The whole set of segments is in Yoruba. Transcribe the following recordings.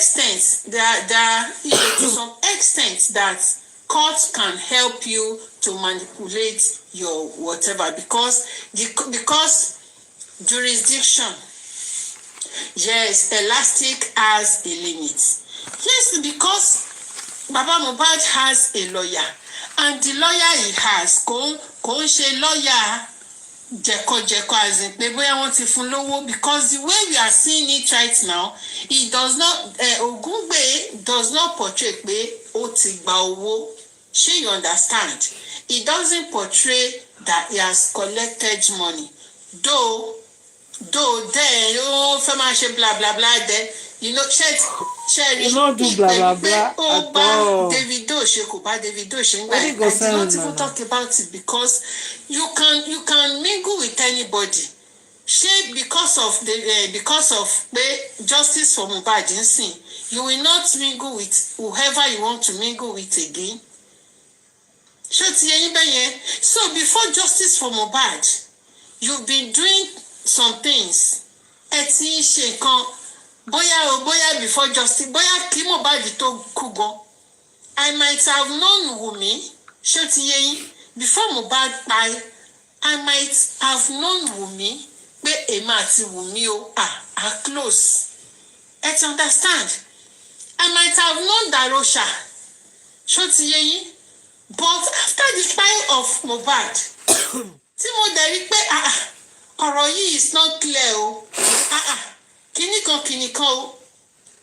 extent, to some extent that court can help you to manipulate your whatever, because jurisdiction, yes, elastic has a limit. Yes, because Baba Mohbad has a lawyer, and the lawyer he has, she lawyer jeko as in pé bóyá wọ́n ti fún lówó, because the way we are seeing it right now, it does not Ogungbe does not portray pé ó ti gba owó. Shey you understand? It doesn't portray that he has collected money. Though then fẹ́ máa ṣe blah blah blah there, you know, Sherry, you not do blah blah blah at all. Davido ṣe kò bá Davido ṣe ń gbà. I did not even talk about it, because you can mingle with anybody. Ṣé because of justice for Mohbad nsìn, you will not mingle with whoever you want to mingle with again. Ṣé ti yé yín bẹ́ẹ̀ yẹn? So before justice for Mohbad, you've been doing some things. Ẹ ti ń ṣe nǹkan bóyá before justice, bóyá kí Mohbad tó kú gan. I might have known Wummi. Ṣé ti yé yín? Before Mohbad died, I might have known Wummi pé èmi àti Wummi are close. Ẹ ti understand? I might have known Darosha. Ṣé ti yé yín? But after the fire of Mohbad, tí mo dẹ̀ rí pé ọ̀rọ̀ yìí is not clear o. Kíní kan o.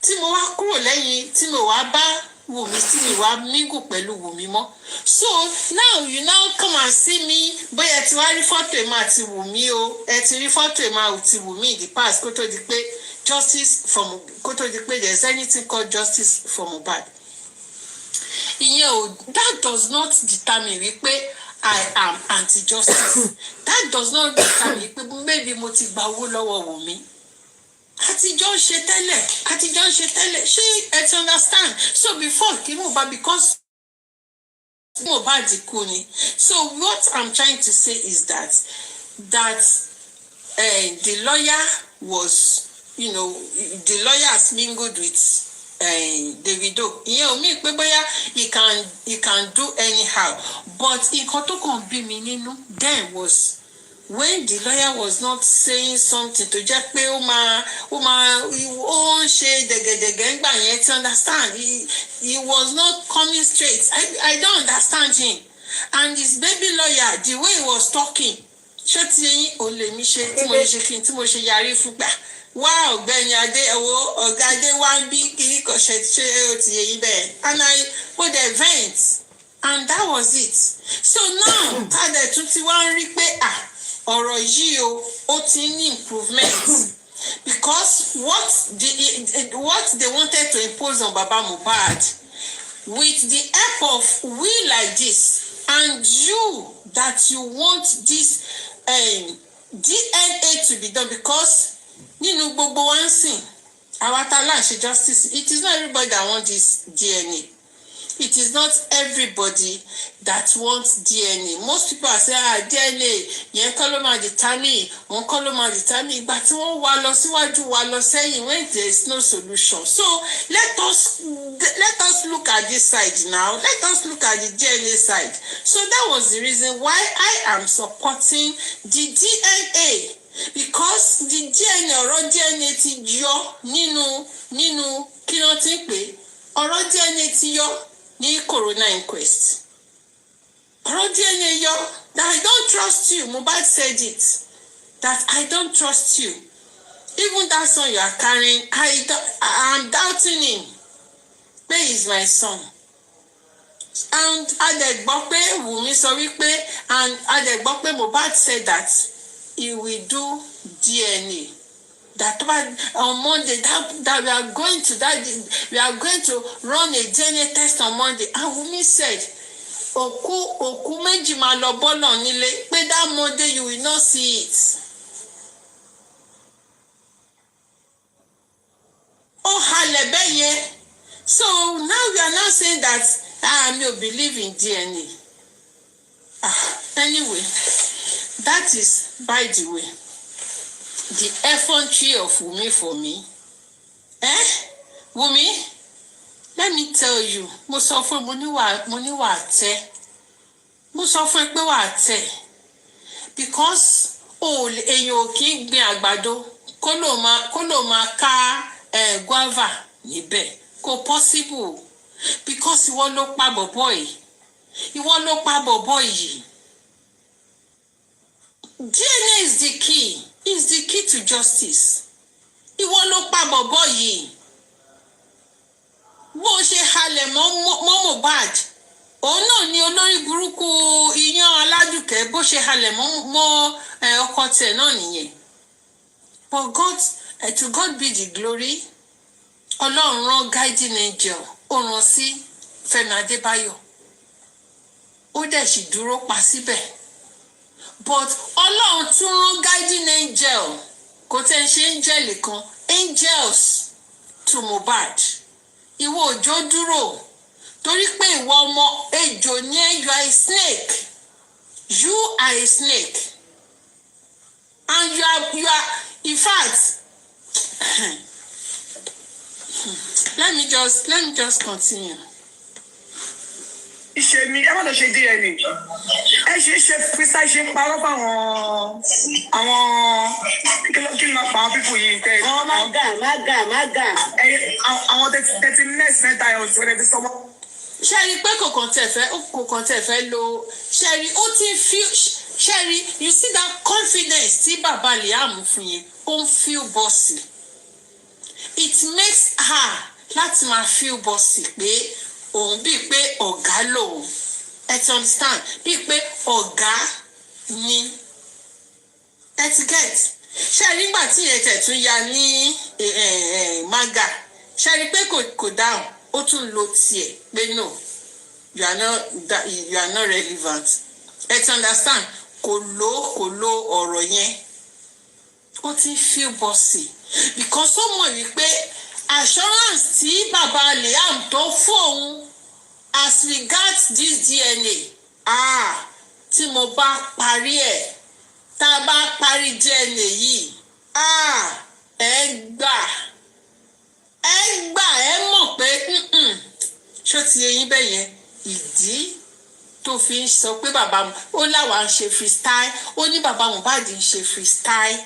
Tí mo wá kúrò lẹ́yìn, tí mo wá bá Wummi, tí mi wá mingle pẹ̀lú Wummi mọ́. So now you now come and see me, bóyá ẹ ti wá rí fọ́tò èmi àti Wummi o. Ẹ ti rí fọ́tò èmi àti Wummi in the past kó tó di pé there's anything called justice for Mohbad. That does not determine wípé I am anti-justice. That does not determine wípé maybe mo ti gba owó lọ́wọ́ Wummi. Àtijọ́ ń ṣe tẹ́lẹ̀. Ṣé ẹ ti understand? So before kí Mohbad, because Mohbad kú ni. So what I'm trying to say is that the lawyer was, the lawyer has mingled with Davido. Ìyẹn ò mí pé bóyá he can do anyhow. But nǹkan tó kàn bí mi nínú then was when the lawyer was not saying something to jẹ́ pé ó ń ṣe dẹ̀gẹ̀dẹ̀gẹ̀ ńgbà yẹn, to understand. He was not coming straight. I don't understand him. And his baby lawyer, the way he was talking, ṣé tí eyín ò lè mí ṣe tí mo ṣe yarí fún gbà. Wá ọ̀gbẹ́ni ọ̀gá Adé wá ń bí kiri kan ṣe ó ti yẹ yín bẹ́ẹ̀. And I put the event, and that was it. So now tádẹ̀ tún ti wá ń rí pé ọ̀rọ̀ yìí ó ti ní improvement, because what they wanted to impose on Baba Mohbad with the help of we like this, and you that you want this DNA to be done, because nínú gbogbo wa ń sìn àwa tá là ń ṣe justice, it is not everybody that wants this DNA. It is not everybody that wants DNA. Most people are saying DNA yẹn kọ́ ló máa determine, òun kọ́ ló máa determine. Ìgbà tí wọ́n wá lọ síwájú wá lọ sẹ́yìn when there is no solution. So let us look at this side now. Let us look at the DNA side. So that was the reason why I am supporting the DNA, because the DNA ọ̀rọ̀ DNA ti yọ nínú kí ló ti ń pè ọ̀rọ̀ DNA ti yọ ní corona inquest. Ọ̀rọ̀ DNA yọ that I don't trust you. Mohbad said it, that I don't trust you. Even that son you are carrying, I'm doubting him. Where is my son? And adẹ̀gbọ́ pé Wùmí sọ wípé, and adẹ̀gbọ́ pé Mohbad said that he will do DNA. That on Monday that we are going to run a DNA test on Monday. And Wùmí said, òkú méjì máa lọ bọ́lọ̀ nílé, pé that Monday you will not see it. Ó halẹ̀ bẹ́ẹ̀ yẹn. So now we are now saying that I don't believe in DNA. Anyway, that is, by the way, the effrontery of Wùmí for me. Wummi, let me tell you, mo sọ fún mo ní wà tẹ́. Mo sọ fún pé wà tẹ́. Because èèyàn ò kí ń gbin àgbàdo kó ló máa ká guava níbẹ̀. Kò possible. Because ìwọ ló pa bọ̀bọ́ yìí. Ìwọ ló pa bọ̀bọ́ yìí. DNA is the key. Is the key to justice. Ìwọ ló pa bọ̀bọ́ yìí. Bó ṣe halẹ̀ mọ́ Mohbad. Òun náà ni olórí burúkú iyán aládùkẹ́ bó ṣe halẹ̀ mọ́ ọkọ tẹ̀ náà nìyẹn. But God, to God be the glory. Ọlọ́run rán guiding angel. Ó rán sí Fẹ́mi Adébáyọ̀. Ó dẹ̀ sì dúró pa síbẹ̀. But Ọlọ́run tún rán guiding angel. Kò tẹ́ ń ṣe angel kan. Angels to Mohbad. Ìwọ òjò dúró. Torí pé ìwọ ọmọ ejò ni you are a snake. You are a snake. And you are in fact let me just continue. Ìṣe mi ẹ má lọ ṣe DNA. Ẹ ṣe precise ṣe parọ́ fáwọn kí ló máa pa àwọn pípò yìí tẹ́ ẹ. Mága. Àwọn 30 minutes mẹ́ta ẹ̀ ọ̀sẹ̀ rẹ̀ ti sọ mọ́. Ṣẹ́rí pé kò kàn tẹ̀ fẹ́ lo ṣẹ́rí ó ti feel ṣẹ́rí you see that confidence tí bàbá Liam fún yẹn ó ń feel bossy. It makes her láti máa feel bossy pé òun bíi pé ọ̀gá lòun. Ẹ ti understand bíi pé ọ̀gá ni ẹ ti get. Ṣẹ́rí nígbà tí ìyẹn tẹ̀ tún ya ní maga ṣẹ́rí pé kò dáhùn. Ó tún lo tiẹ̀ pé no you are not relevant. Ẹ ti understand kò lo ọ̀rọ̀ yẹn. Ó ti feel bossy because ó mọ̀ wípé assurance tí bàbá Liam tó fóun as regards this DNA tí mo bá parí ẹ̀ tá a bá parí DNA yìí ẹ gbà ẹ mọ̀ pé ṣó ti eyín bẹ́ẹ̀ yẹn ìdí tó fi ń sọ pé bàbá ó láwa ń ṣe freestyle ó ní bàbá Mohbad ń ṣe freestyle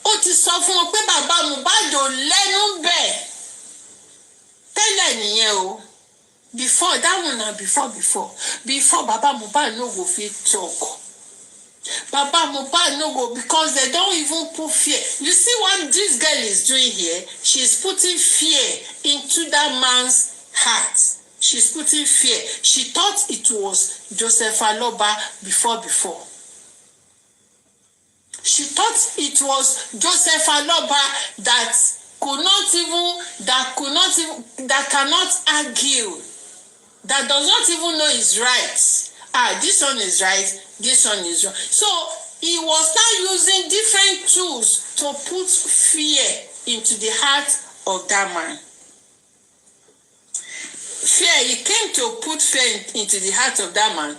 ó ti sọ fún wọn pé bàbá Mohbad ò lẹ́nu bẹ́ẹ̀ tẹ́lẹ̀ nìyẹn o before that one na before bàbá Mohbad no go fit talk. Baba Mohbad no go because they don't even put fear. You see what this girl is doing here? She's putting fear into that man's heart. She's putting fear. She thought it was Joseph Aloba before. She thought it was Joseph Aloba that cannot argue, that does not even know his rights. This one is right, this one is wrong. So he was now using different tools to put fear into the heart of that man. Fear, he came to put fear into the heart of that man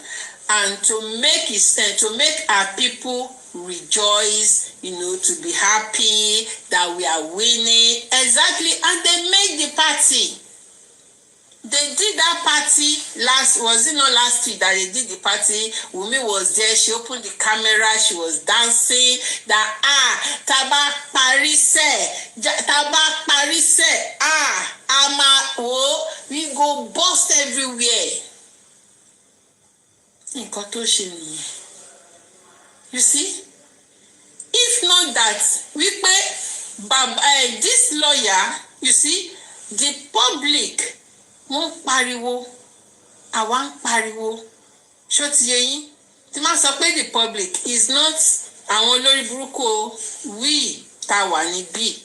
and to make our people rejoice, to be happy that we are winning. Exactly, and they made the party. They did that party last week that they did the party? Wummi was there, she opened the camera, she was dancing, that Taba Paris, we go bust everywhere. Nǹkan tó ṣe nìyẹn. You see? If not that, this lawyer, you see, the public wọ́n pariwo àwa ń pariwo ṣó ti yé yín tí máa sọ pé the public is not àwọn olórí burúkú we tá wà níbí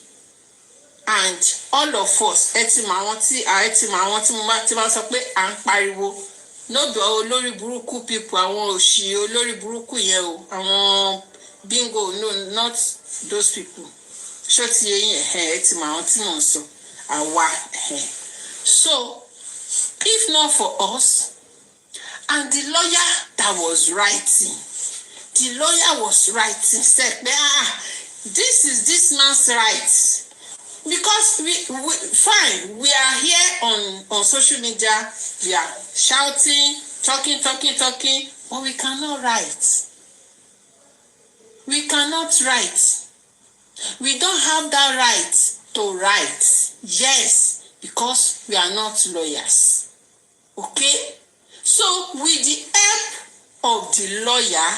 and all of us ẹ ti mọ àwọn tí mo máa sọ pé à ń pariwo no be olórí burúkú people àwọn òṣì olórí burúkú yẹn o àwọn bingo no not those people ṣó ti yé yín ẹ ti mọ àwọn tí mò ń sọ àwa so if not for us and the lawyer that was writing said this is this man's right because we fine, we are here on social media, we are shouting, talking, but we cannot write. We cannot write. We don't have that right to write. Yes, because we are not lawyers. Okay? So with the help of the lawyer,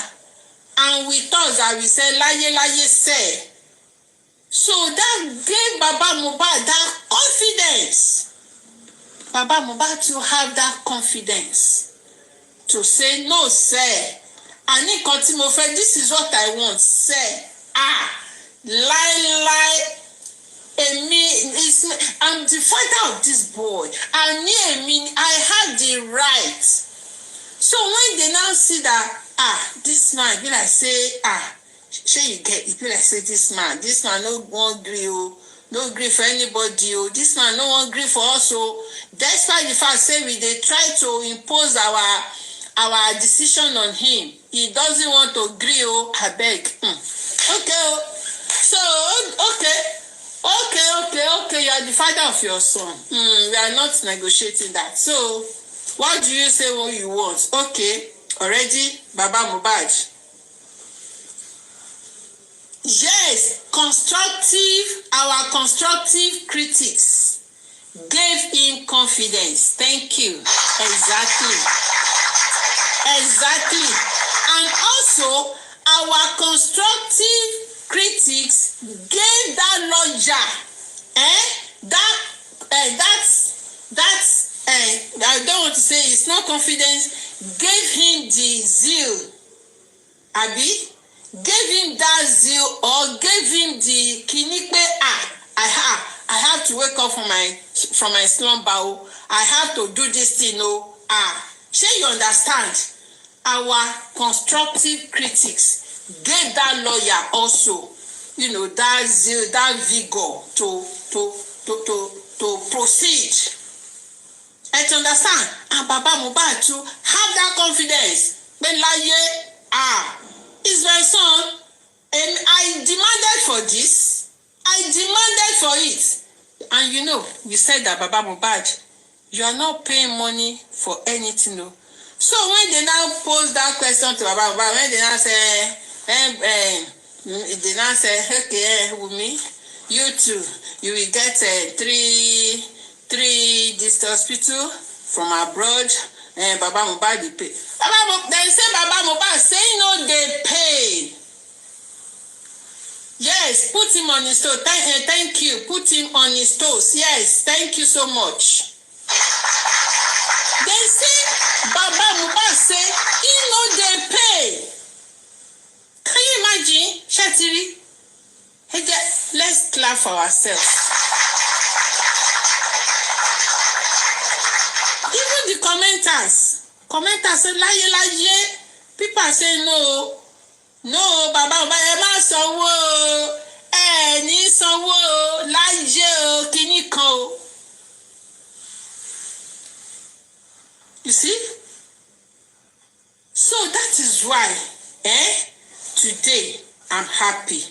and with us that we say, laye say, so that gave Baba Mohbad that confidence. Baba Mohbad to have that confidence to say, no, sir. And this is what I want, sir. Lie. I'm the father of this boy. I have the right. So when they now see that, this man, be like say, you get it, be like say this man no one gree, no gree for anybody, this man no one gree for us. So despite the fact say we they try to impose our decision on him, he doesn't want to agree. I beg. Okay. So okay, you are the father of your son. We are not negotiating that. So what do you say what you want? Okay, already, Baba Mohbad. Yes, our constructive critics gave him confidence. Thank you. Exactly. And also, our constructive critics gave that lawyer, I don't want to say it's not confidence, gave him the zeal, gave him that zeal, or gave him the kinikpe. I have to wake up from my slumber. I have to do this thing. Shall you understand? Our constructive critics gave that lawyer also, that zeal, that vigor to proceed. And to understand, and Baba Mohbad to have that confidence. But it's my son, and I demanded for this. I demanded for it. And we said that Baba Mohbad, you are not paying money for anything. No. So when they now pose that question to Baba Mohbad, when they now say, okay, Wummi, you too, you will get 3 this hospital from abroad, and Baba Mohbad will pay. They say Baba Mohbad saying no, they pay. Yes, put him on his toes. Thank you. Put him on his toes. Yes, thank you so much. They say Baba Mohbad say he no they pay. Can you imagine, Shatiri? Hey, let's clap for ourselves. Even the commenters say lie. People are saying no, Baba ẹ má sanwó, ẹ ní sanwó láyé kíní kan. You see? So that is why today I'm happy.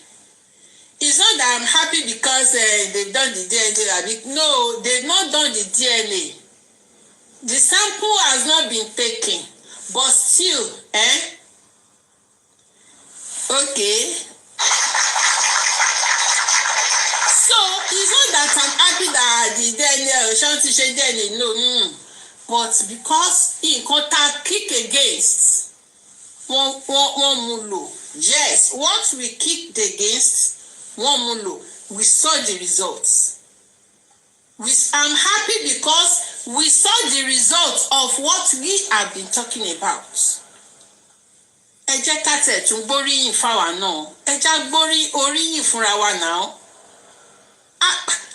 It's not that I'm happy because they've done the DNA. No, they've not done the DNA. The sample has not been taken, but still, okay. So it's not that I'm happy that the DNA Shanti DNA, no. But because in contact kick against one mulo. Yes, what we kicked against one mulo, we saw the results. I'm happy because we saw the results of what we have been talking about. Ẹ jẹ́ ká tẹ̀ tún gbóríyìn fáwa náà. Ẹ já gbórí oríyìn fúnra wa náà.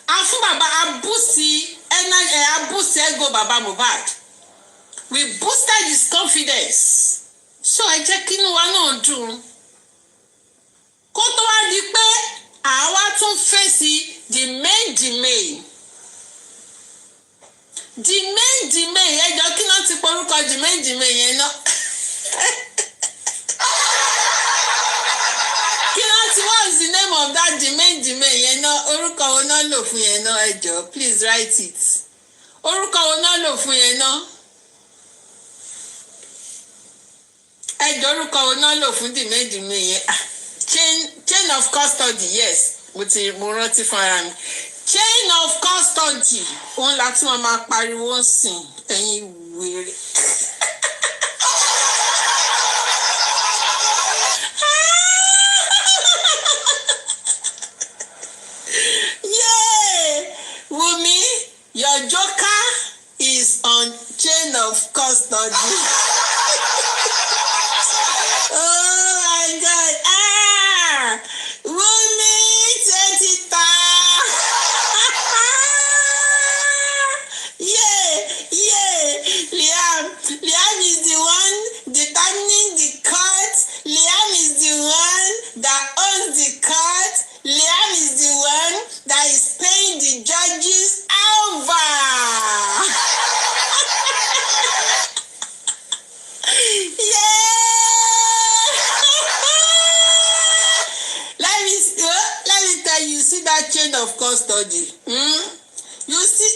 A fún bàbá abúsí ego Baba Mohbad. We boosted his confidence. So ẹ jẹ́ kí inú wa náà dùn. Kó tó wá di pé àwa tún fèsì the main. The main, ẹ jọ kí náà ti porúkọ the main yẹn náà. What is the name of that the main yẹn náà? Orúkọ wo náà lò lò fún yẹn náà ẹ jọ̀ọ́ please write it orúkọ wo náà lò fún yẹn náà ẹ jọ̀ọ́ orúkọ wo náà lò fún dìmẹ́dìmẹ́ yẹn chain of custody yes mo rántí fún ara mi chain of custody òun láti wọn máa pariwo sìn ẹ̀yin wèrè. Wummi, your joker is on chain of custody. Oh my God! Wummi, Teta. Liam is the one determining the court. Liam is the one that owns the court. Liam is the one that is paying the judges over. Let me tell you, see that chain of custody. You see,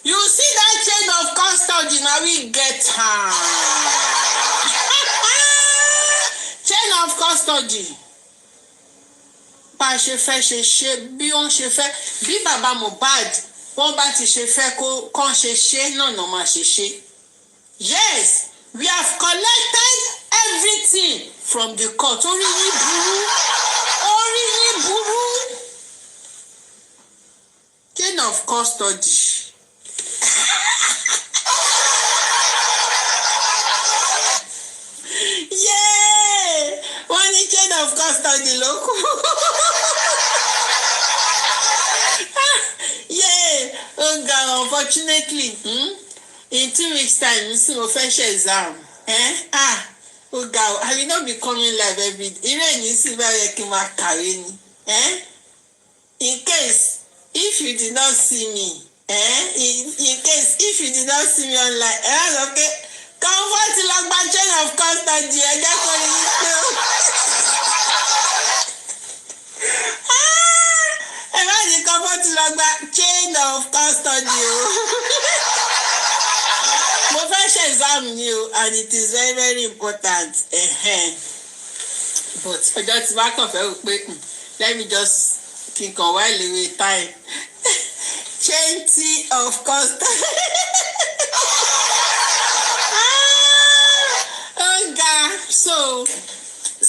you see that chain of custody, now we get her. Chain of custody. Bá a ṣe fẹ́ ṣe bí wọ́n ṣe fẹ́ bí bàbá Mohbad wọ́n bá ti ṣe fẹ́ kán ṣe náà máa ṣe. Yes, we have collected everything from the court. Orí yín burú. Chain of custody. Wọ́n ní chain of custody ló kù. Oh God, unfortunately, in 2 weeks' time, mo fẹ́ ṣe exam. Oh God, I will not be coming live every day. Irú ẹ̀yìn sì bá yẹ kí n máa kàwé ni. In case, if you did not see me, in case, if you did not see me online, okay. Comfort lọ gba chain of custody ẹ jẹ́ kó rí i pé ẹ má ní comfort lọ gba chain of custody o. Mo fẹ́ ṣe exam ni o and it is very very important. But ọjọ́ tí wàá kàn fẹ́ wò pé let me just kí n kàn while away time. Chain of custody.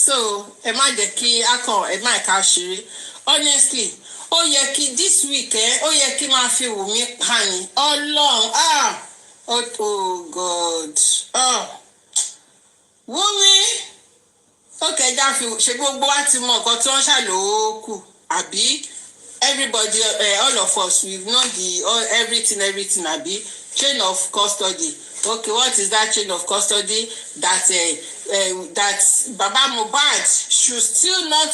So ẹ má jẹ́ kí ẹ má ká ṣeré honestly ó yẹ kí this week ó yẹ kí máa fi Wùmí pa ni Ọlọ́run oh God Wùmí ó kẹjá fi ṣe gbogbo wa ti mọ nǹkan tí wọ́n ṣàlówó kù àbí everybody all of us we know everything àbí chain of custody. Okay, what is that chain of custody that that Baba Mohbad should still not,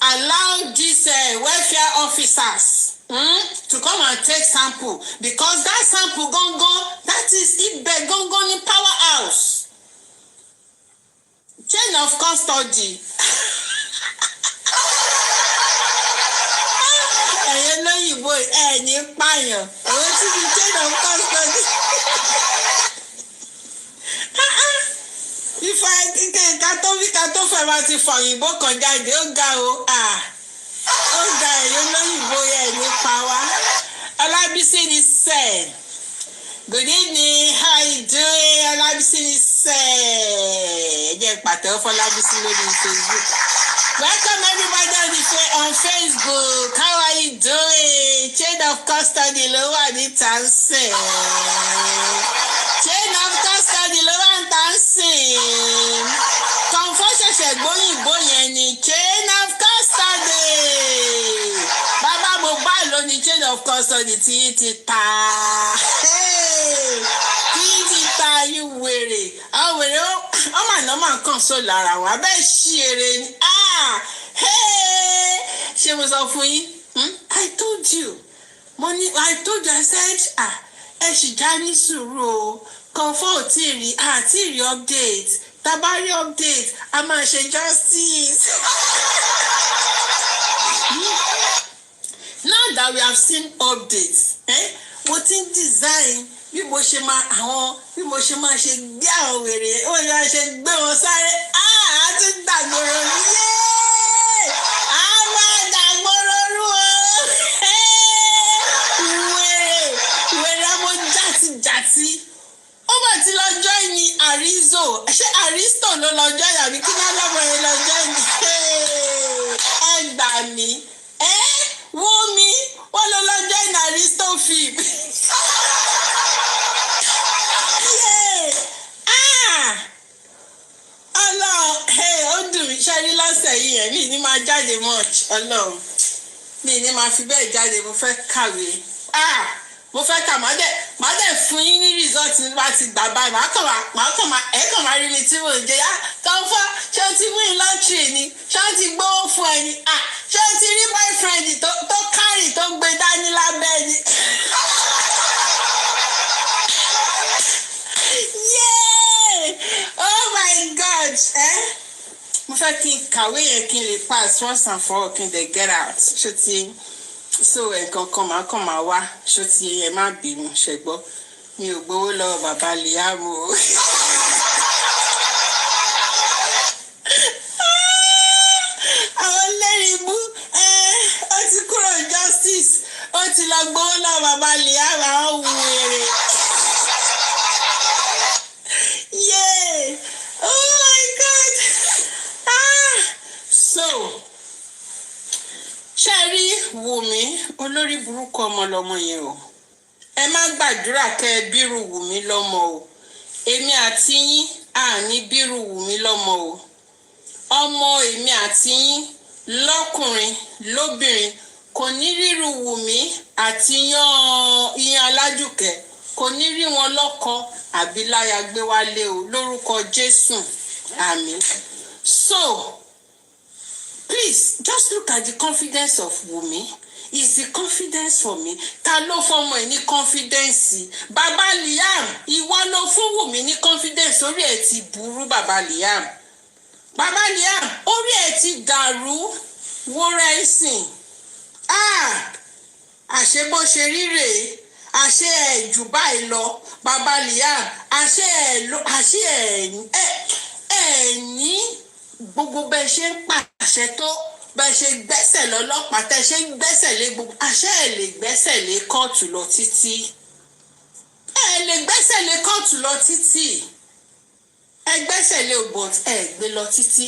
allow these welfare officers to come and take sample because that sample that is Ibe gongon in powerhouse. Chain of custody. Ẹ̀yin lóyìnbó ní pààyàn òun ti di chain of custody. Ifá ká tó fẹ́ máa ti fọ òyìnbó kan jáde ó ga ẹ̀yin lóyìnbó ní pa wá. Ọlábísí ni sẹ́ẹ̀. Good evening, how you doing? Ọlábísí ni sẹ́ẹ̀. Ẹ jẹ́ pàtẹ́wọ́ fún Ọlábísí lórí Facebook. Welcome everybody on Facebook. How are you doing? Chain of custody ló wà ní tàǹsìn. Chain of custody ló wà ní tàǹsìn. Comfort ṣẹ̀ṣẹ̀ gbóyìnbó yẹn ni chain of custody. Bàbá Mohbad ló ní chain of custody tí ti ta. Tí ti ta yí wèrè. Àwọn wèrè ọmọ àná máa ń kàn só lára wọn. Abẹ́ ṣí eré ni. Ṣé mo sọ fún yín? I told you. I told you, I said, ẹ ṣì já ní sùúrù o. Comfort tí rí update. Tabari update, a máa ṣe justice. Now that we have seen updates, mo ti ń design bí mo ṣe máa ṣe gbé àwọn wèrè, ó yà ṣe gbé wọn sáré. A ti dàgbòrò yé! A máa dàgbòrò rú o! Wèrè ọmọ jàtijàti. Ó bá ti lọ join ní Arizo. Ṣé Aristo ló lọ join àbí kí náà lọ́mọ yẹn lọ join? Ẹ gbà mí. Wummi, wọ́n ló lọ join Aristo film. Ó dùn mí ṣẹ́rí lọ́sẹ̀ yìí yẹn mi ní máa jáde much Ọlọ́run mi ní máa fi bẹ́ẹ̀ jáde mo fẹ́ kàwé mo fẹ́ kà má dẹ̀ fún yín ní result ní bá ti gbà báyìí kàn máa rí mi tí mo jẹ Kọ́ńfà ṣé o ti mú in lọ́tìrì ni ṣé o ti gbówó fún ẹ ni ṣé o ti rí boyfriend tó kárì tó gbé dání lábẹ́ ni. Oh my God! Mo fẹ́ kí n kàwé yẹn kí n lè pass once and for all kí n dẹ̀ get out. Ṣé ti so nǹkan kan máa wá ṣó ti ẹ má bínú ṣẹgbọ́ mi ò gbowó lọ́wọ́ bàbá Liam o. Àwọn lẹ́rìíbú ó ti kúrò justice ó ti lọ gbowó lọ́wọ́ bàbá Liam àwọn wèrè. Yeah! Oh my God! So ṣe rí Wùmí olórí burúkú ọmọ lọmọ yẹn o ẹ má gbàdúrà kẹ́ ẹ bírù Wùmí lọ́mọ o èmi àti yín àní bírù Wùmí lọ́mọ o ọmọ èmi àti yín lọ́kùnrin lóbìnrin kò ní ríru Wùmí àti yan Aládùkẹ́ kò ní rí wọn lọ́kọ àbí láya gbé wálé o lórúkọ Jésù àmín. So please, just look at the confidence of Wummi. Is the confidence for me? Ta ló fọmọ ẹ ní confidence? Bàbá Liam, ìwọ ló fún Wummi ní confidence. Orí ẹ ti burú Bàbá Liam. Bàbá Liam, orí ẹ ti dàrú. Wọ́rẹ́ ẹ̀sìn. Àṣé bó ṣe ríre. Àṣé ẹ̀ jù báyìí lọ. Bàbá Liam, àṣé ẹ̀ ní gbogbo bẹ́ẹ̀ ṣe ń pàṣẹ tó bẹ́ẹ̀ ṣe gbẹ́sẹ̀ lọ́lọ́pàá tẹ́ ṣe ń gbẹ́sẹ̀ lé gbogbo àṣẹ ẹ̀ lè gbẹ́sẹ̀ lé kóòtù lọ títí ẹ gbẹ́sẹ̀ lé but ẹ gbé lọ títí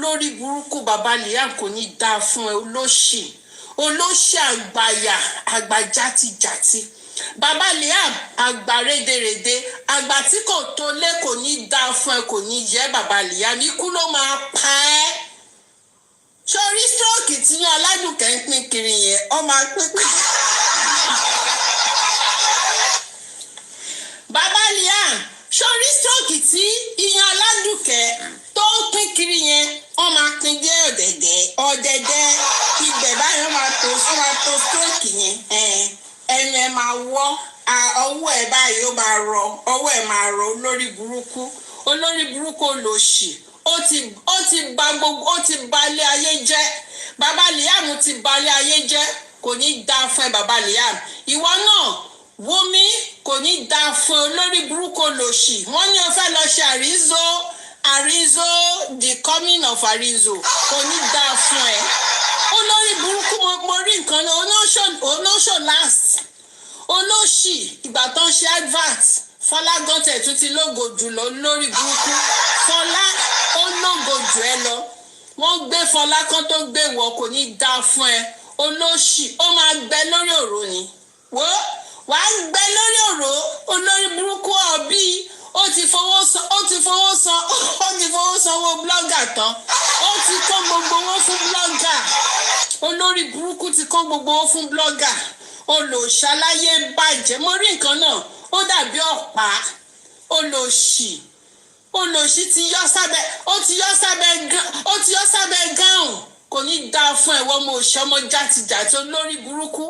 lórí burúkú Bàbá Liam kò ní dáa fún ẹ olóṣì àgbàyà àgbà játijàti Bàbá Liam àgbà rédèrèdè àgbà tí kò tó lé kò ní dáa fún ẹ kò ní yẹ Bàbá Liam ikú ló máa pa ẹ́ sórí stroke tí yan Aládùkẹ́ ń pín kiri yẹn ọ máa pín. Bàbá Liam sórí stroke tí yan Aládùkẹ́ tó ń pín kiri yẹn ọ máa pín dé ọ̀dẹ̀dẹ̀ ibẹ̀ báyọ̀ máa tó stroke yẹn ẹnu ẹ máa wọ́ ọwọ́ ẹ báyìí ó máa rọ ọwọ́ ẹ máa rọ olórí burúkú olòṣì ó ti balẹ̀ ayé jẹ́ Bàbá Liam ti balẹ̀ ayé jẹ́ kò ní dá fún ẹ Bàbá Liam ìwọ náà Wummi kò ní dá fún olórí burúkú olòṣì wọ́n ní o fẹ́ lọ ṣe Arizo the coming of Arizo kò ní dá fún ẹ olórí burúkú mo rí nǹkan náà olóṣò last olóṣì ìgbà tó ń ṣe advert Fọlá gọ́tẹ̀ tún ti lógo jù lọ lórí burúkú Fọlá ó lógo jù ẹ lọ wọ́n gbé Fọlá kan tó gbé wọ kò ní dá fún ẹ olóṣì ó máa gbẹ lórí òró ni wàá gbẹ lórí òró olórí burúkú ọ̀bí ó ti fowó sanwó blogger tán ó ti kó gbogbo owó fún blogger olórí burúkú ti kó gbogbo owó fún blogger olòṣàlàyé bàjẹ́ mo rí nǹkan náà ó dàbí ọ̀pá olòṣì ti yọ sábẹ́ gáùn kò ní dáa fún ẹ̀wọ́ ọmọ òṣèọmọ játijàti olórí burúkú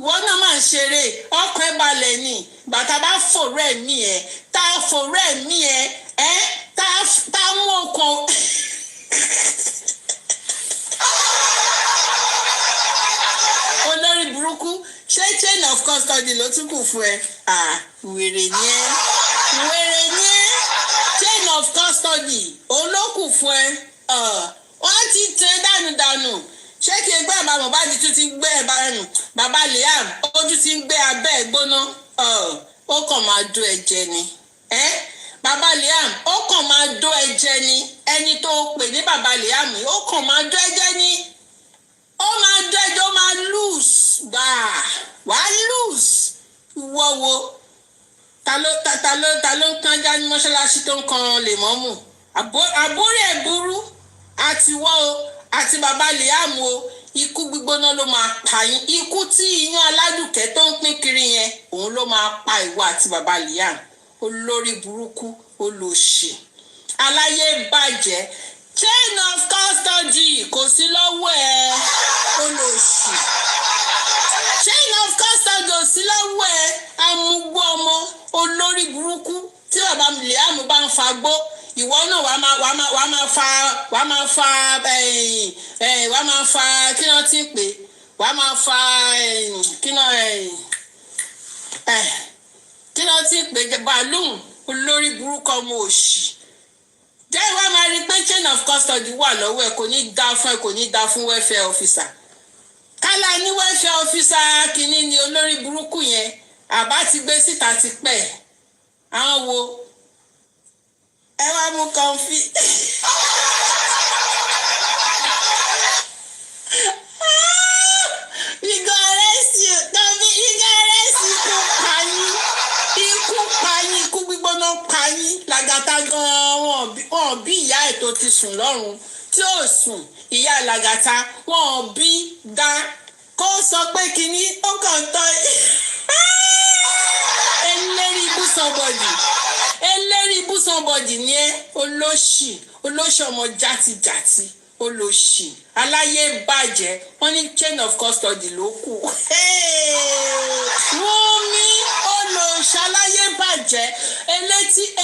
ìwọ náà máa ń ṣeré ọkọ̀ ẹ̀ balẹ̀ ni bàtà bá fòrò ẹ̀mí ẹ̀ tá a fòrò ẹ̀mí ẹ̀ tá kan. Olórí burúkú ṣé chain of custody ló tún kù fún ẹ? Wèrè ni ẹ́. Wèrè ni ẹ́. Chain of custody olókù fún ẹ. Wọ́n ti tẹ dànù. Ṣé kí ẹgbẹ́ bàbá Mohbad tún ti gbé ẹ̀ bá ẹnu? Bàbá Liam ojú ti ń gbé abẹ́ ẹ̀ gbóná. Ó kàn máa dó ẹ̀jẹ̀ ni. Bàbá Liam ó kàn máa dó ẹ̀jẹ̀ ni. Ẹni tó pè ní bàbá Liam ó kàn máa dó ẹ̀jẹ̀ ni. Ó máa dó ẹ̀jẹ̀, ó máa lose. Wàá lose. Wọ́wọ́. Ta ló ń kánjá ní mọ́ṣáláṣí tó ń kan lèmọ́mù? Àbúrò ẹ̀ burú. Àtiwọ́ o àti bàbá Liam o, ikú gbígbóná ló máa pa yín. Ikú tí iyán aládùkẹ́ tó ń pín kiri yẹn òun ló máa pa ìwọ àti bàbá Liam. Olórí burúkú olòṣì aláyé bàjẹ́. Chain of custody kò sí lọ́wọ́ ẹ olòṣì. Chain of custody kò sí lọ́wọ́ ẹ amúgbó ọmọ olórí burúkú. Tí bàbá Liam bá ń fagbó ìwọ náà wàá máa fa kí wọ́n ti ń pè wàá máa fa kí wọ́n ti ń pè balloon olórí burúkú ọmọ òṣì. Jẹ́ ìwà máa rí pé chain of custody wà lọ́wọ́ ẹ̀ kò ní dá fún ẹ kò ní dá fún welfare officer. Kálá ní welfare officer kìíní ni olórí burúkú yẹn àbá ti gbé síta ti pẹ́ àwọn wo ẹ wá mú kọfí. We go arrest you. Tobi, we go arrest you. Ikú pa yín, ikú gbígbóná pa yín. Làgàtà gan-an wọn bí ìyá ẹ̀ tó ti sùn lọ́run tí ó sùn ìyá Làgàtà wọn bí dá kó sọ pé kínní ó kàn tọ́ eléri ibú somebody. Eléri ibú somebody ni ẹ́ olóṣì ọmọ játijàti olóṣì aláyé bàjẹ́ wọ́n ní chain of custody ló kù. Wummi olóṣì aláyé bàjẹ́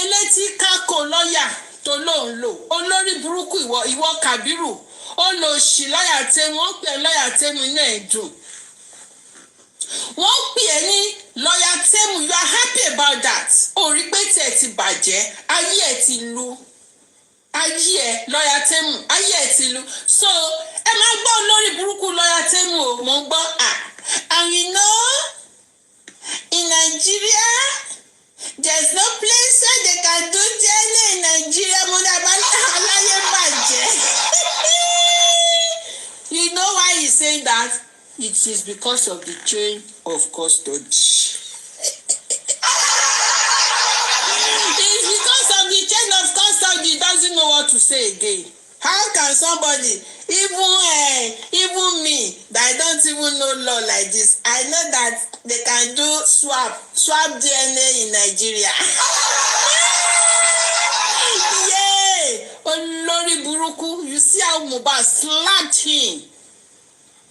elétí kákò lọ́yà tó lóun lò olórí burúkú ìwọ Kàbírù olóṣì lọ́yà tẹ́mu wọ́n pè lọ́yà tẹ́mu inú ẹ̀ dùn. Wọ́n pè é ní lọ́yà tẹ́mu you are happy about that. Ó rí pé tí ẹ ti bàjẹ́ ayé ẹ ti lu ayé ẹ lọ́yà tẹ́mu ayé ẹ ti lu so ẹ máa gbọ́ lórí burúkú lọ́yà tẹ́mu o mo ń gbọ́ and you know in Nigeria there's no place where they can do DNA in Nigeria mo dábàá aláyé bàjẹ́. You know why he's saying that? It is because of the chain of custody. It's because of the chain of custody. He doesn't know what to say again. How can somebody, even me, that I don't even know law like this, I know that they can do swap DNA in Nigeria. Yay! Olórí burúkú, you see how Mohbad slapped him.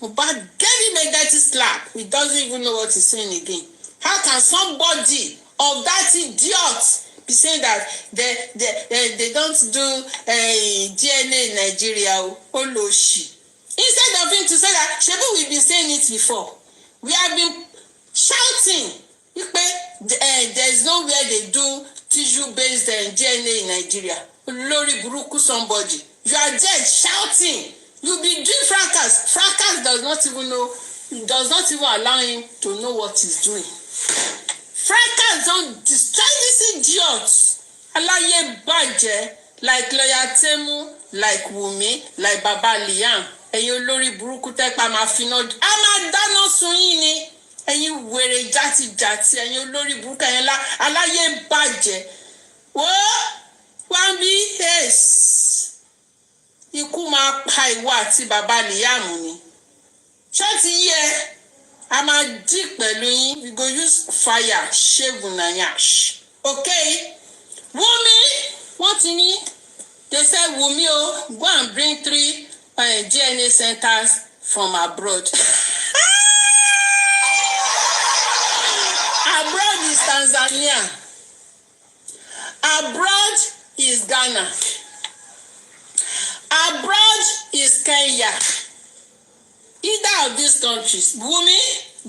Mohbad gave him a dirty slap. He doesn't even know what he's saying again. How can somebody of that idiot be saying that they don't do DNA in Nigeria? Olóṣì. Instead of him to say that, Shebu, we've been saying it before. We have been shouting. There's nowhere they do tissue-based DNA in Nigeria. Olórí burúkú somebody. You are there shouting. You be doing fracas. Fracas does not even allow him to know what he's doing. Fracas don't destroy this idiot. Aláyé bàjẹ́ like lawyer Temu, like Wummi, like Baba Liam. Ẹ̀yin olórí burúkú tẹ́pá máa finá a máa dáná sun yín ni. Ẹ̀yin wèrè játijàti, ẹ̀yin olórí burúkú ẹ̀yin aláyé bàjẹ́. Wọ́n bí ikú máa pa ìwọ àti bàbá Liam ni. Ṣé ti yẹ a máa dì pẹ̀lú yín? We go use fire shave una yash. Okay? Wummi, wọ́n ti ní they say Wummi go and bring 3 DNA centers from abroad. Abroad is Tanzania. Abroad is Ghana. abroad is Kenya. Either of these countries. Wummi,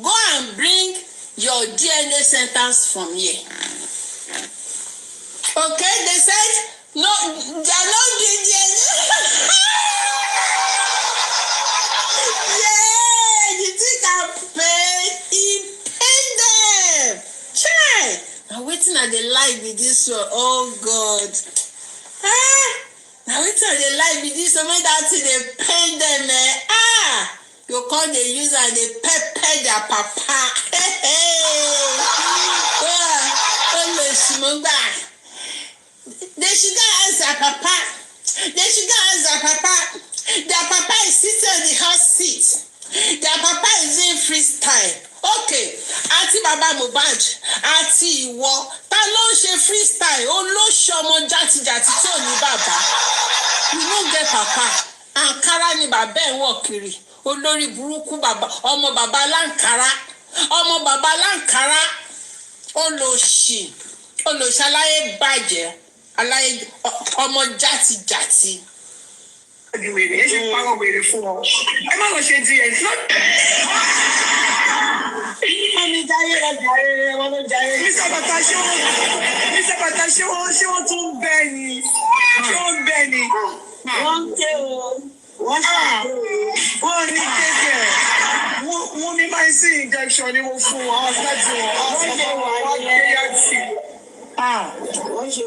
go and bring your DNA centers from here. Okay, they said, no, they are not doing DNA. Yeah, you think I paid? He paid them. Chai. Now waiting at the light with this one. Oh God. Now waiting at the light with this one. When that thing they pay them, you call the user and they pay their papa. They should go ask their papa. They should go ask their papa. Their papa is sitting on the hot seat. Their papa is doing freestyle. Okay, àti bàbá Mohbad, àti ìwọ, ta ló ń ṣe freestyle? Ó ló ṣọmọ jàtijàti tí ò ní bàbá. You no get papa. Àǹkárá ni bàbá ẹ̀ wọ̀ kiri. Olórí burúkú bàbá, ọmọ bàbá láǹkárá. Ọmọ bàbá láǹkárá. Olóṣì. Olóṣì aláyé bàjẹ́. Aláyé ọmọ jàtijàti. Wèrè ẹ ṣe parọ́ wèrè fún ọ. Ẹ má lọ ṣe díẹ̀. Mami jayé lọ jayé, wọn ló jayé. Mr. Bàtà ṣé wọ́n tún bẹ́ẹ̀ ni? Ṣé wọ́n bẹ́ẹ̀ ni? Wọ́n ń ké o. Wọ́n ṣàkóso. Wọ́n ní kékeré. Wọ́n ní máa ń sí injection ni mo fún wọn. Àwọn ṣáàtì wọn. Wọ́n ké yá sí.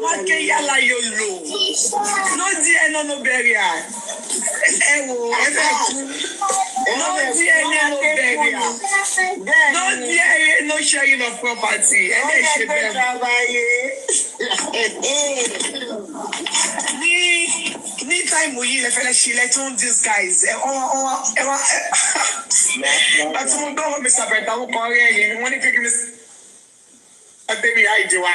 Wọ́n ké yálà yóò lò. No DNA no burial. Ẹ wo ẹ fẹ́ kú. No DNA no burial. No DNA no sharing of property. Ẹ lè ṣe bẹ́ẹ̀. Ní táìmù yìí lẹ fẹ́ lẹ ṣe lẹ tún disguise. Ẹ wá àti mo gbọ́ wọn mi sàbẹ̀dá wọn kọ́ rẹ̀ yẹn wọ́n ní kékeré Ademi Aijiwa.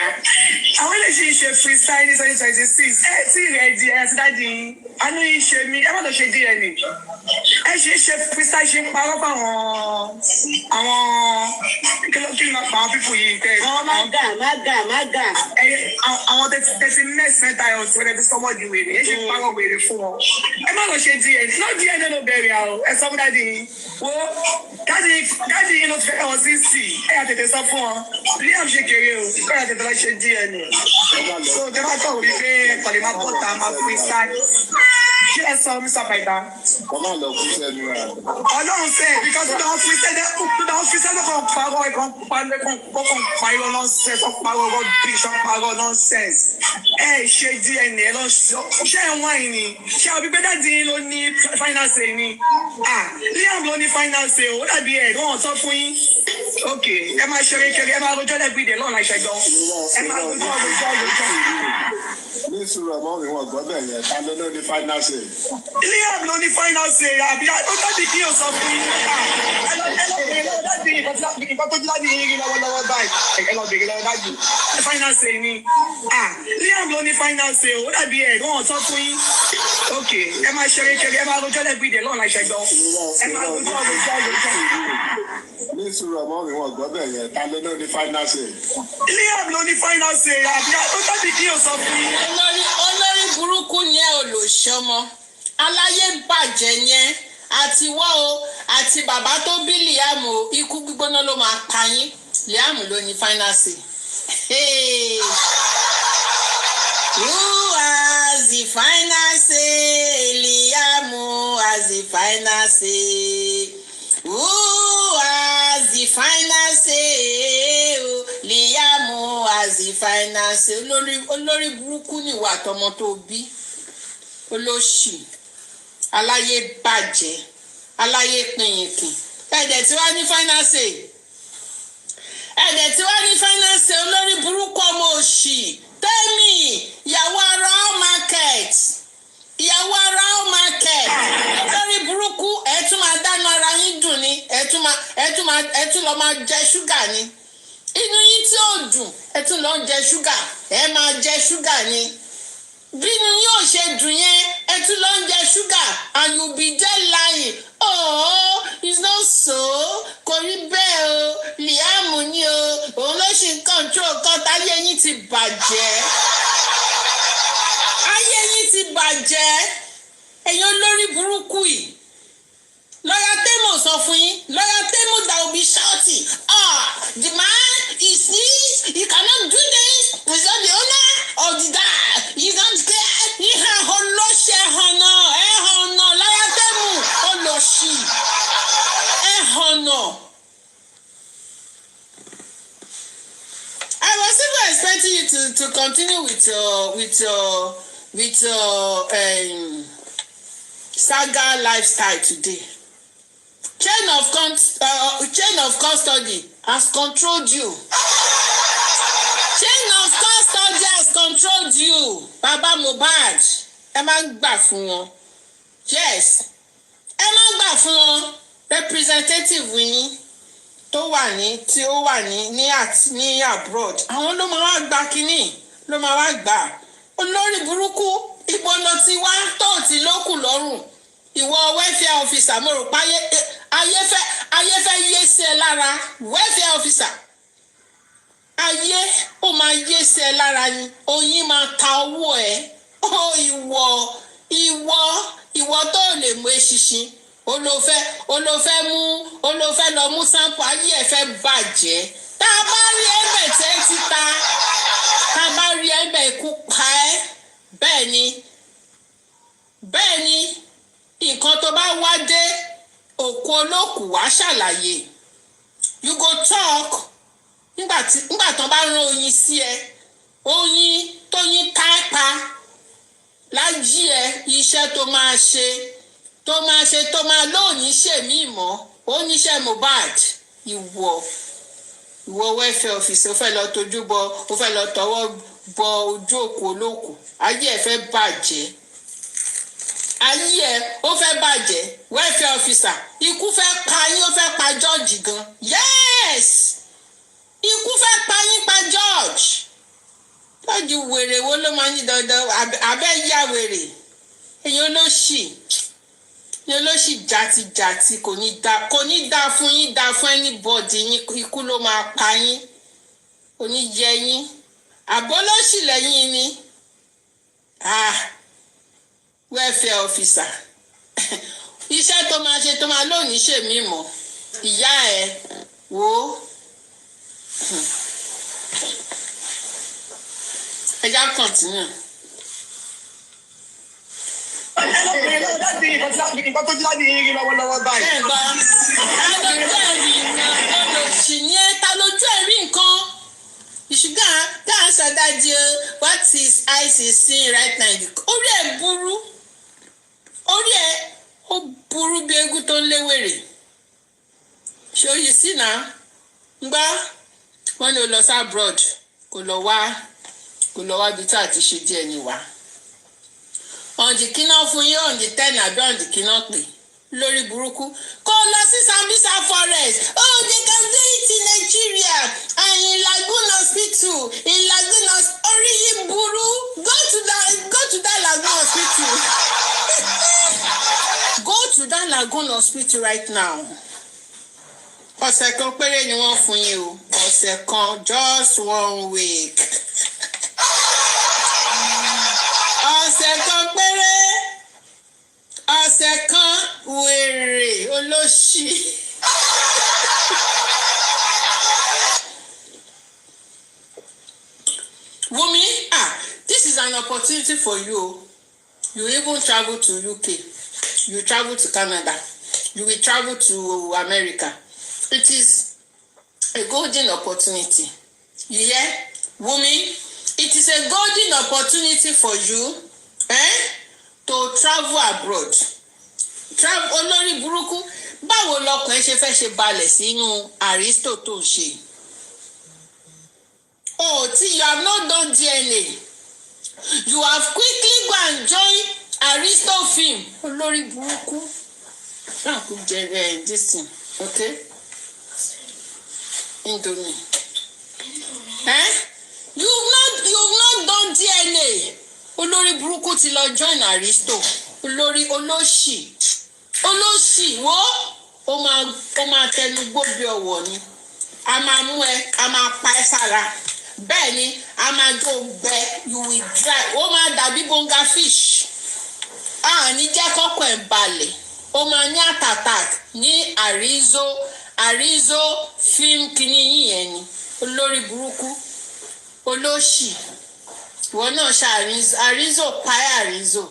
Àwọn ilé ṣe freestyle ní 2026. Ẹ tí rẹ̀ di ẹ ti dáàdi. Àánú yìí ṣe mí. Ẹ má lọ ṣe DNA. Ẹ ṣe freestyle ṣe ń parọ́ fún àwọn kí ni máa pa àwọn pípò yìí tẹ̀. Àwọn má gà. Àwọn tẹ̀sí mẹ́ta ẹ̀ ọ̀tún ẹ̀ ti sọ́mọ́ di wèrè. Ẹ ṣe ń parọ́ wèrè fún wọn. Ẹ má lọ ṣe DNA. No DNA no burial o. Ẹ sọ fún dáàdi. Wo dáàdi yìí ló fẹ́ ọ̀ sí sí. Ẹ yà tètè sọ fún wọn. Liam ṣe kéré o. Kọ́ra tètè lọ ṣe DNA. So tẹ bá tọ̀ wí pé kọ̀lé máa bọ́ta máa freestyle. Ṣé ẹ sọ Mr. Paita? Ọmọ lọ fún sẹ́nu rẹ̀. Ọlọ́run fẹ́ because tó dáhùn freestyle kan parọ́ ẹ̀kan parọ́ nonsense kan parọ́ rubbish kan parọ́ nonsense. Ẹ ṣe DNA ẹ lọ sọ. Ṣé ẹ wọ́n yìí ni? Ṣé àwọn pípẹ́ dáàdi ló ní finance ni? Liam ló ní finance o. Ó dàbí ẹ̀ wọ́n sọ fún yín. Ok, ẹ máa ṣeré kiri, ẹ máa rojọ́ lẹ́gbẹ̀ẹ́ ìdè lọ́nà ìṣẹ́jọ́. Ẹ máa rojọ́. Ní ìṣúra ọmọ mi wọn gbọ́ bẹ́ẹ̀ yẹn, ta ló ní finance? Liam ló ní finance àbí ó dábì kí o sọ fún yín. Nǹkan tó ti láti yín rí lọ́wọ́lọ́wọ́ báyìí. Ẹ lọ bèrè lọ́wọ́ dájú. Finance ni. Liam ló ní finance ó dàbí ẹ̀ wọ́n sọ fún yín. Ok, ẹ máa ṣeré kiri, ẹ máa rojọ́ lẹ́gbẹ̀ẹ́ ìdè lọ́nà ìṣẹ́jọ́. Ẹ máa rojọ́. Ní ìṣúra ọmọ mi wọn gbọ́ bẹ́ẹ̀ yẹn, ta ló ní finance? Liam ló ní finance àbí ó dábì kí o sọ fún yín. Olórí burúkú yẹn olùṣọmọ aláyé bàjẹ́ yẹn àti wọ́ o àti bàbá tó bí Liam o ikú gbígbóná ló máa pa yín. Liam ló ní finance. Who has the finance? Liam has the finance. Who has the finance? Liam has the finance. Olórí burúkú ni ìwà àtọmọ tó bí. Olóṣì. Aláyé bàjẹ́. Aláyé pinyìnkìn. Ẹ̀dẹ̀ tí wá ní finance. Olórí burúkú ọmọ òṣì. Tẹ́mi ìyàwó ara all market. Lórí burúkú ẹ tún máa dáná ara yín dùn ni ẹ tún lọ máa jẹ ṣúgà ni inú yín tí ò dùn ẹ tún lọ jẹ ṣúgà ẹ máa jẹ ṣúgà ni bínú yín ò ṣe dùn yẹn ẹ tún lọ jẹ ṣúgà and you be there lying it's not so kò rí bẹ́ẹ̀ o Liam ni o òun ló ṣì ń control kan táyé yín ti bàjẹ́. Ayé yín ti bàjẹ́. ẹ̀yin olórí burúkú yìí lọ́yà Tẹ́mọ̀ sọ fún yín lọ́yà Tẹ́mọ̀ that will be shouting the man is this he cannot do this he's not the owner of the that he's not there ìhàn ọlọ́ṣẹ́ ẹ̀hànà ẹ̀hànà lọ́yà Tẹ́mọ̀ ọlọ́ṣì ẹ̀hànà. I was even expecting you to continue with your saga lifestyle today. Chain of custody has controlled you. Chain of custody has controlled you. Baba Mohbad, ẹ má gbà fún wọn. Yes, ẹ má gbà fún wọn. Representative yín tó wà tí ó wà ní abroad. Àwọn ló máa wá gbà kínní, ló máa wá gbà. Olórí burúkú, ibo ló ti wá tó ti lókù lọ́rùn. Ìwọ welfare officer mo rò pé ayé fẹ́ yé sí ẹ lára welfare officer ayé ó máa yé sí ẹ lára ni oyin máa ta owó ẹ ó ìwọ tó lè mú eṣinṣin olófẹ́ lọ mú sample ayé ẹ fẹ́ bàjẹ́ tá a bá rí ẹ̀bẹ̀ tẹ́ ti ta tá a bá rí ẹ̀bẹ̀ ikú pa ẹ́ bẹ́ẹ̀ ni nǹkan tó bá wá dé òkú olókù wá ṣàlàyé you go talk nígbà tó bá rán oyin sí ẹ oyin tóyin kápá lájí ẹ iṣẹ́ tó máa lóòní ṣèmí mọ́ oníṣẹ́ Mohbad ìwọ welfare officer ó fẹ́ lọ tójú bọ ó fẹ́ lọ tọwọ́ bọ ojú òkú olókù ayé ẹ fẹ́ bàjẹ́ ayé ẹ ó fẹ́ bàjẹ́ welfare officer ikú fẹ́ pa yín ó fẹ́ pa George gan yes ikú fẹ́ pa yín pa George wèrè wo ló máa ń ní dandan abẹ́ yá wèrè èyí olóṣì jàtijàti kò ní dá fún yín dá fún anybody yín ikú ló máa pa yín kò ní jẹ yín àbólóṣì lẹ́yìn ni welfare officer iṣẹ́ tó máa ṣe tó máa lónìí ṣèmí mọ́ ìyá ẹ̀ wò ó ẹja continue. Nǹkan tó jáde yìí lọ́wọ́lọ́wọ́ báyìí. Ẹ̀gbọ́n alójú ẹ̀rí olóṣì ni ẹ ta lójú ẹ̀rí nǹkan. Ìṣúgà dáhùn sọdájú what his eyes is seeing right now. Orí ẹ̀ burú. Orí ẹ̀ ó burú bí eégún tó ń léwèrè. Ṣé oyin sí náà? Ngbá wọ́n ní o lọ sí abroad kò lọ wá bí tá a ti ṣe díẹ̀ ní wa. Ọ̀ǹdì kíná fún yín ọ̀ǹdì 10 àbí ọ̀ǹdì kíná pè lórí burúkú kó lọ sí Sambisa forest they can do it in Nigeria and in Lagoon hospital in Lagoon orí yìí burú go to that Lagoon hospital go to that Lagoon hospital right now. Ọ̀sẹ̀ kan péré ni wọ́n fún yín o ọ̀sẹ̀ kan just 1 week. Ọ̀sẹ̀ kan péré ọ̀sẹ̀ kan wèrè olóṣì. Wummi, this is an opportunity for you. You even travel to UK. You travel to Canada. You will travel to America. It is a golden opportunity. You hear? Wummi, it is a golden opportunity for you to travel abroad. Travel olórí burúkú báwo lọkùnrin ṣe fẹ́ ṣe balẹ̀ sínú Aristo tó ń ṣe. You have not done DNA. You have quickly go and join Aristo film. Olórí burúkú. Náà kò jẹ this thing, okay? Indomie. You've not done DNA. Olórí burúkú ti lọ join Aristo. Olórí olóṣì wo ó máa tẹnu gbóbi ọwọ́ ni. A máa mú ẹ, a máa pa ẹ́ sára. Bẹ́ẹ̀ ni a máa jó gbẹ, you will dry. Ó máa dàbí bonga fish. ní jẹ́ kọ́kọ́ ẹ̀ balẹ̀ ó máa ní attack ní àrízó film kìíní yìnyẹn ni olórí burúkú olóṣì ìwọ náà ṣe àrízó páyà àrízó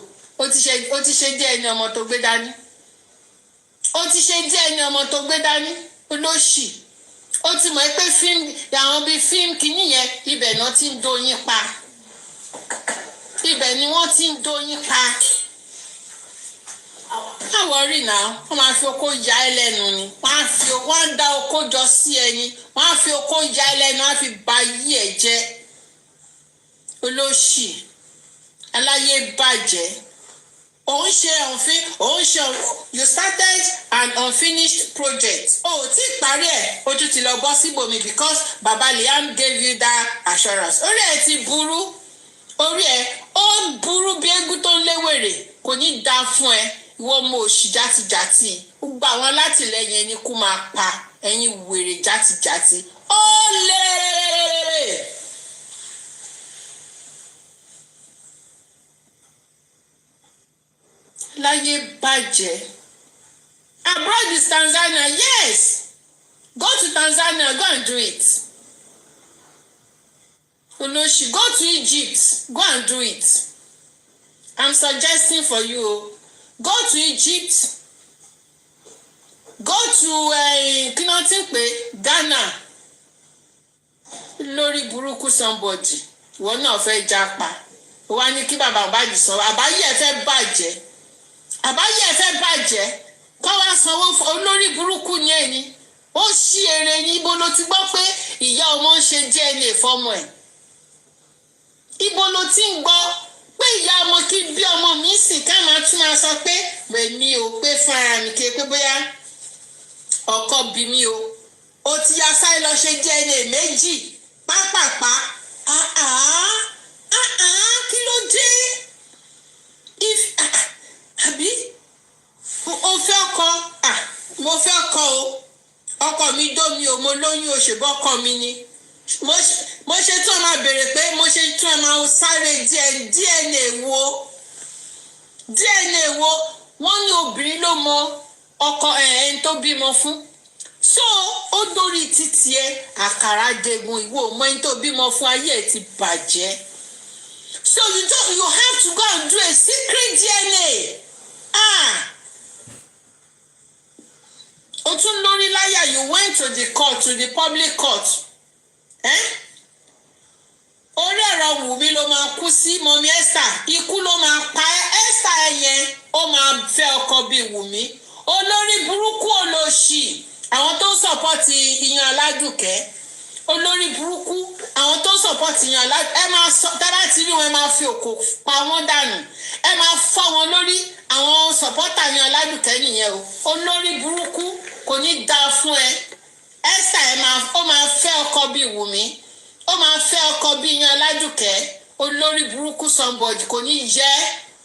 ó ti ṣe díẹ̀ ní ọmọ tó gbé dání olóṣì ó ti mọ̀ pé àwọn bíi fíìmù kìíní yẹn ibẹ̀ náà ti ń dóyin pa ibẹ̀ ni wọ́n ti ń dóyin pa káwọ́ rí náà wọ́n máa fi oko ya ẹ lẹ́nu ni wọ́n á dá oko jọ sí ẹni wọ́n á fi oko ya ẹ lẹ́nu wọ́n á fi ba yí ẹ jẹ́ olóṣì aláyé bàjẹ́ you started an unfinished project tí parí ẹ̀ ojú ti lọ bọ́ sí Bømb because Baba Liam gave you that assurance orí ẹ̀ ti burú orí ẹ̀ ó burú bí eégún tó ń léwèrè kò ní dá fún ẹ ìwọ ọmọ òṣì játijàti gbogbo àwọn alátìlẹyìn ẹni kú máa pa ẹ̀yin wèrè játijàti ó lè. Láyé bàjẹ́. Abroad is Tanzania, yes. Go to Tanzania, go and do it. Olóṣì, go to Egypt, go and do it. I'm suggesting for you, go to Egypt, go to Ghana. Lórí burúkú somebody, ìwọ náà fẹ́ jápa. Wọ́n á ní kí bàbá bàjẹ́ sọ, àbáyé ẹ fẹ́ bàjẹ́. Àbáyé ẹ fẹ́ bàjẹ́ kọ́ wá sanwó olórí burúkú ní ẹni ó ṣí ere ní ibo ló ti gbọ́ pé ìyá ọmọ ń ṣe DNA fọ́mọ ẹ̀ ibo ló ti ń gbọ́ pé ìyá ọmọ kí bí ọmọ mi sì ká máa tún máa sọ pé èmi ò pé fara mi kí pé bóyá ọkọ bí mi o ó ti ya sáré lọ ṣe DNA méjì pápápá kí ló dé àbí o fẹ́ ọkọ mo fẹ́ ọkọ o ọkọ mi dó mi o mo lóyún òṣèbọ́ ọkọ mi ni mo ṣe tún ẹ máa béèrè pé mo ṣe tún ẹ máa sáré DNA wo wọ́n ní obìnrin ló mọ ọkọ ẹni tó bímọ fún so ó dórí títí ẹ àkàrà degun ìwọ mọ ẹni tó bímọ fún ayé ẹ ti bàjẹ́ so you have to go and do a secret DNA. O tún lórí láyà you went to the court to the public court orí ẹ̀rọ Wùmí ló máa kú sí mọ́mí Esther ikú ló máa pa Esther yẹn ó máa fẹ́ ọkọ bíi Wùmí olórí burúkú olóṣì àwọn tó ń sọpọ́tì Ìyàn Aládùkẹ́ olórí burúkú àwọn tó ń sọpọ́tì Ìyàn Aládùkẹ́ ẹ máa sọ tábà tí rí wọn ẹ máa fi òkò pa wọ́n dànù ẹ máa fọ́ wọn lórí àwọn sọpọ́tà Ìyàn Aládùkẹ́ nìyẹn o olórí burúkú kò ní dáa fún ẹ Esther ó máa fẹ́ ọkọ bíi Wùmí ó máa fẹ́ ọkọ bíi Ìyàn Aládùkẹ́ olórí burúkú somebody kò ní yẹ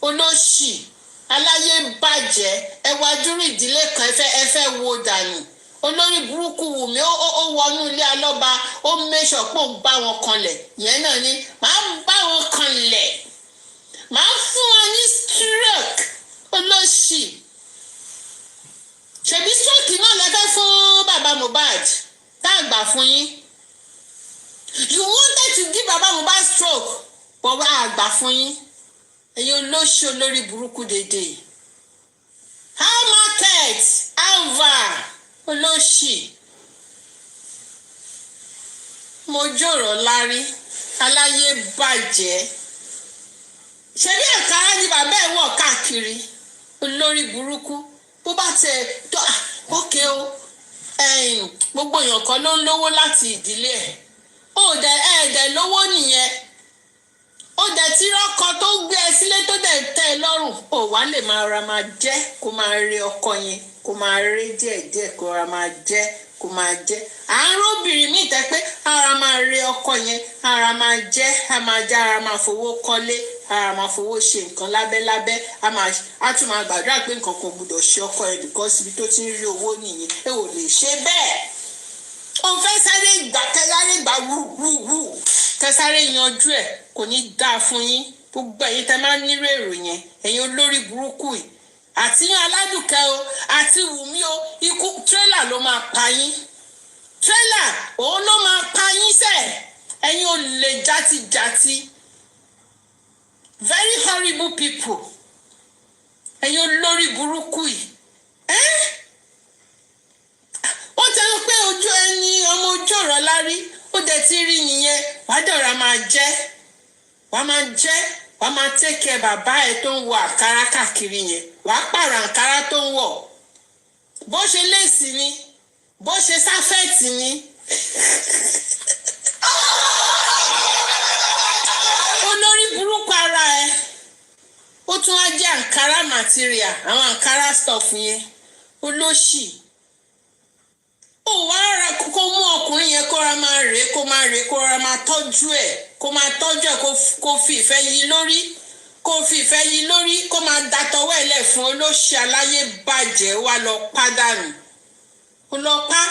olóṣì aláyé bàjẹ́ ẹ wájú rí ìdílé kan ẹ fẹ́ wo dànù olórí burúkú Wùmí ó wọnú ilé alọ́ba ó mẹ́sọ̀ pé ó bá wọn kanlẹ̀ yẹn náà ni màá bá wọn kanlẹ̀ màá fún wọn ní stroke olóṣì ṣèbí stroke náà lẹ́fẹ́ fún bàbá Mohbad tá a gbà fún yín you wanted to give bàbá Mohbad stroke but wá a gbà fún yín ẹ̀yin olóṣì olórí burúkú dédé how market alva olóṣì mo jòrò lárí aláyé bàjẹ́ ṣebí ẹ̀ka ni bàbá ẹ̀ wọ̀ káàkiri olórí burúkú bó bá tẹ ókè o gbogbo èèyàn kan ló ń lówó láti ìdílé ẹ̀ ó dẹ̀ lówó nìyẹn ó dẹ̀ tí rọ́kọ tó gbé ẹ sílé tó dẹ̀ tẹ́ ẹ lọ́rùn ó wá lè máa jẹ́ kó máa rí ọkọ yẹn kó máa rí díẹ̀díẹ̀ kó máa jẹ́ kó máa jẹ́ àárọ̀ obìnrin mi tẹ́ pé ara máa rí ọkọ yẹn ara máa jẹ́ ara máa fowó kọ́lé ara máa fowó ṣe nǹkan lábẹ́lábẹ́ a tún máa gbàdúrà pé nǹkan kan gbọ́dọ̀ ṣe ọkọ ẹ̀ because ibi tó ti ń rí owó nìyẹn ẹ ò lè ṣe bẹ́ẹ̀ ó fẹ́ sáré gbà wúwúwú kẹsáré yanjú ẹ̀ kò ní dáa fún yín gbogbo ẹ̀yin tẹ́ máa ń nírò èrò yẹn ẹ̀yin olórí burúkú yìí àti yín Aládùkẹ́ o àti Wùmí o ikú tírélà ló máa pa yín tírélà òun ló máa pa yín sẹ́ ẹ̀yin olè játijàti very horrible people ẹ̀yin olórí burúkú yìí wọ́n tẹ́lẹ̀ pé ojú ẹni ọmọ ojú ọ̀rọ̀ lárí ó dẹ̀ ti rí nìyẹn wàá dọ̀ra máa jẹ́ wàá máa tẹ́kẹ̀ bàbá ẹ̀ tó ń wọ àǹkárá káàkiri yẹn wàá pààrọ̀ àǹkárá tó ń wọ̀ bó ṣe léèsì ni bó ṣe sáfẹ́ẹ̀tì ni olórí burúkú ara ẹ̀ ó tún wá jẹ́ àǹkárá material àwọn àǹkárá stuff yẹn olóṣì ó wá ra kó mú ọkùnrin yẹn kó ra máa rèé kó ra máa tọ́jú ẹ̀ kó fi ìfẹ́ yí lórí kó máa datọwọ́ ẹ̀ lẹ̀ fún olóṣì aláyé bàjẹ́ wá lọ pádànù ó lọ pa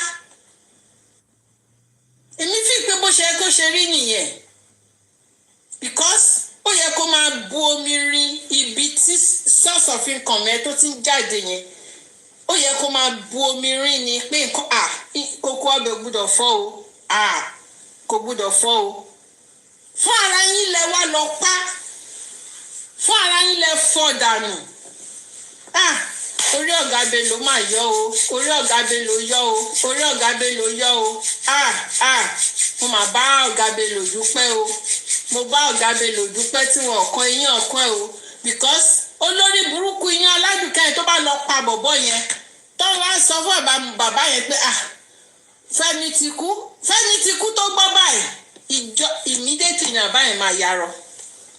èmi fi pé bó ṣe kó ṣe rí nìyẹn because ó yẹ kó máa bu omi rin ibi tí source of income ẹ tó ti ń jáde yẹn ó yẹ kó máa bu omi rin ni pé nǹkan kókó ọbẹ̀ gbúdọ̀ fọ́ o kò gbúdọ̀ fọ́ o fún ara yín lẹ wá lọ pa fún ara yín lẹ fọ́ dànù orí ọ̀gá Bello máa yọ o orí ọ̀gá Bello yọ o orí ọ̀gá Bello yọ o mo máa bá ọ̀gá Bello dúpẹ́ o mo bá ọ̀gá Bello dúpẹ́ tí wọn ọ̀kan eyín ọ̀kan ẹ̀ o because olórí burúkú yín Aládùkẹ́ tó bá lọ pa bọ̀bọ̀ yẹn tó wá sọ fún bàbá yẹn pé Fẹ́mi ti kú tó gbọ́ báyìí immediately ni bàbá yẹn máa yarọ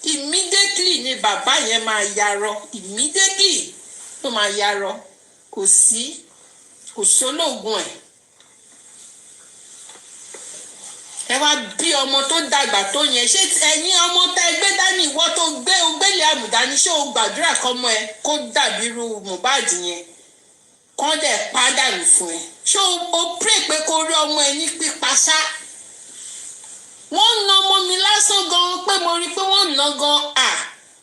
immediately ni bàbá yẹn máa yarọ immediately tó máa yarọ kò sólóògùn ẹ wá bí ọmọ tó dàgbà tó yẹn ṣé ẹ̀yin ọmọ tẹ́ gbé dání ìwọ tó gbélé àmùdání ṣé o gbàdúrà kọ́mọ ẹ kó dàbí irú Mohbad yẹn kán dẹ̀ pádànù fún ẹ ṣé o pray pé kó rí ọmọ ẹ ní pípa ṣá wọ́n na ọmọ mi lásán gan pé mo rí pé wọ́n na gan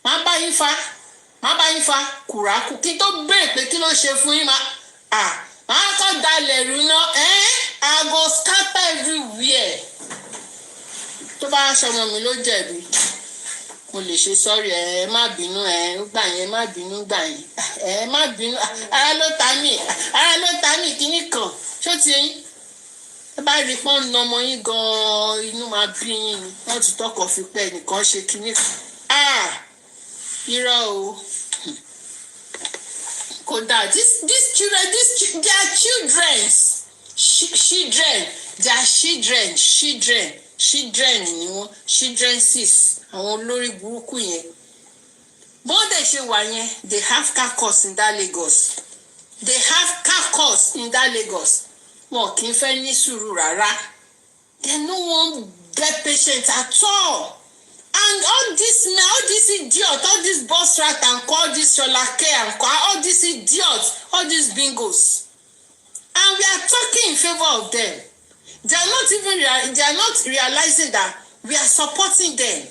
má bá yín fa kùrákù kí tó béèrè pé kí ló ṣe fún yín máa kọ́ dalẹ̀ rú ná I go scatter everywhere tó bá aṣọ ọmọ mi ló jẹ̀bi mo lè ṣe sọ́rí ẹ má bínú gbà yẹn má bínú gbà yẹn má bínú ara ló ta mí kíní kan ṣó ti yín ẹ bá rí pọ́n na ọmọ yín gan-an inú máa bí yín ni wọ́n ti tọkọ̀ fi pẹ́ nìkan ṣe kíní kan irọ́ o kódà these children they are children ni wọ́n children's àwọn olórí burúkú yẹn bọ́n dẹ̀ ṣe wà yẹn they have carcass in that Lagos wọn kì í fẹ́ ní sùúrù rárá they no wan get patient at all and all this idiot all this boss rat and all this Sholake and all this idiot all these bingos and we are talking in favor of them. They are not realizing that we are supporting them.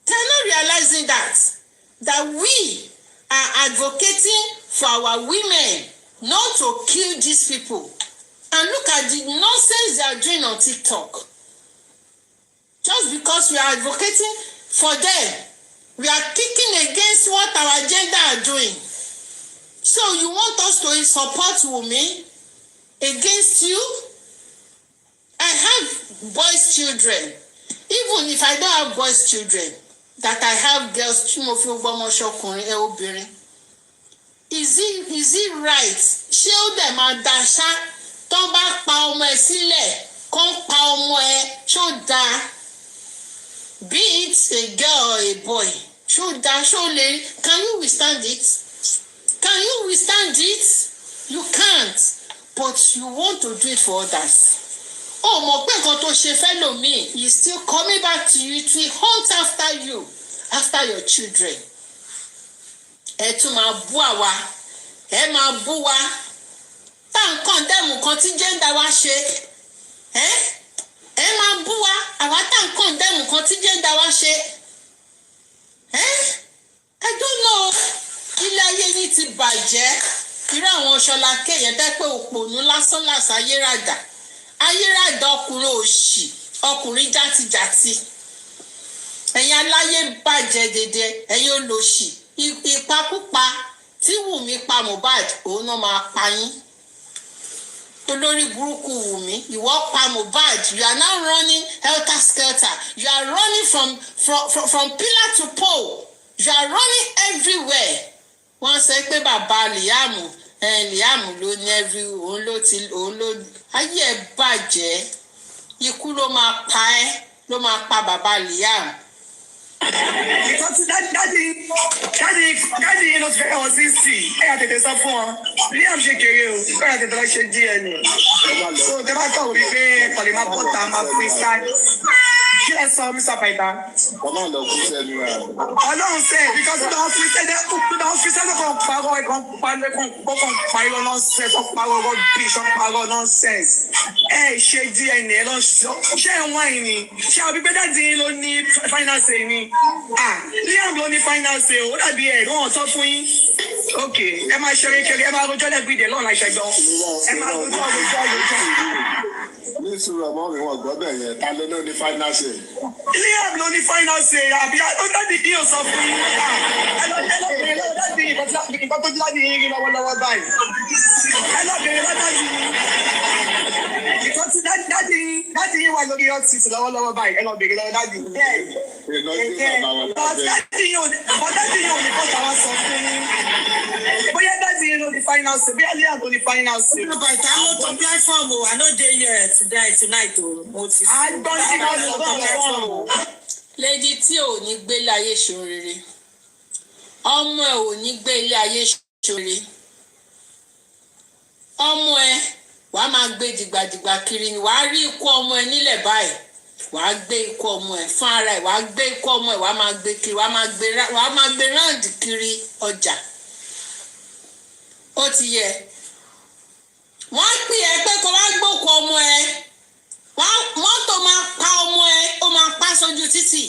They are not realizing that we are advocating for our women not to kill these people. And look at the nonsense they are doing on TikTok. Just because we are advocating for them, we are kicking against what our agenda are doing. So you want us to support Wummi against you? I have boys' children. Even if I don't have boys' children, that I have girls, is it right? Ṣé ó dẹ̀ máa daṣá tó bá pa ọmọ ẹ sílẹ̀ kó ń pa ọmọ ẹ ṣó dáa? Be it a girl or a boy, ṣó dáa ṣó lè? Can you withstand it? You can't. But you want to do it for others. Mọ̀ pé nǹkan tó ṣe fẹ́ lòmíì is still coming back to you. It will hunt after you, after your children. Ẹ tún máa bú àwa, ẹ máa bú wa. Tá nǹkan dẹ́mu kan tí gender wa ṣe. Ẹ máa bú wa, àwa tá nǹkan dẹ́mu kan tí gender wa ṣe. I don't know. Ilé ayé ní ti bàjẹ́. Irú àwọn Ṣọlá kéèyàn tẹ́ pé òpònú lásán làṣà ayérádà. Ayérádà ọkùnrin òṣì, ọkùnrin játijàti. Ẹ̀yin aláyé bàjẹ́ dédé, ẹ̀yin olòṣì. Ìpakúpa tí Wùmí pa Mohbad, òun náà máa pa yín. Olórí burúkú Wùmí, ìwọ pa Mohbad. You are now running helter skelter. You are running from pillar to pole. You are running everywhere. Wọ́n sọ pé bàbá Liam ló ní òun ló ayé ẹ̀ bàjẹ́. Ikú ló máa pa ẹ́, ló máa pa bàbá Liam. Because daddy ló fẹ́ ọ sí sí ẹ̀ àtẹ̀tẹ̀ sọ fún ọ. Liam ṣe kéré o, ẹ̀ àtẹ̀tẹ̀ lọ ṣe DNA. So tẹ bá kọ̀ wípé kọ̀lé máa bọ́ta máa fi sáà. Kí lẹ sọ Mr. Paita? Ọlọ́run lọ kú sẹ́nu rẹ̀. Ọlọ́run sẹ́ because tó fi sẹ́dẹ̀ kan parọ́ ẹ̀ kan parọ́ nonsense kan parọ́ rubbish kan parọ́ nonsense. Ẹ ṣe DNA ẹ lọ sọ. Ṣé ẹ wọ́n yìí ni? Ṣé àwọn gbígbé dáàdì ló ní finance ni? Liam ló ní finance o, ó dàbí ẹ̀ lọ́wọ́ sọ fún yín. Ok, ẹ máa ṣeré kiri, ẹ máa rojọ́ lẹ́gbẹ̀dẹ̀ lọ́nà ìṣẹ̀gbọ́n. Ẹ máa rojọ́. Ní sùúrù ọmọ mi wọn gbọ́ bẹ̀ yẹn, ta ló náà ní finance? Liam ló ní finance àbí ó dáàdì bí o sọ fún yín. Ẹ lọ bèrè lọ́wọ́ dáàdì nǹkan tó ti láti yín rí lọ́wọ́lọ́wọ́ báyìí. Ẹ lọ bèrè lọ́wọ́ dáàdì nǹkan tí dáàdì yín wà lórí hot seat lọ́wọ́lọ́wọ́ báyìí. Ẹ lọ bèrè lọ́wọ́ dáàdì. Dáàdì yín ò ní kọ́ tàwa sọ fún yín. Bóyá dáàdì yín ló ní finance, bóyá Liam ló ní finance. But I no to platform o, I no dey here tonight o. Mo ti Lady tí ò ní gbé ilé ayé ṣorere. Ọmọ ẹ ò ní gbé ilé ayé ṣorere. Ọmọ ẹ wàá máa gbé dìgbàdìgbà kiri ni wàá rí ikú ọmọ ẹ nílẹ̀ báyìí. Wàá gbé ikú ọmọ ẹ fún ara ẹ, wàá gbé ikú ọmọ ẹ, wàá máa gbé kiri, wàá máa gbé round kiri ọjà. Ó ti yẹ. Wọ́n pè ẹ́ pé kó wá gbókò ọmọ ẹ. Mọ́tò máa pa ọmọ ẹ, ó máa pa sójú títì.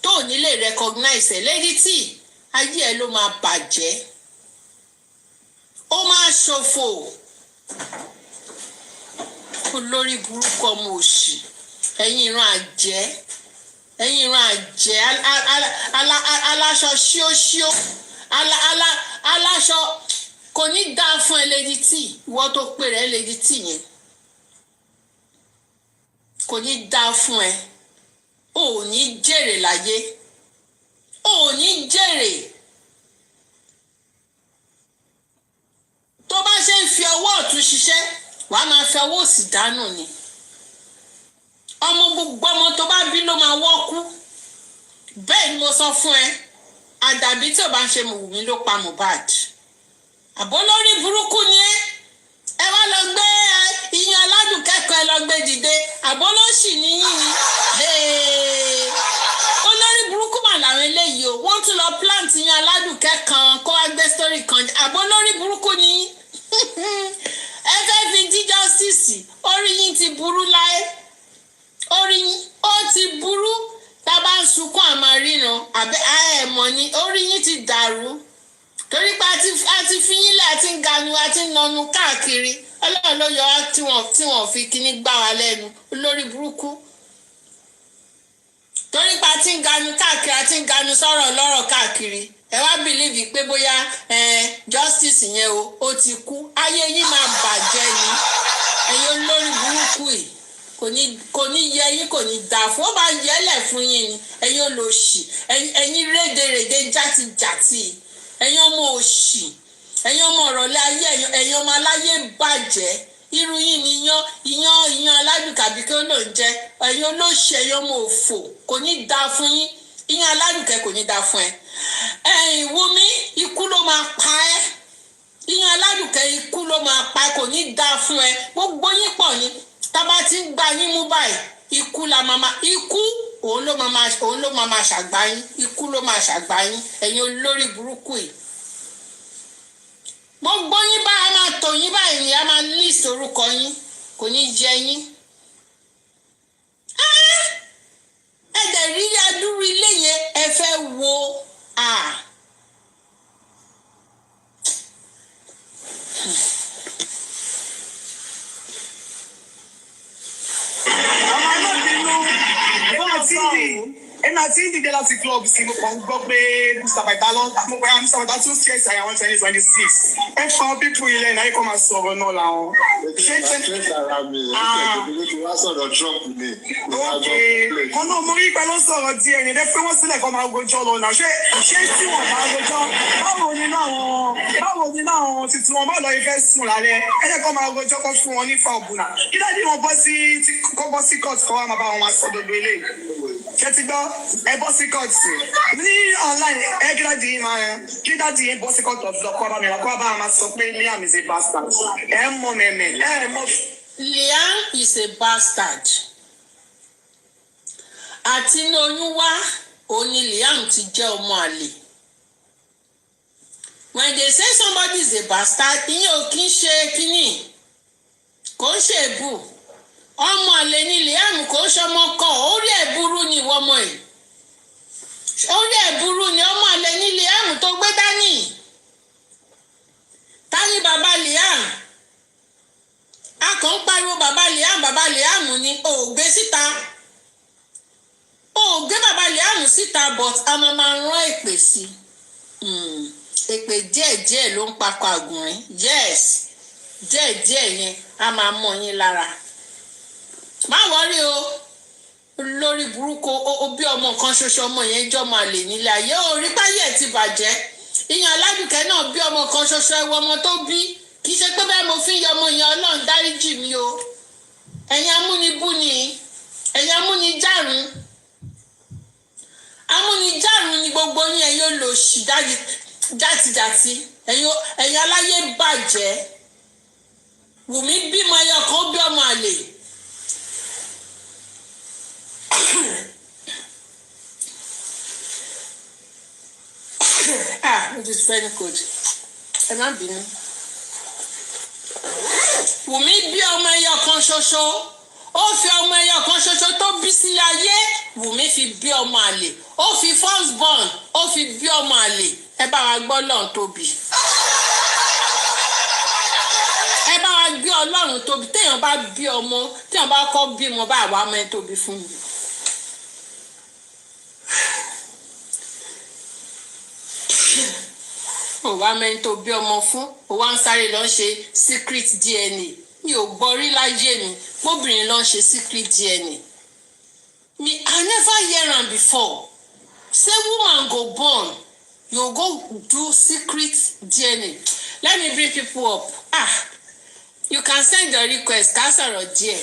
Tó ò ní lè recognize ẹ̀. Lady tí ayé ẹ ló máa bàjẹ́. Ó máa ṣòfò. Olórí burúkú ọmọ òṣì. Ẹ̀yin ìran àjẹ́. Aláṣọ ṣíóṣíó. Aláṣọ kò ní dá fún ẹ Lady tí. Ìwọ tó pè rẹ̀ Lady tí yẹn. Kò ní dá fún ẹ. O ò ní jèrè láyé. O ò ní jèrè. Tó bá ṣe ń fi ọwọ́ ọ̀tún ṣiṣẹ́, wàá máa fi ọwọ́ òsì dánù ni. Gbogbo ọmọ tó bá bí ló máa wọ́kú. Bẹ́ẹ̀ ni mo sọ fún ẹ. Àdàbí tí ò bá ń ṣe Wùmí ló pa Mohbad. Àbó lórí burúkú ni ẹ́. Ẹ wá lọ gbé iyan aládùn kẹ́kọ̀ọ́ ẹ lọ gbé dìde. Àbó ló ṣì ní yín ni. Olórí burúkú mà làwọn eléyìí o. Wọ́n tún lọ plant iyan aládùn kẹ́kọ̀ọ́ kó wá gbé story kan. Àbó lórí burúkú ni yín. Ẹ fẹ́ fi dí justice. Orí yín ti burú láé. Orí yín ó ti burú. Tá a bá ń sunkún àmọ́ ríran. Àbẹ́ ẹ̀mọ́ ni orí yín ti dàrú. Torí pé a ti fi yín lẹ̀ àti ń ganu àti ń nanu káàkiri. Ọlọ́run ló yọ wá tí wọ́n fi kíní gbá wa lẹ́nu. Olórí burúkú. Torí pé a ti ń ganu káàkiri àti ń ganu sọ̀rọ̀ lọ́rọ̀ káàkiri. Ẹ wá bìlíìfì pé bóyá justice yẹn ó ti kú. Ayé yín máa bàjẹ́ ni. Ẹ̀yin olórí burúkú yìí. Kò ní yẹ yín, kò ní dà fún. Ó bá yẹlẹ̀ fún yín ni. Ẹ̀yin olòṣì. Ẹ̀yin rédèrèdè játijàti. Ẹ̀yin ọmọ òṣì. Ẹ̀yin ọmọ ọ̀rọ̀lẹ́ ayé. Ẹ̀yin ọmọ aláyé bàjẹ́. Irú yín ni iyán aládùkàbí kí ó lò ń jẹ. Ẹ̀yin olóṣì, ẹ̀yin ọmọ òfò. Kò ní dà fún yín. Iyán aládùkẹ́ kò ní dà fún ẹ. Wùmí, ikú ló máa pa ẹ́. Iyán aládùkẹ́ ikú ló máa pa ẹ́, kò ní dà fún ẹ. Gbogbo yín pọ̀ ni. Tábà ti ń gba yín mú báyìí. Ikú òun ló máa ṣàgbá yín. Ikú ló máa ṣàgbá yín. Ẹ̀yin olórí burúkú yìí. Gbogbo yín bá a máa tò yín báyìí ni a máa list orúkọ yín. Kò ní jẹ yín. ẹ dẹ̀ rí adúrú ilé yẹn ẹ fẹ́ wo ẹnà tí ń dìde láti club sí mo kàn ń gbọ́ pé Mr. Baita lọ mo pé Mr. Baita tún ṣe ẹ̀sà àwọn 2026 ẹ fọ pípù ilẹ̀ náà kọ́ máa sọ̀rọ̀ náà làwọn. ṣé ara mi ẹ̀ kí wọ́n sọ̀rọ̀ Trump ni. ok wọn náà mo rí pé ló sọ̀rọ̀ díẹ̀ ní ẹ pé wọ́n sílẹ̀ kọ́ máa rojọ́ lọ náà ṣé tí wọ́n bá rojọ́ báwo ni náà títí wọn bá lọ ifẹ̀ sùn lálẹ́ ẹ jẹ́ kọ́ máa rojọ́ kọ́ fún wọn ní fa òbúnà kí dájú wọn bọ́ sí court kọ́ wá máa bá wọn máa sọ dodo eléyìí ṣé ti gbọ́ ẹ bọ́ sí court ní online ẹ kí dájú yẹn bọ́ sí court of law kọ́ bá mi kọ́ bá máa sọ pé Liam is a bastard ẹ mọ mẹ́mẹ́ ẹ mọ. Liam is a bastard. Àti inú oyún wá òun ni Liam ti jẹ́ ọmọ àlè. When they say somebody is a bastard, ìyẹn ò kí ń ṣe kínní kò ń ṣe èbù ọmọ àlè ni Liam kò ń ṣọmọ kọ orí ẹ̀ burú ni ìwọ ọmọ yìí orí ẹ̀ burú ni ọmọ àlè ni Liam tó gbé dání tani bàbá Liam a kàn ń pariwo bàbá Liam ni ò gbé síta ò gbé bàbá Liam síta but a máa rán èpè sí èpè díẹ̀díẹ̀ ló ń papọ̀ àgùnrín yes díẹ̀díẹ̀ yẹn a máa mọ yín lára má wọrí o lórí burúkú o bí ọmọ kan ṣoṣo ọmọ yẹn jọ máa lè nílé ayé orí páyẹ̀ ti bàjẹ́ ìyẹn Aládùkẹ́ náà bí ọmọ kan ṣoṣo ẹwọ ọmọ tó bí kì í ṣe pé bẹ́ẹ̀ mo fi ń yọ ọmọ yẹn Ọlọ́run dáríjì mi o ẹ̀yin amúnibú ni ẹ̀yin amúnijárun ni gbogbo yín ẹ̀yin olòṣì játijàti ẹ̀yin aláyé bàjẹ́ Wùmí bímọ ẹyọ kan bí ọmọ àlè it is very good ẹ má bínú Wùmí bí ọmọ ẹyọ kan ṣoṣo ó fi ọmọ ẹyọ kan ṣoṣo tó bí sílé ayé Wùmí fi bí ọmọ àlè ó fi first born ó fi bí ọmọ àlè ẹ bá wa gbọ́ Ọlọ́run tóbi ẹ bá wa gbé Ọlọ́run tóbi téèyàn bá bí ọmọ téèyàn bá kọ́ bímọ bá àwa ọmọ ẹ tóbi fún mi. ò wá mẹ́ni tó bí ọmọ fún ò wá ń sáré lọ ṣe secret DNA mi ò gbọ́ rí láyé mi gbóbìnrin lọ ṣe secret DNA me I never hear am before say woman go born you go do secret DNA let me bring people up you can send your request ká sọ̀rọ̀ díẹ̀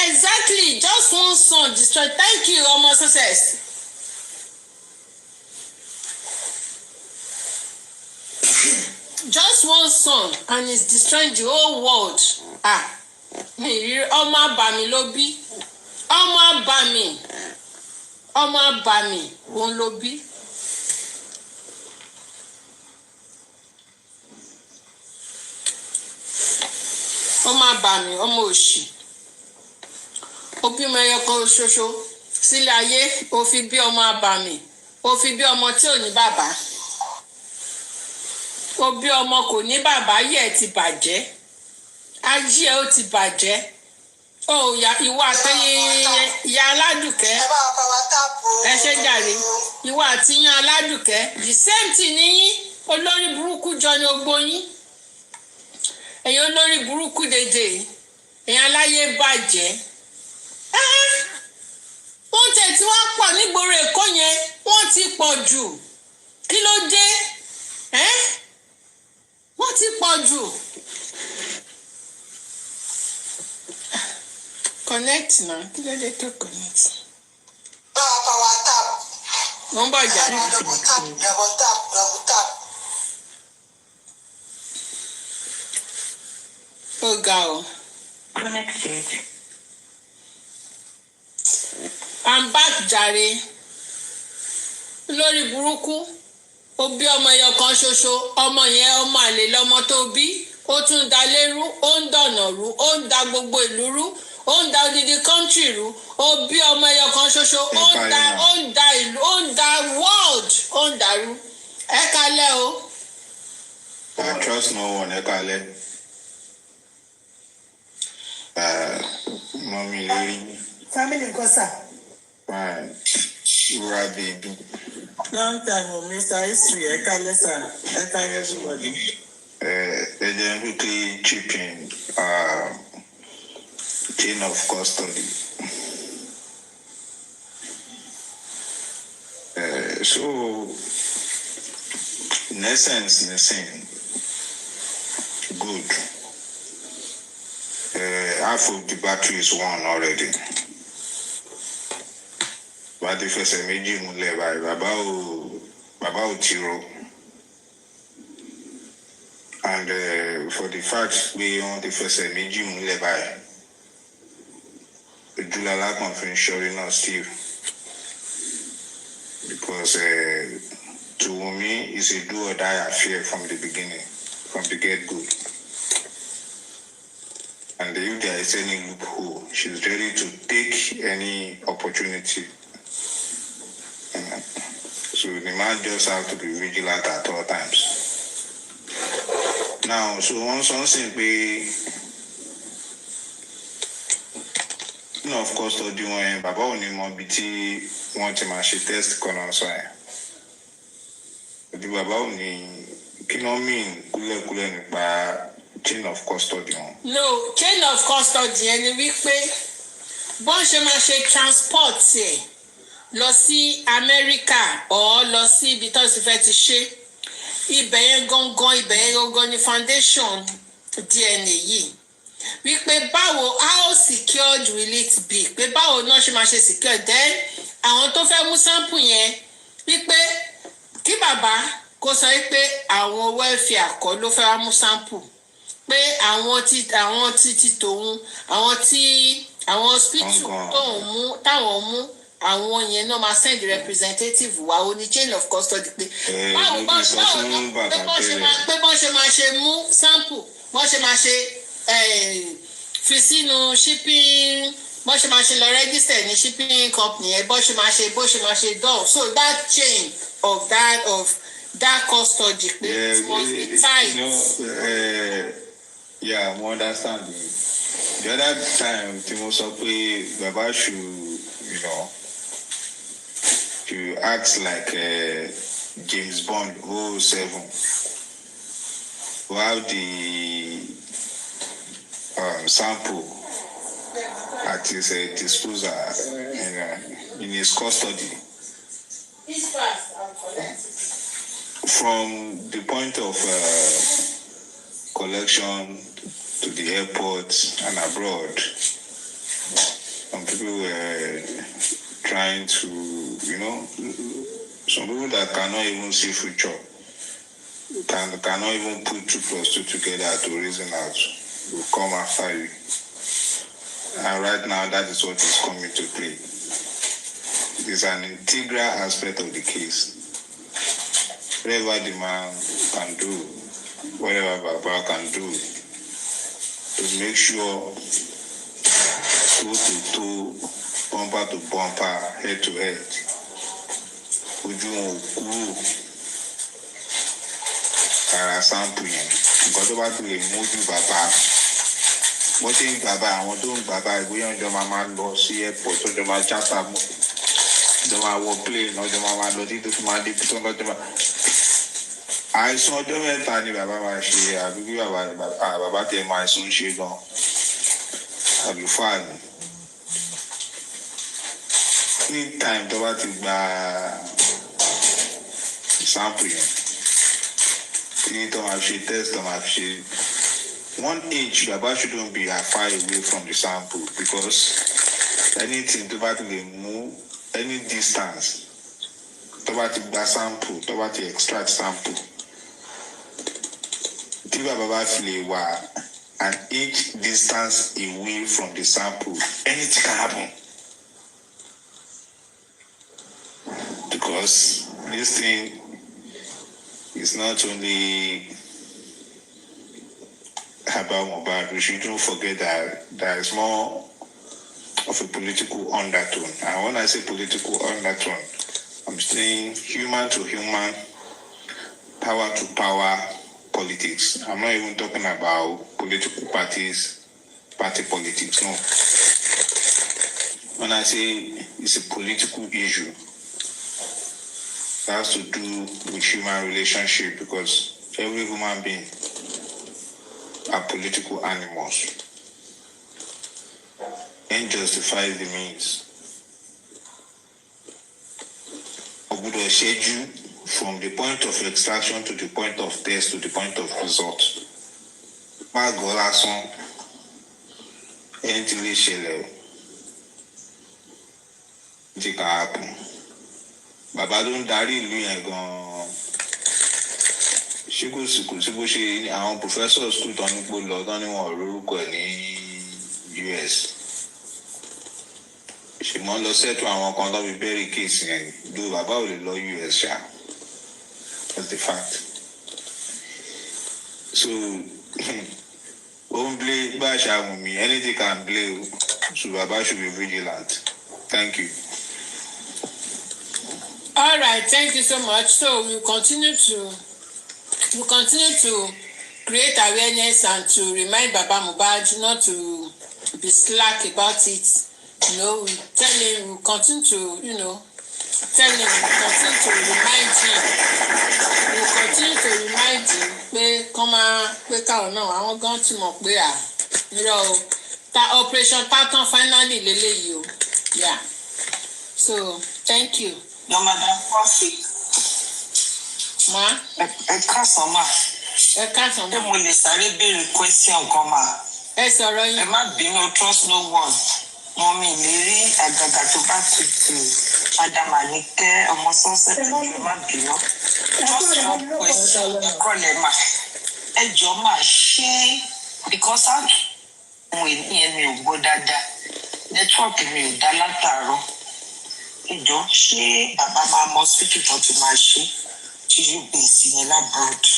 exactly just one son destroy thank you ọmọ success. Just one son and it's destroying the whole world. Ọmọ àbàmì ló bí. Ọmọ àbàmì òun ló bí. Ọmọ àbàmì ọmọ òṣì. Ó bímọ ẹyọ kan ṣoṣo sílé ayé ó fi bí ọmọ àbàmì ó fi bí ọmọ tí ò ní bàbá. Ó bí ọmọ kò ní bàbá yẹ ti bàjẹ́ ayé ẹ ó ti bàjẹ́ ó ìwà àtẹyẹ ìyá Aládùkẹ́ ẹ ṣe jàre ìwà àtìyàn Aládùkẹ́ the same thing ní olórí burúkú jọ ní ogbó yín ẹ̀yin olórí burúkú dédé ẹ̀yin aláyé bàjẹ́ wọ́n tẹ̀ tí wọ́n pọ̀ nígboro Èkó yẹn wọ́n ti pọ̀ jù kí ló dé wọ́n ti pọ̀ jù. Connect na kí ló dé tó connect. Power tap. Wọ́n bọ̀ jà. Double tap. Ó ga o. Connected. I'm back jàre. Lórí burúkú. Ó bí ọmọ ẹyọ kan ṣoṣo ọmọ yẹn ọmọ àlè lọmọ tó bí ó tún da lérú ó ń dọ̀nà rú ó ń da gbogbo ìlú rú ó ń da odidi country rú, ó bí ọmọ ẹyọ kan ṣoṣo, ó ń da ìlú, ó ń da world, ó ń dàrú. Ẹ kalẹ̀ o. I trust no one. Ẹ kalẹ̀. Mommy lórí. Family nǹkan sà. Fine. Wúrà baby. Long time o, Mr. History, ẹ kalẹ̀ sà. Ẹ kalẹ̀ everybody. They then quickly chip in chain of custody. So, in essence, good. Half of the battery is won already. But if it's a méjì múlẹ̀ báyìí, bàbá ò tiro. And for the fact we want the first méjì múlẹ̀ báyìí, Ojúlala kan fi ń ṣọ́rí náà Steve. Because to Wummi is a do or die affair from the beginning, from the get-go. And if there is any loophole, she's ready to take any opportunity. So the man just have to be vigilant at all times. Now, so once simply, of course, to do one, Baba only more BT want to match test so the Baba only cannot mean kule by chain of custody. No, chain of custody ẹni wípé bọ́n ṣe máa ṣe transport ẹ̀ lọ sí Amẹ́ríkà or lọ sí ibi tó ti fẹ́ ti ṣe. Ibẹ̀ yẹn gangan ni foundation DNA yìí. Wípé báwo, how secured will it be? Pé báwo náà ṣe máa ṣe secured? Then àwọn tó fẹ́ mú sample yẹn wípé kí bàbá kó sọ wípé àwọn welfare kọ́ ló fẹ́ wá mú sample. Pé àwọn tí tòun, àwọn hospital táwọn mú àwọn yẹn náà máa send representative wa ó ní chain of custody pé báwo bọ́n ṣe máa ṣe mú sample, bọ́n ṣe máa ṣe fi sínú shipping, bọ́n ṣe máa ṣe lọ register ní shipping company yẹn, bó ṣe máa ṣe done. So that chain of that custody pé must be tight. Yeah, I understand. The other time, Timo Sokwe, Baba should, to act like James Bond 07. While the sample at his disposal in his custody. From the point of collection to the airport and abroad, some people were trying to, some people that cannot even see future, cannot even put 2 plus 2 together to reason out, will come after you. And right now, that is what is coming to play. It is an integral aspect of the case. Whatever the man can do, whatever Baba can do, to make sure toe to toe, bumper to bumper, head to head, ojú wọn ò kúrò ara sample yẹn. Nǹkan tó bá ti lè mójú bàbá, wọ́n ṣe ń gbàgbà àwọn tó ń gbàgbà ìgbóyàn ọjọ́ máa lọ sí airport, ọjọ́ máa játa mọ́, ọjọ́ máa wọ plane, ọjọ́ máa lọ títí tó máa dé tó lọ́jọ́ máa. Àìsàn ọjọ́ mẹ́ta ni bàbá máa ṣe, àbí bí bàbá tẹ̀ máa àìsàn ṣe gan, àlùfáà ni. Ní time tó bá ti gba sample yẹn, ní tó máa ṣe test tó máa ṣe, 1 inch bàbá shouldn't be far away from the sample, because anything tó bá ti lè mú any distance tó bá ti gba sample, tó bá ti extract sample, tí bàbá bá fi lè wà an inch distance away from the sample, anything can happen. Because this thing is not only about Mohbad. We shouldn't forget that there is more of a political undertone. And when I say political undertone, I'm saying human to human, power to power politics. I'm not even talking about political parties, party politics, no. When I say it's a political issue, it has to do with human relationship, because every human being are political animals. And justifies the means. Obudo schedule from the point of extraction to the point of test to the point of result. My goal song anything they share it can happen. Baba don't dari ìlú yẹn gan. Ṣíkú ṣe àwọn professors tó tán nípò lọ tán ní wọn lórúkọ ní US. Ṣé mo lọ settle àwọn kan tó fi bẹ́rì case yẹn do bàbá ò lè lọ US ṣá. That's the fact. So only Basha Wummi, anything can play. So Baba should be vigilant. Thank you. All right, thank you so much. So we continue to create awareness and to remind Baba Mohbad not to be slack about it. You know, we tell him, we continue to, tell him, we continue to remind him. We continue to remind him pé káwọn náà àwọn gan ti mọ̀ pé operation pattern finally lélẹ́yìí o. Yeah. So thank you. Your madam Coffee. Ma? Ẹ káàsán ma. Ẹ káàsán ma. Ṣé mo lè sáré béèrè question kan ma? Ẹ sọ̀rọ̀ yín. Ẹ má bínú, trust no one. Mo mi lè rí àgàgà tó bá tutù. Madam Anike ọmọ sọ́sẹ̀ tó jù má bínú. Just one question kọ́lẹ̀ ma. Ẹ jọ máa ṣe because àwọn ènìyàn mi ò gbọ́ dáadáa. Network mi ò dá látàárọ̀. Ìjọ ṣé bàbá máa mọ hospital tó ti máa ṣe tí yóò bèè sí yẹn lábúròdì.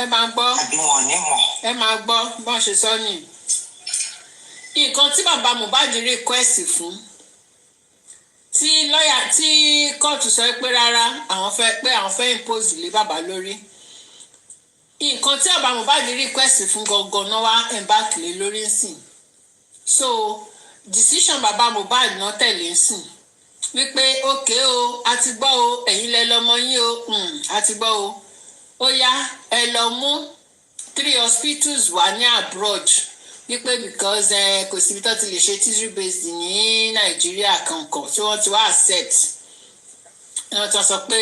Ẹ máa gbọ́. Àbí wọn ò ní mọ̀. Ẹ máa gbọ́ bọ́n ṣe sọ nìyí. Nǹkan tí bàbá Mohbad request fún tí lọ́yà tí kóòtù sọ pé rárá àwọn fẹ́ impose lé bàbá lórí. Nǹkan tí bàbá Mohbad request fún gangan náà wá embark lé lórí nsìn. So decision bàbá Mohbad náà tẹ̀lé nsìn. Wípé okay o a ti gbọ́ o ẹ̀yin lẹ lọ́mọ yín o a ti gbọ́ o ó yá ẹ lọ mú 3 hospitals wà ní abroad wípé because kò síbi tó ti lè ṣe tissue based ní Nàìjíríà kankan tí wọ́n ti wá accept wọ́n ti sọ pé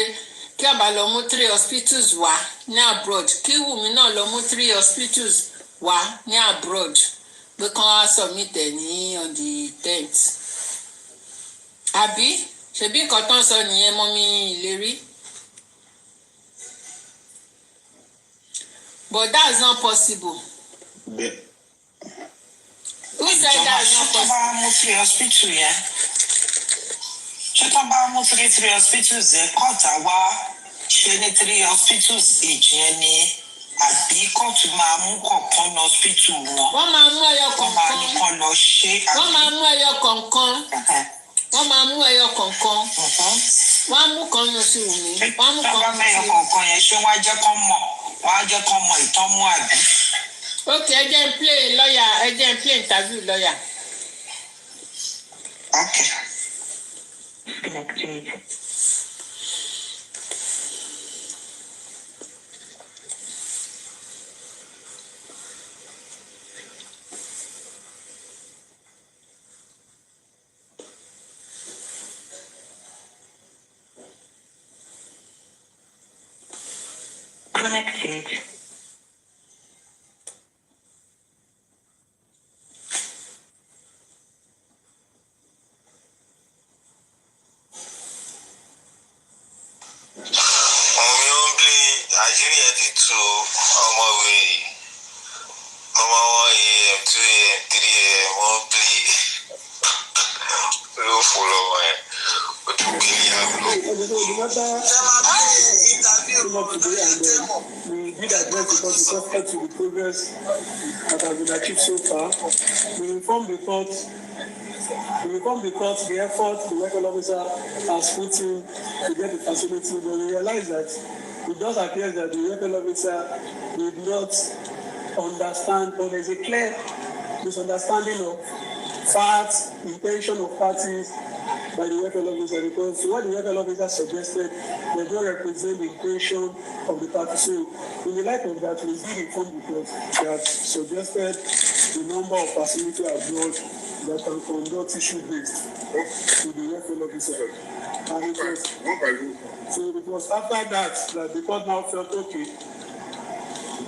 kí àbá lọ mú 3 hospitals wà ní abroad kí Wùmí náà lọ mú 3 hospitals wà ní abroad pé kán wá submit ẹ̀ ní on the 10th. Àbí ṣebí nǹkan tó ń sọ nìyẹn mọ́ mi ìlérí. But that's not possible. Yeah. Who said that's not possible? Ṣé tó bá mú 3 hospitals yẹn? Ṣé tó bá mú 3 hospitals yẹn kọ́ọ̀tà wá ṣe ní 3 hospitals each yẹn ni àbí kóòtù máa mú kọ̀ọ̀kan lọ hospital wọn? Wọ́n máa mú ẹyọ kọ̀ọ̀kan. Wọ́n máa ní kán lọ ṣe àbí? Wọ́n máa mú ẹyọ kọ̀ọ̀kan. Wọ́n máa mú ẹyọ kọ̀ọ̀kan. Wọ́n á mú kan lọ sí Wùmí. Wọ́n á mú kan lọ sí Wùmí. Ẹyọ kọ̀ọ̀kan yẹn ṣé wọ́n á jẹ́ kán mọ̀? Wọ́n á jẹ́ kán mọ ìtàn mú àbí? Okay, ẹ jẹ́ n play lawyer, ẹ jẹ́ n play interview lawyer. Okay. Connected. Connected. Àṣírí ẹ ti tú ọmọwé ọmọ wọn AM 2 AM 3 AM wọn play ló fò lọ́wọ́ ẹ o tún kiri àbúrò. Ṣé máa bá interview came up today and we did address because with respect to the progress that has been achieved so far. We informed the court the effort the medical officer has put in to get the facility, but we realize that it does appear that the medical officer did not understand, or there is a clear misunderstanding of facts, intention of parties by the medical officer, because what the medical officer suggested does not represent the intention of the party. So in the light of that, we did inform the court that suggested the number of facilities abroad that can conduct issue-based to the medical officer. And it was after that the court now felt, okay,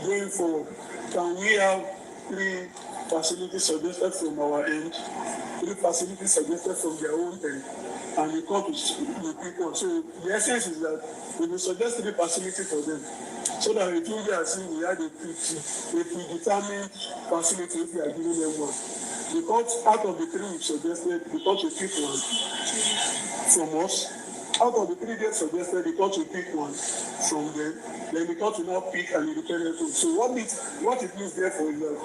going forward, can we have 3 facilities suggested from our end, 3 facilities suggested from their own end, and the court is the people. So the essence is that we will suggest 3 facilities for them, so that it will be as if we had a predetermined facility if we are giving them one. The court, out of the 3 we suggested, the court will pick one from us. Out of the 3 days suggested, the court will pick one from them. Then the court will now pick an independent one. So what it means therefore is that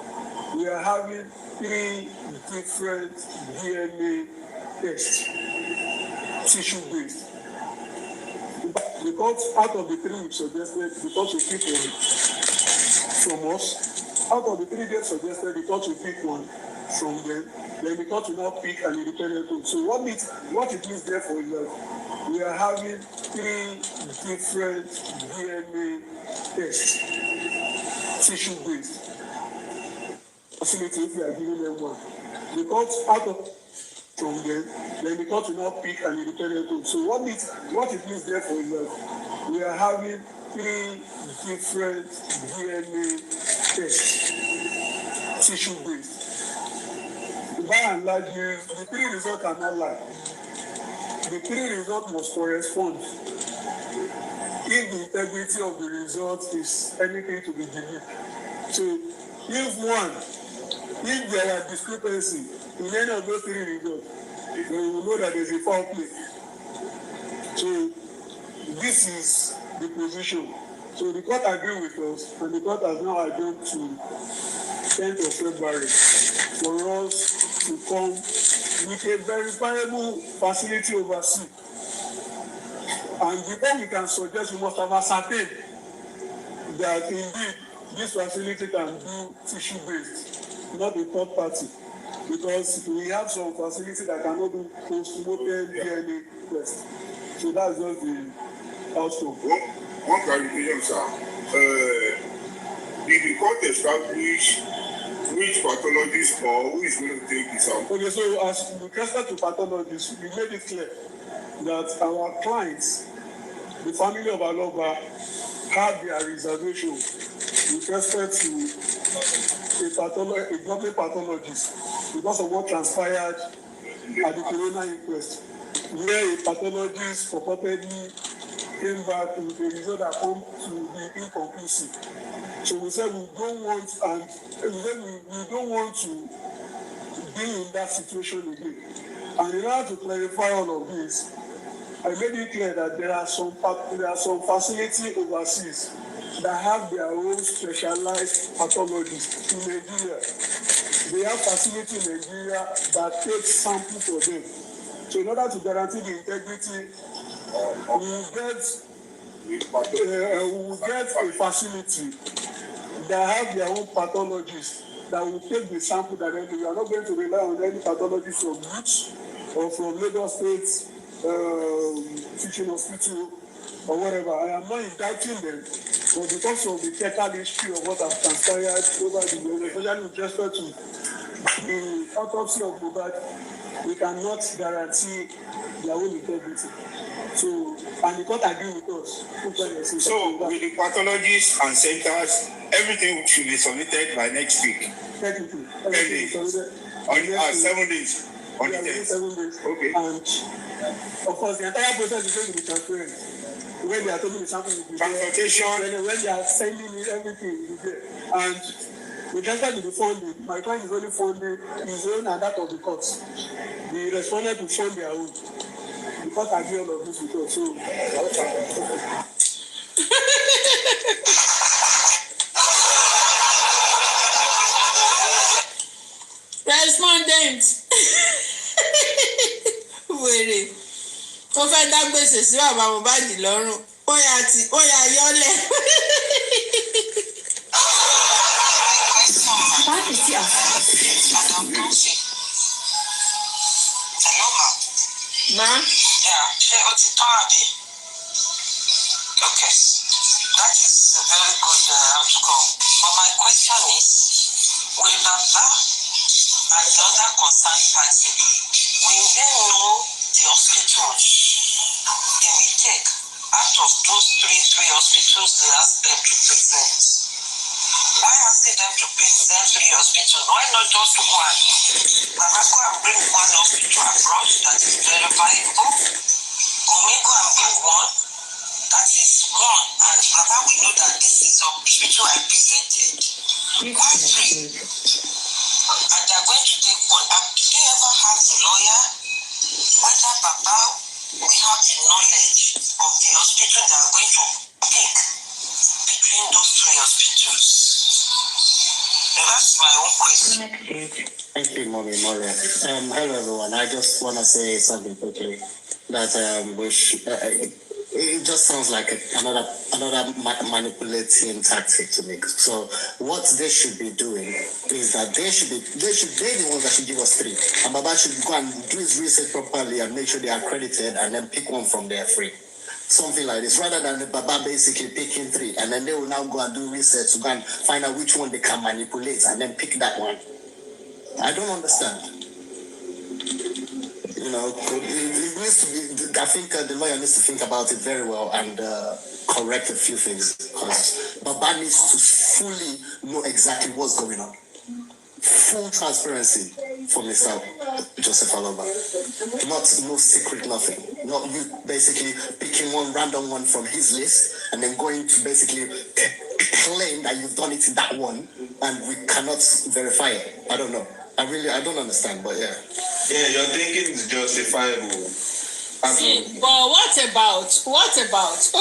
we are having 3 different DNA tests, tissue-based. The court, out of the 3 we suggested, the court will pick one from us. Out of the 3 days suggested, the court will pick one from them. Then the court will now pick an independent one. So what it means therefore is that we are having 3 different DNA tests, tissue-based. Facility if we are giving them one. The court, out of from them, then the court will now pick an independent one. So what it means therefore is that we are having 3 different DNA tests, tissue-based. By and large, the 3 results are not lie. The 3 results must correspond. If the integrity of the result is anything to be believed. So if there are discrepancy in any of those 3 results, then we will know that there is a foul play. So this is the position. So the court agreed with us, and the court has now adjourned to 10th of February for us to come with a verifiable facility overseas. And before we can suggest, we must have ascertained that indeed this facility can do tissue-based, not a third party. Because we have some facility that cannot do post-mortem DNA test. So that's just the outcome. One clarification, sir. Did the court establish which pathologist or who is going to take this out? Okay, so as with respect to pathologists, we made it clear that our clients, the family of Aloba, have their reservation with respect to a government pathologist because of what transpired at the coroner inquest, where a pathologist purportedly came back with a result that come to be inconclusive. So we said we don't want to be in that situation again. And in order to clarify all of this, I made it clear that there are some facilities overseas that have their own specialized pathologists in Nigeria. They have facilities in Nigeria that take samples for them. So in order to guarantee the integrity, we will get a facility that have their own pathologists that will take the sample directly. We are not going to rely on any pathologist from Roots or from Lagos State Teaching Hospital or whatever. I am not indicting them, but because of the technical history of what has transpired over the years, especially with respect to the autopsy of Mohbad, we cannot guarantee their own integrity. So, and the court agreed with us. So, with the pathologists and centers, everything should be submitted by next week. Technically, 10 days. 7 days. On the 10th. 7 days. Okay. And of course, the entire process is going to be transparent. When they are taking the sample, will be there. Transportation. When they are sending me everything, will be there. And with respect to the funding, my client is only funding his own and that of the courts. The respondent will fund their own. The court agree all of this with us. So gbèsè sí bàbá Mohbad lọ́rùn ó yà yọ́lẹ̀. Ma? Yeah, okay. That is a very good outcome. But my question is, will Baba and the other concerned party, will they know the hospitals they will take out of those three hospitals they asked them to present? Why asking them to present 3 hospitals? Why not just one? Baba go and bring one hospital abroad that is very viable. Wummi go and bring one that is one, and Baba will know that this is the hospital I presented. Why 3? And they are going to take one. And do they ever have the lawyer? Whether Baba will have the knowledge of the hospital they are going to pick between those 3 hospitals? That's my own question. Thank you, Mommy. Hello, everyone. I just want to say something quickly. That it just sounds like another manipulating tactic to me. So what they should be doing is that they're the ones that should give us 3, and Baba should go and do his research properly and make sure they are accredited, and then pick one from there free. Something like this, rather than the Baba basically picking 3, and then they will now go and do research to go and find out which one they can manipulate, and then pick that one. I don't understand. You know, it needs to be. I think the lawyer needs to think about it very well and correct a few things, because Baba needs to fully know exactly what's going on. Full transparency for Mr. Joseph Aloba. No secret, nothing. Not you basically picking one random one from his list and then going to basically claim that you've done it in that one and we cannot verify it. I don't know. I don't understand, but yeah. Yeah, your thinking is justifiable. See, but what about,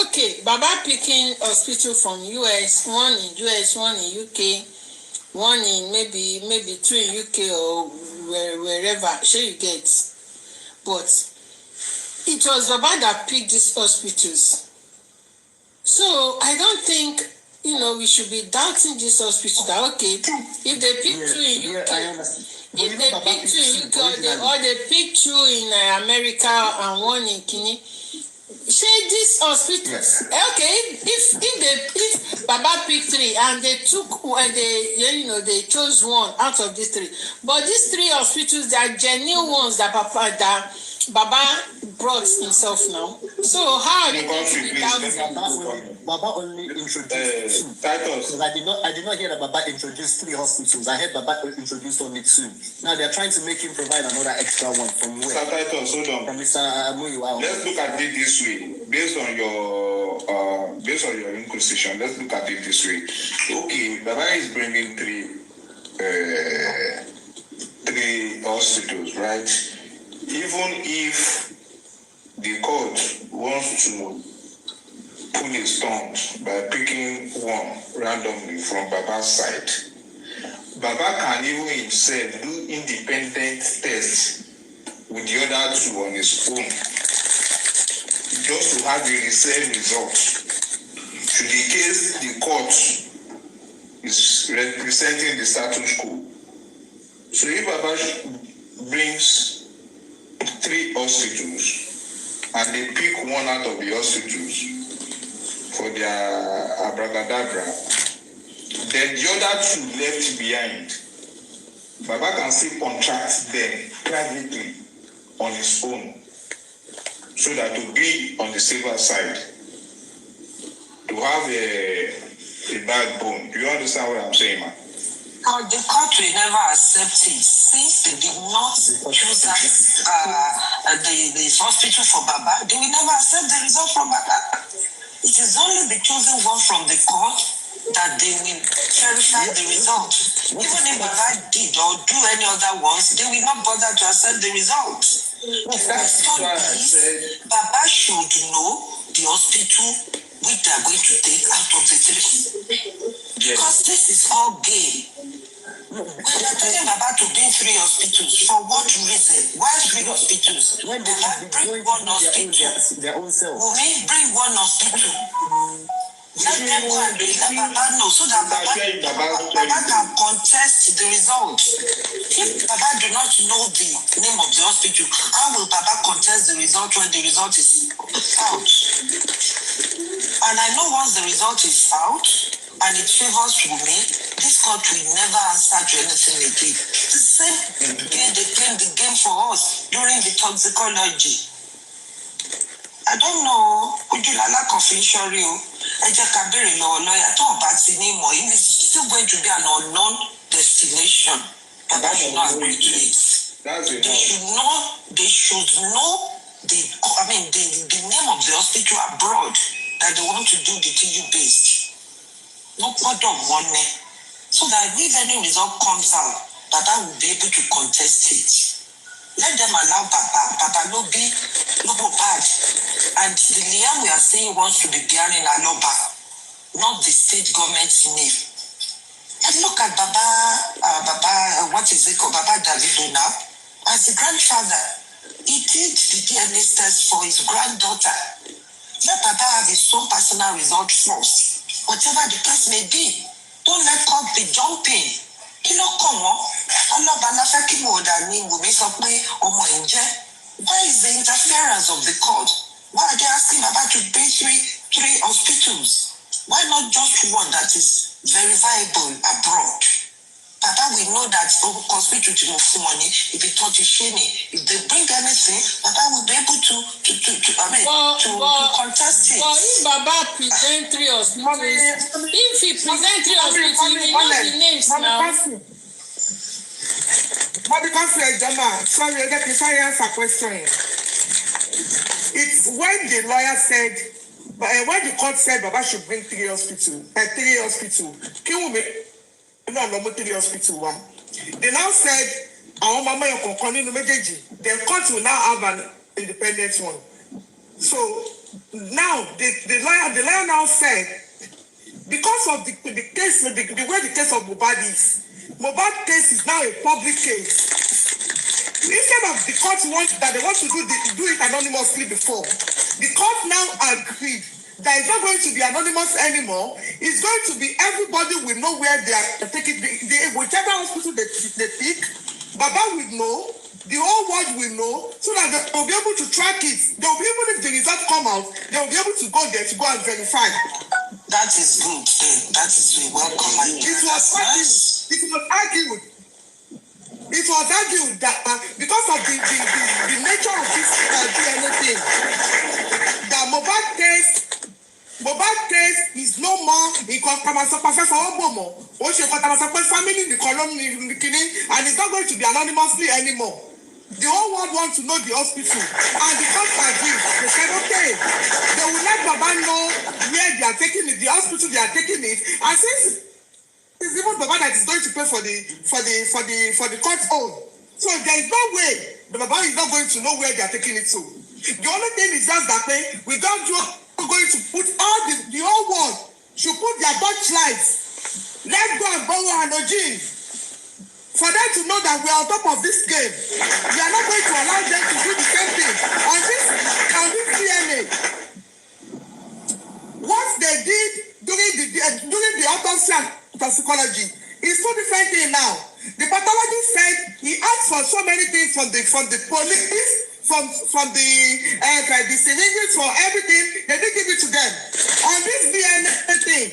okay, Baba picking hospital from US, one in US, one in UK, one in maybe 2 in UK or wherever, sure you get. But it was Baba that picked these hospitals. So I don't think, we should be doubting this hospital that, okay, if they pick 2 in UK, if they pick 2 in UK or they pick 2 in America and 1 in Kenya, say this hospitals, okay, if Baba picked 3 and they took they chose one out of these 3, but these 3 hospitals, they are genuine ones that Baba brought himself now. So how are they going to be doubting? Baba only introduced 2. Because I did not hear that Baba introduced 3 hospitals. I heard Baba introduced only 2. Now they're trying to make him provide another extra one from where? Mr. Titus, hold on. From Mr. Muyiwa. Let's look at it this way. Based on your inquisition, let's look at it this way. Okay, Baba is bringing 3 hospitals, right? Even if the court wants to pull his thumbs by picking one randomly from Baba's side, Baba can even himself do independent tests with the other 2 on his own, just to have the same results. To the case the court is representing the status quo. So if Baba brings 3 hospitals and they pick one out of the hospitals for their abracadabra, then the other 2 left behind, Baba can still contract them privately on his own, so that to be on the safer side, to have a backbone. Do you understand what I'm saying, man? The court will never accept it since they did not choose the hospital for Baba. They will never accept the result from Baba. It is only the chosen one from the court that they will verify the result. Even if Baba did or do any other ones, they will not bother to accept the result. Baba should know the hospital which they are going to take out of the 3. Because this is all game. We are telling Baba to bring 3 hospitals. For what reason? Why 3 hospitals? When they should be bring going one to hospital. their own self. Wummi, bring one hospital. Let them go and let Baba know so that Baba can contest the result. If Baba do not know the name of the hospital, how will Baba contest the result when the result is out? And I know once the result is out and it favors Wummi, this country never answer to anything they did. The same game they played the game for us during the toxicology. I don't know. Ojulala Confidentiary. It's still going to be an unknown destination. But I should not agree to it. They should know the name of the hospital abroad that they want to do the TU based. No part of one name. So that if any result comes out, Baba will be able to contest it. Let them allow Baba no bad. And the liam we are saying wants to be bearing Aloba, not the state government's name. And look at Baba, what is it called? Baba Davido now. As the grandfather, he did the DNA test for his granddaughter. Let Baba have his own personal result first. Whatever the case may be, don't let God be jumping. Why is the interference of the court? Why are they asking Baba to pay three hospitals? Why not just one that is very viable abroad? Baba, we know that hospital to money, if it touch shame, if they bring anything, Baba will be able to contest it. But if Baba present 3 hospitals, if he present 3 hospitals, we know the names now. Sorry, I answer question. It's when the lawyer said, when the court said Baba should bring 3 hospitals, 3 hospitals, three hospital one. They now said, the court will now have an independent one. So now the lawyer now said, because of the case, the way the case of Mohbad is, Mohbad case is now a public case. Instead of the court they want to do it anonymously before, the court now agreed that it's not going to be anonymous anymore. It's going to be everybody will know where they are taking whichever hospital they pick. Baba will know, the whole world will know, so that they will be able to track it. They will be able, if the result come out, they will be able to go there to go and verify. That is good. That is welcome. It was argued that because of the nature of this DNA thing, that Mohbad case is no more family and it's not going to be anonymously anymore. The whole world wants to know the hospital, and the court agreed. They said, okay, they will let Baba know where they are taking it, the hospital they are taking it, and since it's even Baba that is going to pay for the court's own. So there is no way the Baba is not going to know where they are taking it to. The only thing is just that we don't going to put all the whole world should put their torchlights. Let's go and borrow Hanojin for them to know that we are on top of this game. We are not going to allow them to do the same thing on this DNA. What they did during the autopsy and toxicology is two different things now. The pathologist said he asked for so many things from the police, from the syringes, for everything. They didn't give it to them. On this DNA thing,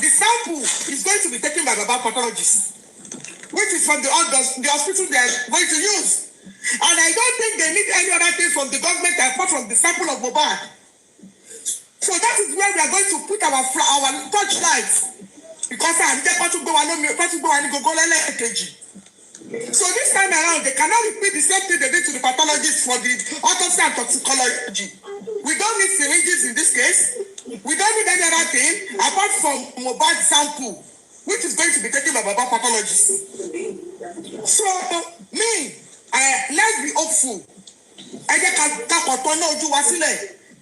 the sample is going to be taken by Baba pathologists, which is from the hospital they are going to use. And I don't think they need any other thing from the government apart from the sample of Mohbad. So that is where we are going to put our torchlights. Because so this time around, they cannot repeat the same thing they did to the pathologists for the autopsy and toxicology. We don't need syringes in this case. We don't need any other thing apart from Mohbad sample, which is going to be taken by Baba pathologists. So let's be hopeful.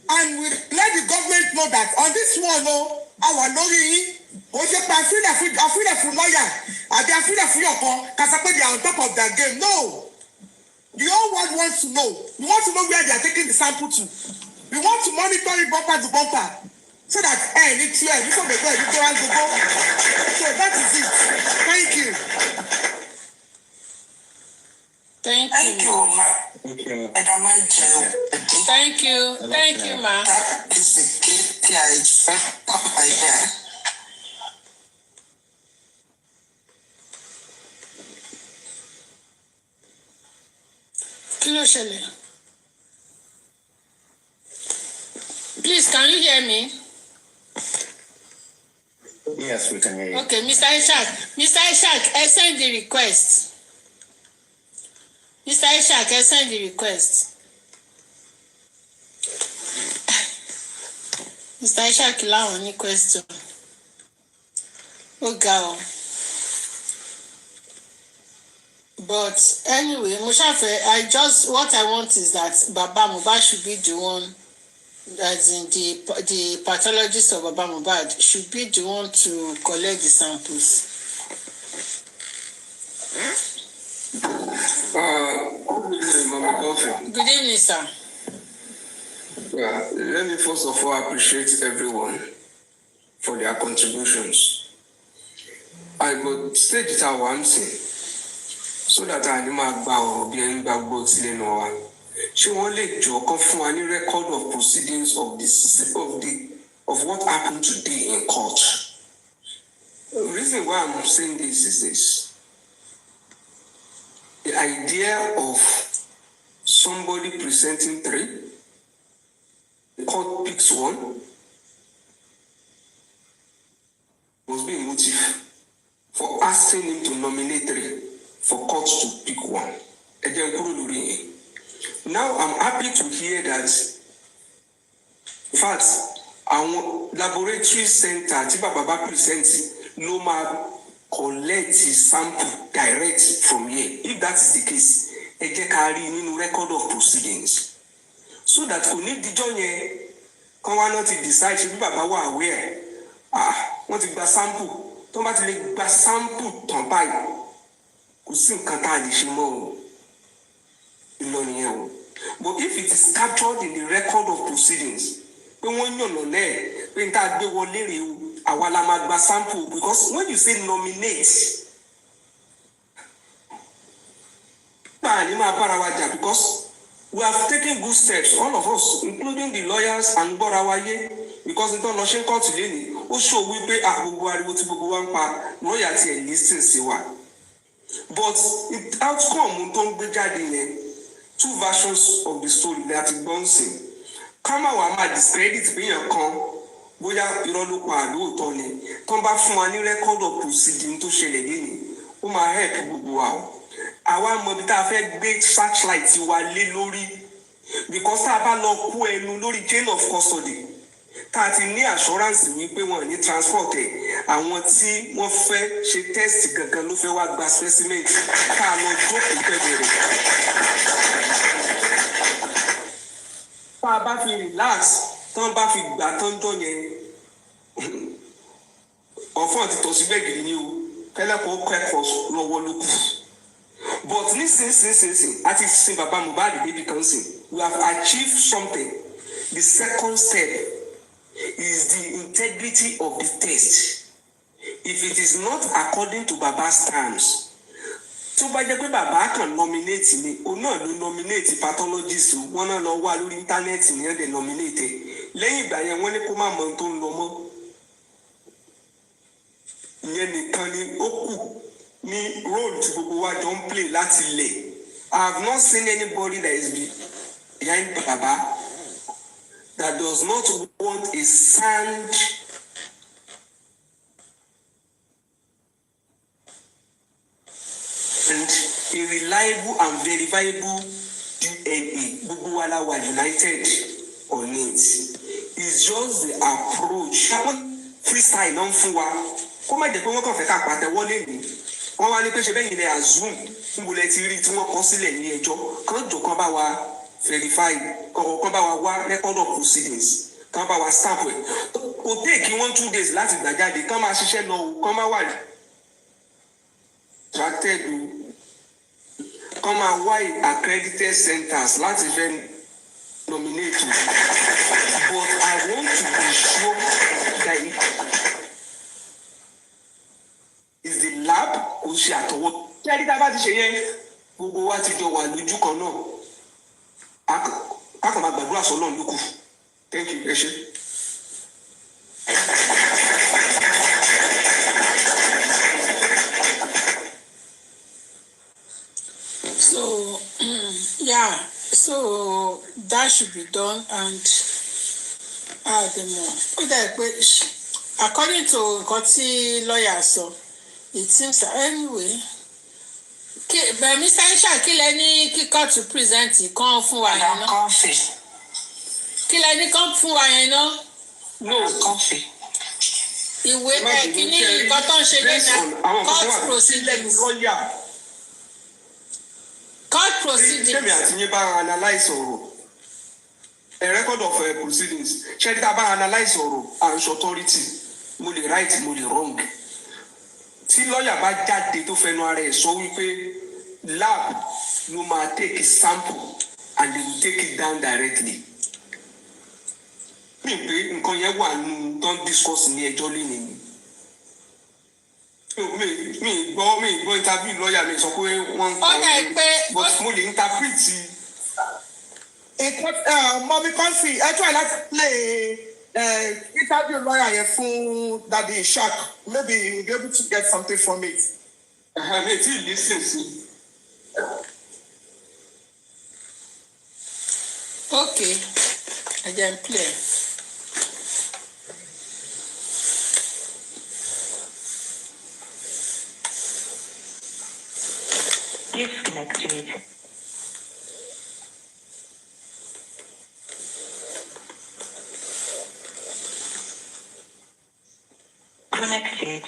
And we let the government know that on this one, our lawyer, I feel a lawyer. I They are feeling for your call because they are on top of their game. No. The whole world wants to know. We want to know where they are taking the sample to. We want to monitor it bumper to bumper. So that it's clear before they go, you go and go. So that is it. Thank you. Thank you. Thank you, ma. Thank you. Thank you, ma. That is the key I expect by there. Kilo Shelley. Please, can you hear me? Yes, we can hear you. Okay, Mr. Ishak, I send the request. Mr. Ishak, I send the request. Mr. Ishak, allow any question. Oh, girl. But anyway, Mushafe, what I want is that Baba Mohbad should be the one, as in the pathologist of Baba Mohbad should be the one to collect the samples. Good evening, sir. Let me first of all appreciate everyone for their contributions. I got stage it at one thing so that I might bow being back both in Noah. She wanted to come from any record of proceedings of what happened today in court. The reason why I'm saying this is this. The idea of somebody presenting 3, the court picks 1, must be a motive for asking him to nominate 3, for court to pick 1. Now I'm happy to hear that, in fact, our laboratory center, Tiba Baba presents, no ma collect his sample direct from here. If that is the case, a carry in record of proceedings. So that we need the journey, come not to decide if Baba were aware. Want to get sample, don't want to get sample, don't buy. Kusin kanta shimo. But if it is captured in the record of proceedings, sample, because when you say nominate, because we have taken good steps, all of us, including the lawyers and Borawaye, because it's not Russian court today. Also, we pay royalty and listings. But it outcome don't be guiding 2 versions of the story that is bouncing. Kama wama discredit being a con, boya irolupa do tony, come back from any record of proceeding to Shelly, who my help wow. Our mobita fed big searchlight you are lori because I have no lori chain of custody. That in the assurance we pay one in transport and what see one fair she test Gagalufe what bas specimen cannot joke with relax, turn back with baton donye or for the Tosibeg new Pelako Quacos no. But listen, at its Baba Mohbad baby council, we have achieved something. The second step is the integrity of the test. If it is not according to Baba's terms, so by the way Baba can nominate me, or not nominate pathologists who wanna know what on internet near the nominated. Lay by a one command mountain no Yenny Kani Oku me role to go don't play Latile. I have not seen anybody that is behind Baba that does not want a sound and a reliable and verifiable DNA. Wahala were united on it. It's just the approach. Freestyle non fuwa. Come on, the people can fake up at the one in. One one person in there Zoom. Who let you read to one consul in the job. Can't do come back verified or come back record of proceedings. Come back stamp it. Will take you 1-2 days. Last is the guy. They come and share no come out. contracted come and why accredited centers láti fẹ́ nominate me. But I want to be sure that is the lab kò ṣe àtọwọ́. Ṣé ẹni tá a bá ti ṣe yẹn gbogbo wa ti jọ wà lójú kan náà? A kàn máa gbàdúrà sọ́nà lókù. Thank you, ẹ ṣé. So, yeah, so that should be done, and I don't know. According to nǹkan tí lawyer sọ, it seems that anyway. But Mr. Isha, kí lẹ ní kíkọ́ to present kan fún wa yẹn náà? Kí lẹ ní kan fún wa yẹn náà? No. Ìwé kíní nǹkan tó ń ṣe lẹ́yìn court proceedings. Court proceedings. Ṣé mi àti yín bá analyse ọ̀rọ̀? A record of proceedings. Ṣé tí a bá analyse ọ̀rọ̀ and authority, mo lè right, mo lè wrong. Tí lọ́ọ̀yà bá jáde tó fẹnu ara ẹ̀ sọ wípé lab ló máa take a sample and they will take it down directly. Mi pé nǹkan yẹn wà nù don discuss ní ẹjọ́ lénìí ni. Mi gbọ́ interview lọ́ọ̀yà mi sọ pé wọ́n ń kọ́ but mo lè interpret. Mọ̀mí Kọ́ńfì ẹ try láti play interview lawyer yẹn fún Daddy Ishaq. Maybe you'll be able to get something from it. Mi ti listen sí. Okay, I can play. Disconnected. Connected.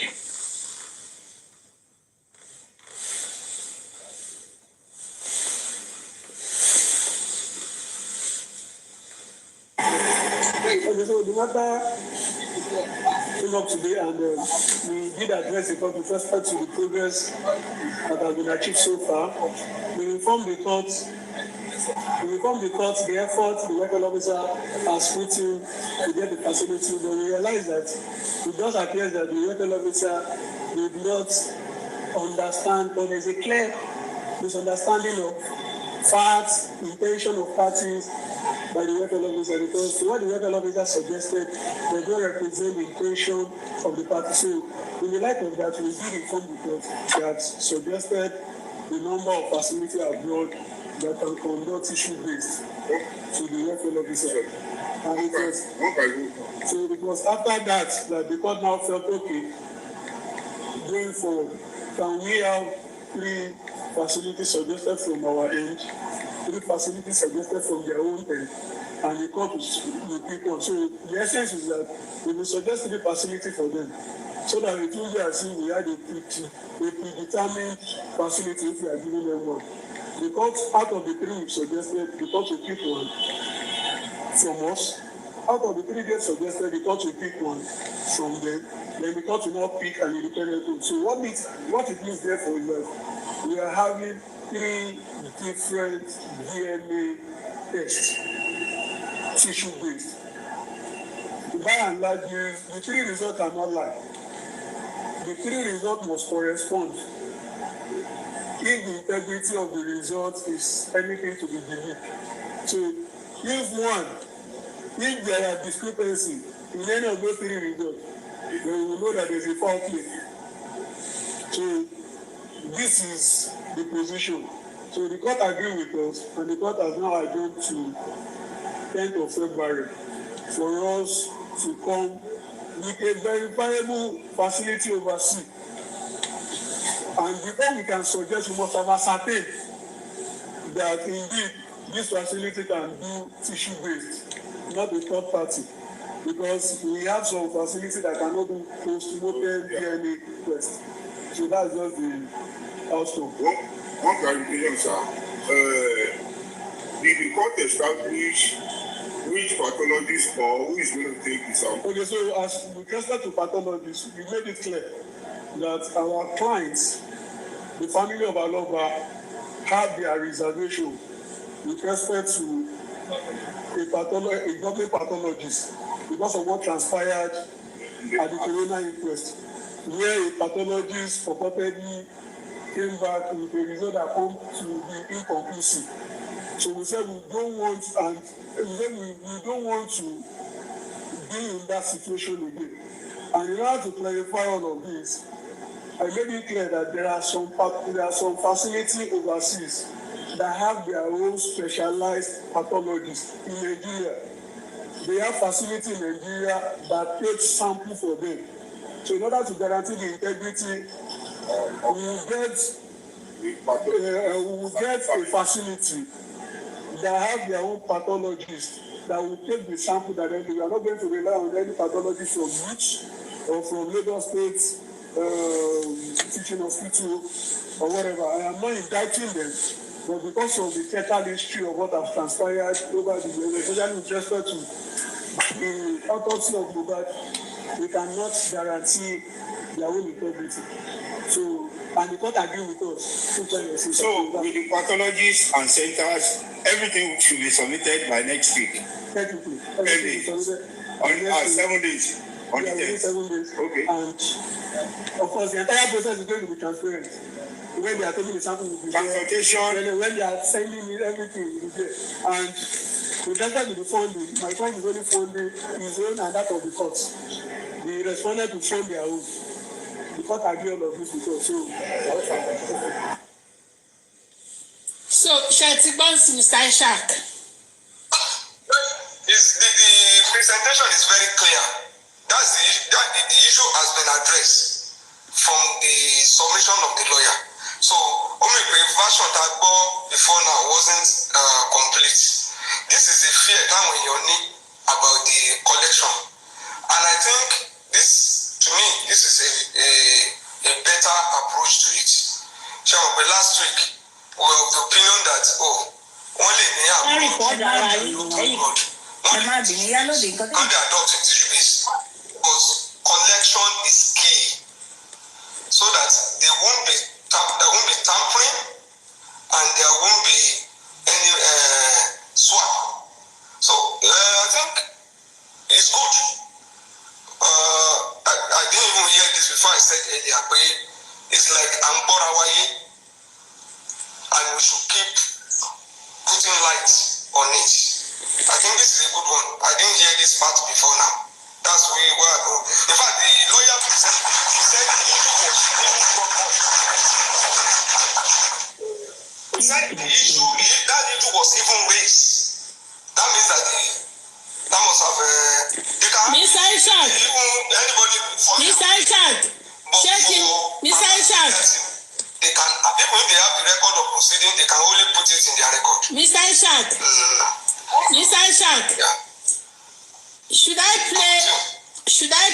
Okay, so the matter came up today, and we did address the court with respect to the progress that has been achieved so far. We informed the court the effort the record officer has put in to get the facility, but we realize that it does appear that the record officer did not understand, but there's a clear misunderstanding of facts, intention of parties by the record officer, because what the record officer suggested does not represent the intention of the party. So in the light of that, we did inform the court that suggested the number of facilities abroad that can conduct issue-based to the record officer. And it was after that the court now felt, okay, going forward, can we have 3 facilities suggested from our end, 3 facilities suggested from their own end, and the court will pick one. So the essence is that we will suggest 3 facilities for them, so that it will be as if we had a predetermined facility if we are giving them one. The court, out of the 3 we suggested, the court will pick one from us. Out of the 3 days suggested, the court will pick one from them. Then the court will not pick an independent group. So what it means therefore is that we are having 3 different DNA tests, tissue-based. By and large, the 3 results are not lie. The 3 results must correspond. If the integrity of the result is anything to be believed. So if there are discrepancy in any of those 3 results, then we will know that there is a foul play. So this is the position. So the court agreed with us, and the court has now adjourned to 10th of February for us to come with a verifiable facility overseas. And before we can suggest, we must have ascertained that indeed this facility can do tissue-based, not a third party, because we have some facility that cannot do post-mortem DNA test. So that's just the outcome. One clarification, sir. Did the court establish which pathologist or who is going to take this out? Okay, so as with respect to pathologists, we made it clear that our clients the family of Aloba have their reservation with respect to a government pathologist because of what transpired at the coroner inquest, where a pathologist purportedly came back with a result that come to be inconclusive. So we said we don't want to be in that situation again. And in order to clarify all of this, I made it clear that there are some facilities overseas that have their own specialized pathologists in Nigeria. They have facilities in Nigeria that take sample for them. So in order to guarantee the integrity, we will get a facility that have their own pathologists that will take the sample that they do. We are not going to rely on any pathologist from which or from Lagos State teaching hospital or whatever. I am not indicting them, but because of the total history of what has transpired over the years, especially with respect to the autopsy of Mohbad, we cannot guarantee their own integrity. So, and the court agree with us. So, with the pathologists and centers, everything should be submitted by next week. Technically, 10 days. 7 days. On the 10th. 7 days. Okay. And of course, the entire process is going to be transparent. When they are taking the sample, will be there. When they are sending it, everything will be there. And with respect to the funding, my client is only funding his own and that of the court. The respondent will fund their own. The court agree all of this with us. So, Shetibons, Mr. Ishak. The presentation is very clear. That's the issue has been addressed from the submission of the lawyer. So, only the version that before now wasn't complete. This is a fear that when you need about the collection. And I think this, to me, this is a better approach to it. So, last week, we were of the opinion that, only they have and the adult tissue base. Because collection is key. So that there won't be tampering and there won't be any swap. So I think it's good. I didn't even hear this before I said earlier, but it's like Amborawaye, and we should keep putting light on it. I think this is a good one. I didn't hear this part before now. That's where I go. In fact, the lawyer said the issue was even raised. That means that that must have Mr. Ishak. Mr. Ishak. Check him. Mr. Ishak. They can, people, if they have the record of proceeding, they can only put it in their record. Mr. Ishak. Mr. Ishak. Yeah. Should I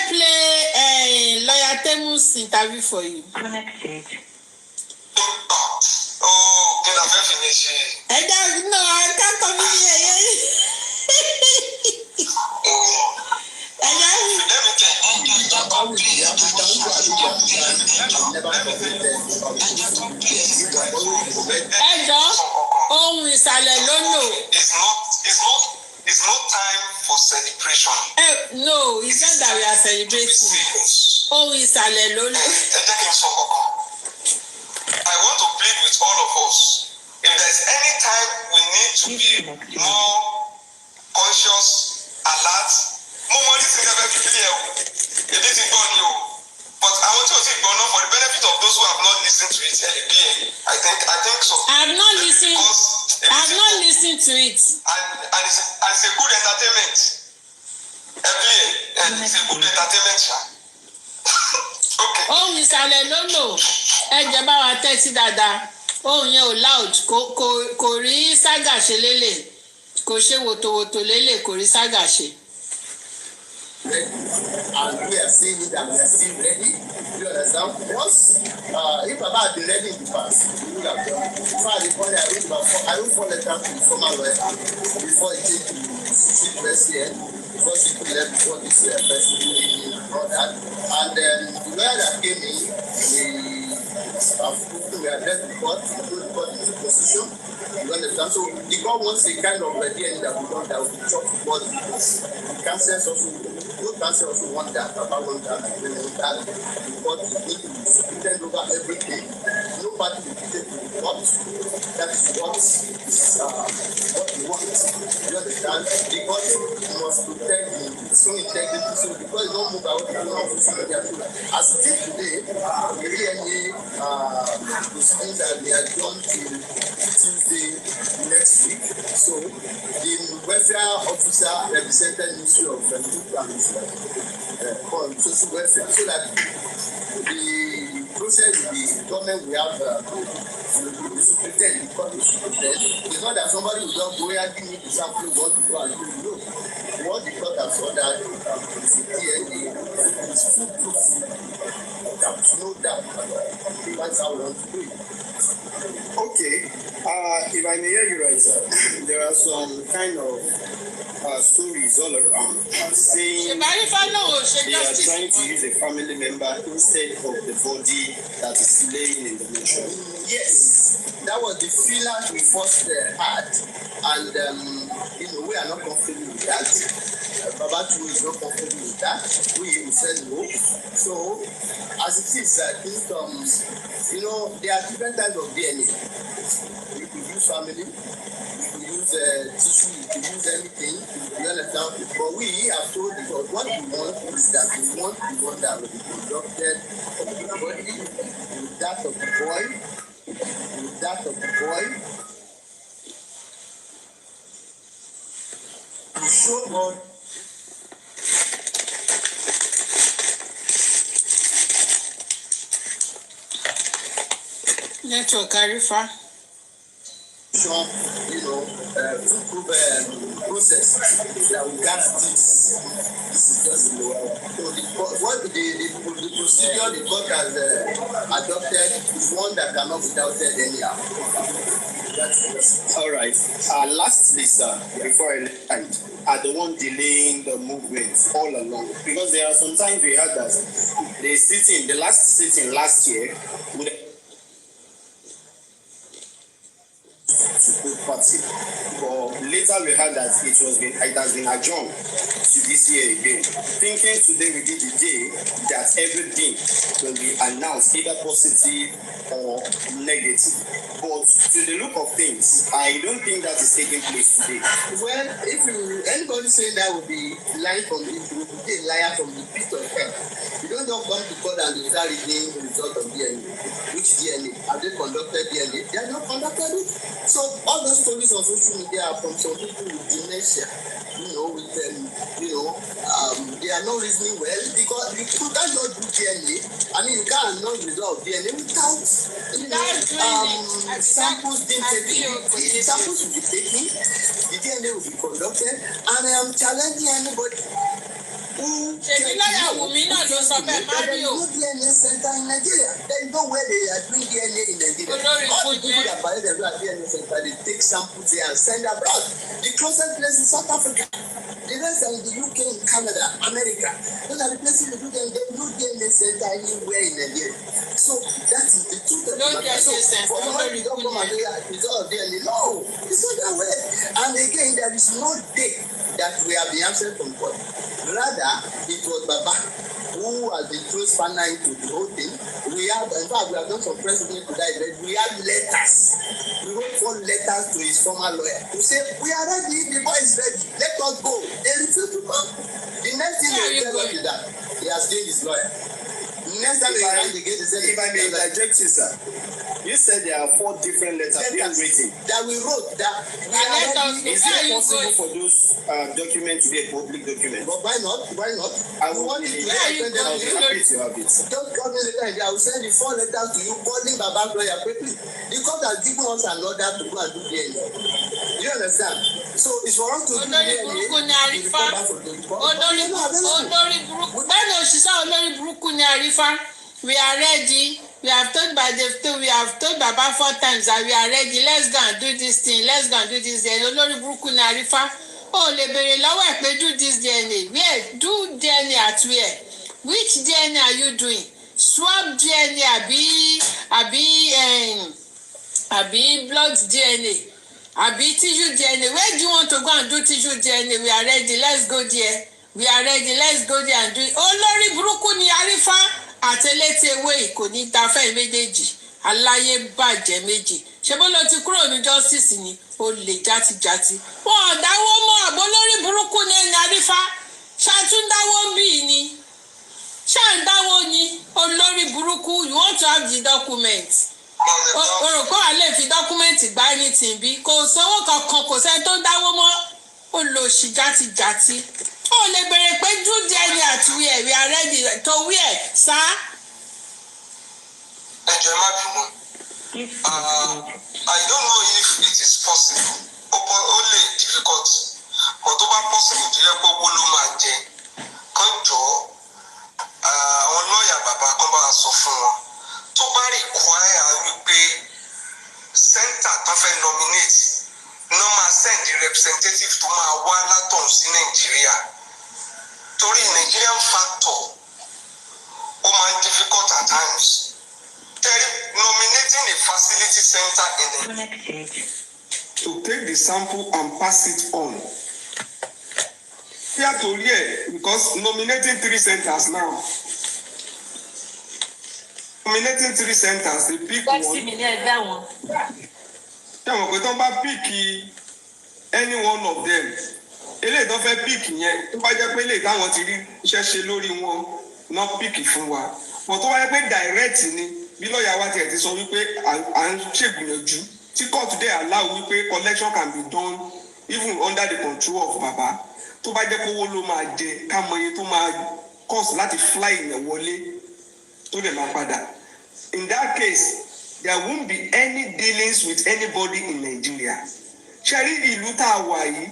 play Lawyer Temu's interview for you? Connected. Oh, can I finish it? No, I can't come in here. Ohun ìsàlẹ̀ ló lò. It's not time for celebration. No, it's not that we are celebrating. Ohun ìsàlẹ̀ ló lò. I want to plead with all of us. If there's any time we need to be more conscious, alert, but I want to say, for the benefit of those who have not listened to it, I think so. I have not listened to it. And it's a good entertainment. It's a good entertainment. Okay. Ohun ìsàlẹ̀ ló lò. Ẹ jẹ́ bá wa tẹ́tí dáadáa. Ohun yẹn ò loud. Kò rí ságà ṣe lélẹ̀. Kò ṣe wòtòwòtò lélẹ̀. Kò rí ságà ṣe. And we are saying it and we are still ready. You understand? Once, if Baba had been ready in the past, we would have done. Before I reported, I wrote 4 letters to the former lawyer before it came to street president, before she could left before this person and all that. And the lawyer that came in, we address the court, the court is in position. You understand? So the court wants a kind of DNA that we want that will be chopped to body. The councils also, both councils also want that, Papa want that, and we want that. The court is going to be superintended over everything. No party will be taken to the court. That is what we want. You understand? The court must protect its own integrity. So because it don't move out, it don't have social media. As it is today, the DNA proceedings that they are done till Tuesday next week. So the welfare officer represented Ministry of Youth and Social Welfare, so that the process will be government will have the superintendent, the court will superintend. It's not that somebody will just go and give me the sample what to go and do. No. What the court has ordered is a DNA is foolproof. There's no doubt. That's how we want to do it. Okay. If I may hear you right, sir, there are some kind of stories all around saying they are trying to use a family member instead of the body that is laying in the mission. Yes, that was the feeling we first had, and we are not comfortable with that. Baba too is not comfortable with that. We said no. So, as it is, I think there are different types of DNA. You could use family, you could use tissue, you could use anything. You understand? But we have told the God what we want is that we want the one that will be conducted of the body, with that of the boy, with that of the boy. We show God. Network Arifa. Process that will guarantee this is just so the procedure the court has adopted is one that cannot be doubted anyhow. All right. Lastly, sir, before I end, are the one delaying the movement all along? Because there are sometimes we heard that the last sitting last year would support party, but later we heard that it has been adjourned to this year again. Thinking today we did the day that everything will be announced, either positive or negative. But to the look of things, I don't think that is taking place today. Well, if anybody saying that would be lying from it, would be a liar from the pit of hell. You don't just come to court and start reading the result of DNA. Which DNA? Have they conducted DNA? They have not conducted it. So all those stories on social media are from some people with dementia, they are not reasoning well because you can't not do DNA. I mean, you can't know the result of DNA without samples being taken. The samples will be taken, the DNA will be conducted, and I am challenging anybody who Wummi náà ló sọ bẹ́ẹ̀ Mario. There is no DNA center in Nigeria. There is no way they are doing DNA in Nigeria. All the people that parade them at DNA center, they take samples there and send abroad. The closest place is South Africa. The rest are in the UK, in Canada, America. Those are the places they do them. There is no DNA center anywhere in Nigeria. So that is the truth of the matter. So for somebody don't come and do that result of DNA. No, it's not that way. And again, there is no day that we have the answer from God. Rather, it was Baba who has been thrown spanner into the whole thing. We have done some president today, but we have letters. We wrote 4 letters to his former lawyer to say, we are ready, the boy is ready, let us go. They refuse to come. The next thing they tell us is that he has changed his lawyer. Next time if I may interject you, sir. You said there are 4 different letters being written. That we wrote that is it possible for those documents to be a public document? But why not? I want you to happy to have it. Don't call me later. I will send the 4 letters to you, calling Baba lawyer quickly. The court has given us an order to go and do DNA. You understand? So it's for us to do DNA. We are ready. We have told Baba 4 times that we are ready. Let's go and do this thing. Let's go and do this DNA. Olórí burúkú ni Arifa. Lè bèrè lọ́wọ́ ẹ̀ pé do this DNA. Where? Do DNA at where? Which DNA are you doing? swab DNA àbí blood DNA àbí tissue DNA. Where do you want to go and do tissue DNA? We are ready, let's go there. We are ready, let's go there and do it. Olórí burúkú ni Arífá àtẹlẹ́tì ewé kò ní ta fẹ́ méjèèjì aláyé bàjẹ́ méjì. Ṣé bó ló ti kúrò ní justice ni ó lè játijàti. Wọ́n ò dáwó mọ́ àbó lórí burúkú ni ẹni Arífá. Ṣàtúndáwó bí ni. Ṣàǹdáwó ni olórí burúkú. You want to have the document. Orúkọ àlè fi document gba anything bí. Kò sówó kankan kò sẹ́ni tó ń dáwó mọ́. Ó lọ sí játijàti. Ó lè bẹ̀rẹ̀ pé do DNA at where we are ready to where, sir? Ẹ jọ̀ọ́ má bínú. I don't know if it is possible. Only difficult. But tó bá possible tó yẹ pé owó ló máa jẹ. Kán jọ̀ọ́ àwọn lọ́ọ̀yà bàbá kan bá sọ fún wọn. Tó bá require wípé center tó fẹ́ nominate no máa send the representative tó máa wá látọ̀hún sí Nàìjíríà. Torí Nigerian factor ó máa difficult at times. Nominating a facility center in the to take the sample and pass it on. Here to here, because nominating 3 centers now. Nominating 3 centers, they pick one. Yeah, but don't pick any one of them. Ele don't pick yẹn. Tó bá jẹ́ pé ele táwọn ti rí iṣẹ́ ṣe lórí wọn, not pick fún wa. But tó bá jẹ́ pé direct ni. Bí lọ́ọ̀yà wa tiẹ̀ ti sọ wípé à ń ṣègbìyànjú tí court today allow wípé collection can be done even under the control of baba tó bá jẹ́ pé owó ló máa jẹ ká mọ iye tó máa cost láti fly ìyẹn wọlé tó dẹ̀ máa padà. In that case there won't be any dealings with anybody in Nigeria. ṣe rí ìlú tá a wà yìí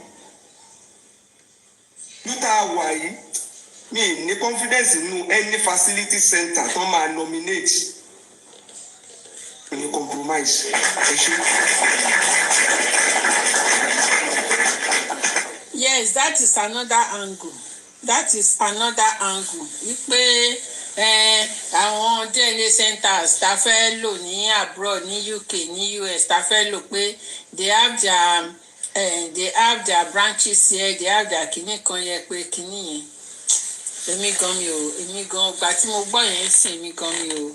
mi ní confidence nínú any facility center tó máa nominate. You compromise. Yes, that is another angle. Wípé àwọn DNA centers tá fẹ́ lò ní abroad ní UK ní US tá fẹ́ lò pé they have their branches here, they have their kìíní kan yẹ pé kìíní yẹn. Èmi gan gbà tí mo gbọ́ yẹn sí èmi gan mi ò.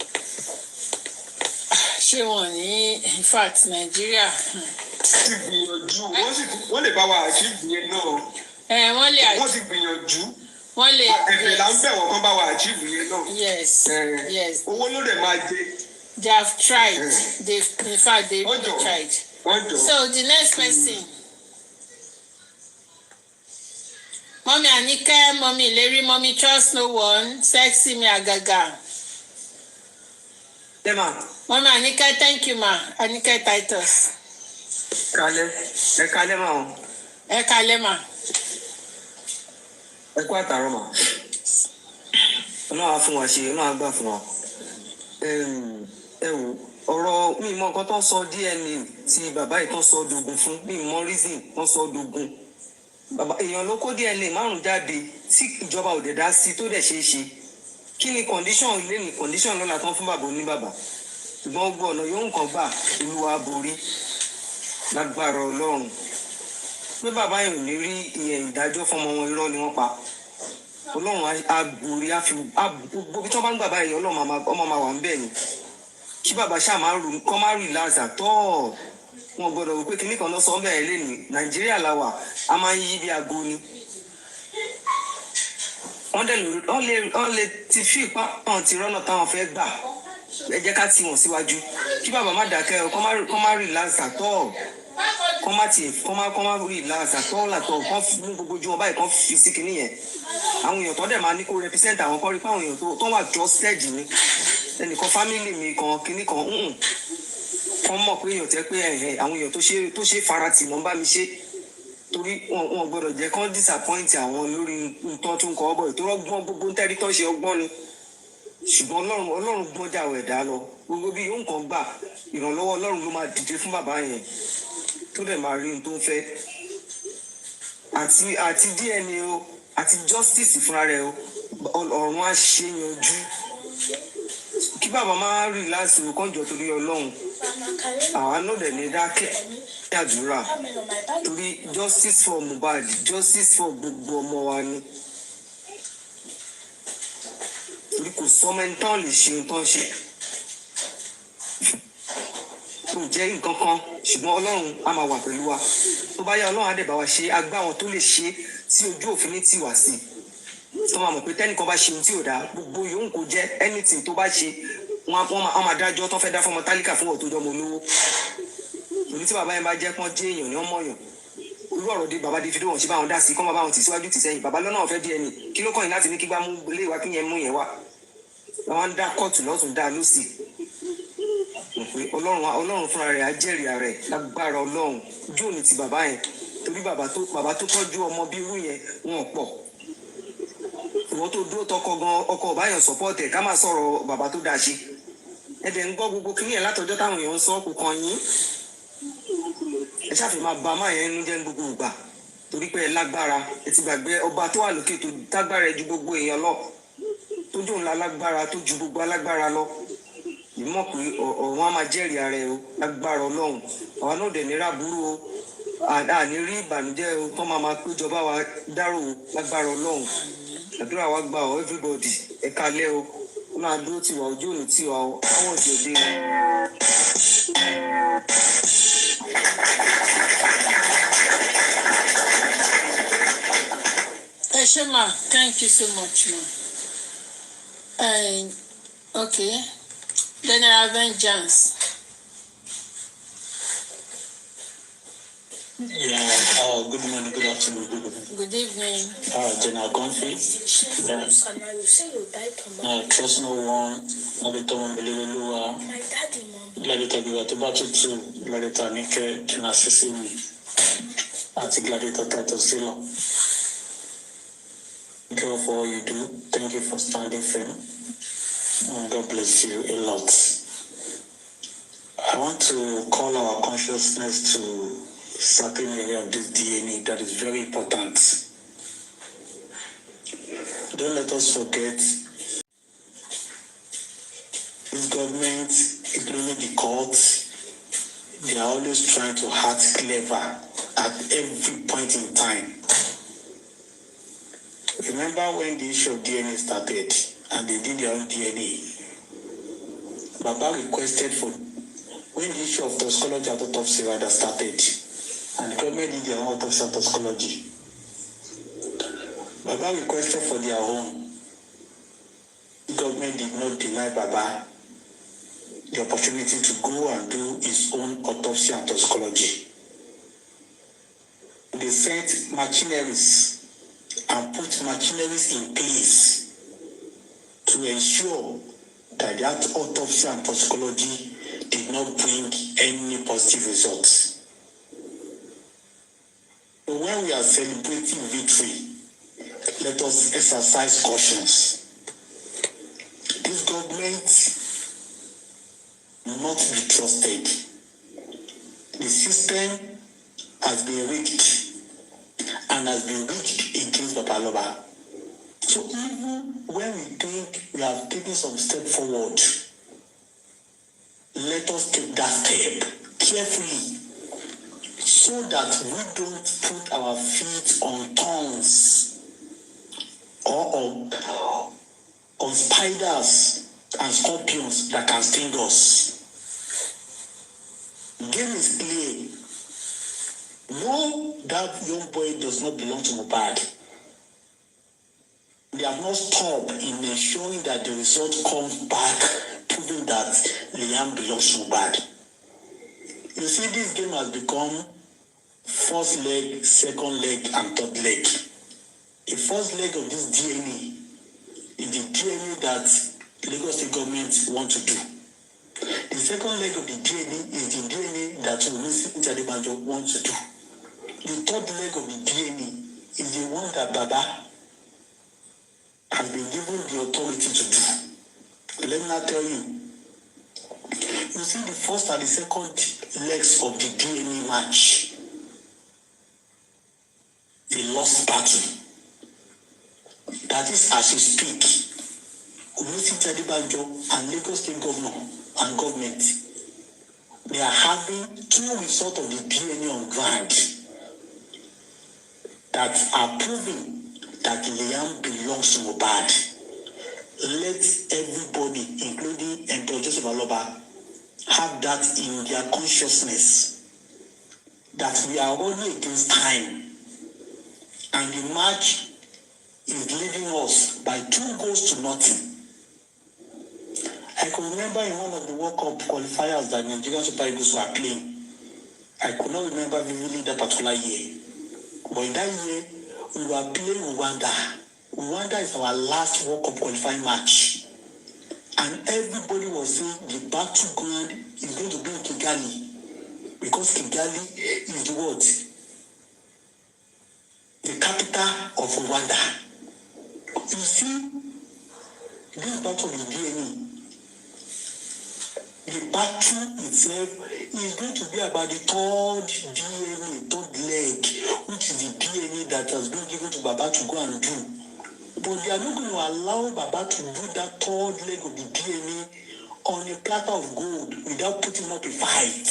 Ṣé wọn ní in fact Nigeria ti gbìyànjú wọ́n lè bá wa achieve yẹn náà. Wọ́n ti gbìyànjú. Wọ́n lè ẹ̀bẹ̀ là ń bẹ̀ wọ́n kán bá wa achieve yẹn náà. Yes. Owó ló dẹ̀ máa jẹ. They have tried. In fact they really tried. So the next person. Mommy Anike, Mommy Larry, Mommy Trust No One, Sexy Me Agaga. Mama Anike, thank you ma. Anike Titus. Ẹ kálẹ́ ma. Ẹ kálẹ́ ma. Ẹ kú àtàrọ̀ ma. Ọlọ́run á fún wa ṣe, Ọlọ́run á gbà fún wa. Ẹ wò ọ̀rọ̀ mi mọ nǹkan tó ń sọ DNA tí bàbá yìí tó ń sọ dogun fún mi mọ reason tó ń sọ dogun. Bàbá èèyàn ló kó DNA 5 jáde tí ìjọba ò dẹ̀ dá sí tó dẹ̀ ṣeé ṣe. Kí ni condition ilé ní condition lọ́la tán fún bàbá oníbàbà? Ṣùgbọ́n gbọ́ ọ̀nà yóò nǹkan gbà Olúwa borí lágbára Ọlọ́run. Pé bàbá yìí ò ní rí ìdájọ́ fọmọ wọn irọ́ ni wọ́n pa. Ọlọ́run á borí á fi gbogbo bí tí wọ́n bá ń gbà báyìí Ọlọ́run ọmọ máa wà ń bẹ̀ ni. Kí bàbá ṣáà máa rò kọ́ máa rí láàzà tọ́ wọn gbọ́dọ̀ wò pé kíní kan lọ sọ ọ́ bẹ̀rẹ̀ lé ní Nàìjíríà la wà á máa ń yí bí aago ni. Wọ́n lè ti fi ipá hàn ti rọ́nà táwọn fẹ́ gbà. Ẹ jẹ́ ká tì wọ́n síwájú kí bàbá má dákẹ́ kọ́ má relax àtọ́ kọ́ má relax àtọ́ làtọ̀ kọ́ fún gbogbo ojú wọn báyìí kọ́ fi sí kinní yẹn. Àwọn èèyàn tó dẹ̀ máa ní kó represent àwọn kọ́ rí pé àwọn èèyàn tó wà trusted ni ẹnìkan family mi kan kinní kan kọ́ mọ̀ pé èèyàn tẹ́ pé àwọn èèyàn tó ṣe faratì ló ń bá mi ṣe torí wọn gbọ́dọ̀ jẹ́ kán disappoint àwọn lórí nǹkan tó ń kọ́ ọ́bọ̀ tó rọ́gbọ́n gbogbo ń tẹ́rí tó ṣe ọgbọ́n ni. Ṣùgbọ́n Ọlọ́run gbọ́n jà ẹ̀dá lọ gbogbo bí yóò kàn gbà ìrànlọ́wọ́ Ọlọ́run ló máa dìde fún bàbá yẹn tó dẹ̀ máa rí ohun tó ń fẹ́ àti DNA o àti justice fúnra rẹ̀ o ọ̀run á ṣe yanjú kí bàbá máa rí láti kọ́njọ torí ọlọ́run àwa náà dẹ̀ ní dákẹ́ àdúrà torí justice for Mohbad, justice for gbogbo ọmọ wa ni torí kò sọmọ ẹni tán lè ṣe nǹkan ṣe kò jẹ́ nǹkan kan ṣùgbọ́n ọlọ́run á máa wà pẹ̀lú wa tó bá yá ọlọ́run á dẹ̀ bá wa ṣe agbá wọn tó lè ṣe tí ojú òfin ní tiwa sí tó máa mọ̀ pé tẹ́nìkan bá ṣe ohun tí ò dáa gbogbo yòówù kò jẹ́ anything tó bá ṣe wọ́n máa dájọ́ tó fẹ́ dá fọmọ tálíkà fún ọ̀tọ́ ọmọ olówó òní tí bàbá yẹn bá jẹ́ pọ́n jẹ́ èèyàn ní ọmọ èèyàn irú ọ̀rọ̀ dé bàbá Davido wọn ṣe báwọn dá sí kọ́ máa báwọn tì síwájú tì sẹ́yìn bàbá lọ́nà ọ̀fẹ́ díẹ̀ ni kí ló kọ́ yín láti ní kí gbá mú ilé ìwà kí yẹn mú yẹn wá wọn ń dá kóòtù lọ́tún dá lọ́sì ọlọ́run fúnra rẹ̀ á jẹ́rìí rẹ̀ lágbára ọlọ́run ojú òní ti bàbá yẹn torí bàbá tó tọ́jú ọmọ bí irú yẹn wọn pọ̀ ìwọ́n tó dúró tọkọ gan ọkọ ọ̀báyàn sọ́pọ́ọ̀tì ẹ̀ ká máa sọ̀rọ̀ bàbá tó dáa ṣe ẹ̀dẹ̀ ń gbọ́ gbogbo kí yẹn látọjọ́ táwọn èèyàn ń sọ kò kàn yín ẹ ṣáàfin máa ba máa yẹn ń jẹ́ gbogbo ìgbà torí pé ẹ lágbára ẹ ti gbàgbé ọba tó wà lókè tó dágbára ẹ ju gbogbo èèyàn lọ tó dùn lálágbára tó ju gbogbo alágbára lọ ìmọ̀ pé ọ̀run á máa jẹ́rìí ara ẹ o lágbára ọlọ́run àwa náà dẹ̀ ní rábúrú o àní rí ìbànújẹ́ o tó máa péjọba wa dárò o lágbára ọlọ́run àdúrà wa gbà ọ everybody ẹ kalẹ́ o ó máa dúró tiwa ojú òní tiwa o àwọn òjòdè o. ẹ ṣé ma, thank you so much ma. Okay, General Vengeance. Yeah, good morning, good afternoon, good evening. Good evening. General Comfy. Trust no one. Gladiator Mbelelua. Gladiator Biwatubatutu. Gladiator Nike Kinasisimi. Ati Gladiator Tatosilo. Thank you for all you do. Thank you for standing firm. And God bless you a lot. I want to call our consciousness to certain area of this DNA that is very important. Don't let us forget this government, including the courts, they are always trying to act clever at every point in time. Remember when the issue of DNA started and they did their own DNA? Baba requested for when the issue of toxicology and autopsy rather started, and the government did their own autopsy and toxicology. Baba requested for their own. The government did not deny Baba the opportunity to go and do his own autopsy and toxicology. They sent machineries and put machineries in place to ensure that that autopsy and toxicology did not bring any positive results. So when we are celebrating victory, let us exercise cautions. This government will not be trusted. The system has been rigged and has been rigged against Babaloba. So even when we think we have taken some step forward, let us take that step carefully so that we don't put our feet on thorns or on spiders and scorpions that can sting us. Game is clear. No, that young boy does not belong to Mohbad. They have not stopped in ensuring that the result comes back, proving that Liam belongs to Mohbad. You see, this game has become first leg, second leg, and third leg. The first leg of this DNA is the DNA that Lagos State government want to do. The second leg of the DNA is the DNA that Wummi wants to do. The third leg of the DNA is the one that Baba has been given the authority to do. Let me not tell you. You see, the first and the second legs of the DNA match, they lost battle. That is, as you speak, University Adebanjo and Lagos State Governor and government, they are having 2 results of the DNA on ground that are proving that Liam belongs to Mohbad. Let everybody, including Emperor Joseph Aloba, have that in their consciousness that we are only against time, and the match is leading us by 2 goals to nothing. I can remember in one of the World Cup qualifiers that Nigerian Super Eagles were playing. I could not remember vividly that particular year. But in that year, we were playing Rwanda. Rwanda is our last World Cup qualifying match. And everybody was saying the battleground is going to be in Kigali. Because Kigali is the what? The capital of Rwanda. You see, this battle is DNA. The battle itself is going to be about the third DNA, third leg, which is the DNA that has been given to Baba to go and do. But they are not going to allow Baba to do that third leg of the DNA on a platter of gold without putting up a fight.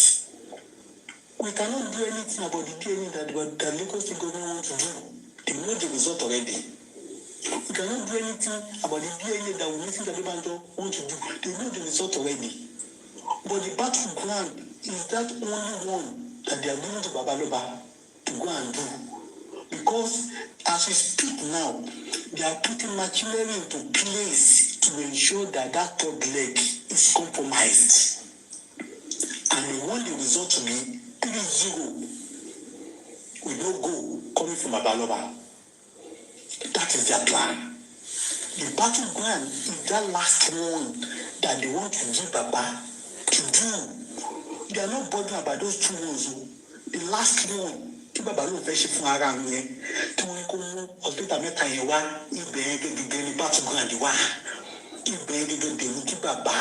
We cannot do anything about the DNA that the Lagos State government wants to do. They know the result already. We cannot do anything about the DNA that University Adebanjo want to do. They know the result already. But the battleground is that only one that they are giving to Babaloba to go and do. Because as we speak now, they are putting machinery into place to ensure that that third leg is compromised. And they want the result to be 3-0 with no goal coming from Babaloba. That is their plan. The battleground is that last one that they want to give Baba to do. They are not bothering about those 2 ones. The last one, tí Baba ló fẹ́ ṣe fún ara mi yẹn, tí wọ́n kó mú hospital mẹ́ta yẹn wá, ibẹ̀ gẹ́gẹ́ ní battleground wá. Ibẹ̀ gẹ́gẹ́ ní kí Baba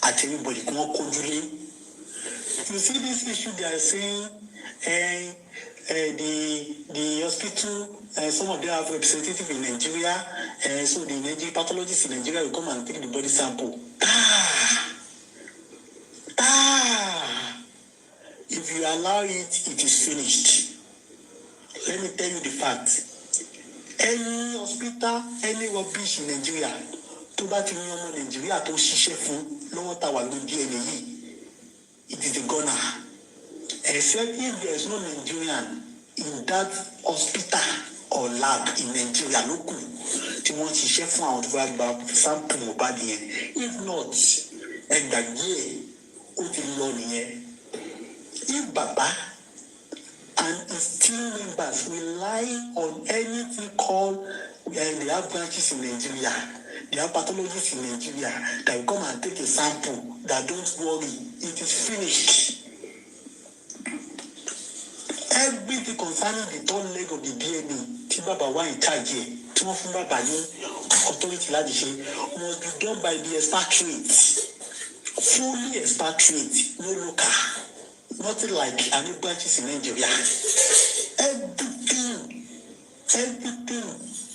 àti everybody kí wọ́n kojú lé. You see this issue they are saying, the hospital, some of them have representatives in Nigeria, so the Nigerian pathologists in Nigeria will come and take the body sample. If you allow it, it is finished. Let me tell you the fact. Any hospital, any rubbish in Nigeria, tó bá ti ní ọmọ Nigeria tó ṣiṣẹ́ fún lọ́wọ́ tá wà lójú ẹni yìí, it is a goner. Except if there is no Nigerian in that hospital or lab in Nigeria local, tí wọ́n ṣiṣẹ́ fún àwọn tó bá gba sample Mohbad yẹn. If not, ẹgbàgbé ó ti lọ nìyẹn. If Baba and his team members rely on anything called, they have branches in Nigeria, they have pathologists in Nigeria that will come and take a sample, that don't worry, it is finished. Everything concerning the third leg of the DNA, tí Baba wá in charge yẹ, tí wọ́n fún Baba ní authority láti ṣe, must be done by the expatriates, fully expatriate, no local. Nothing like any branches in Nigeria.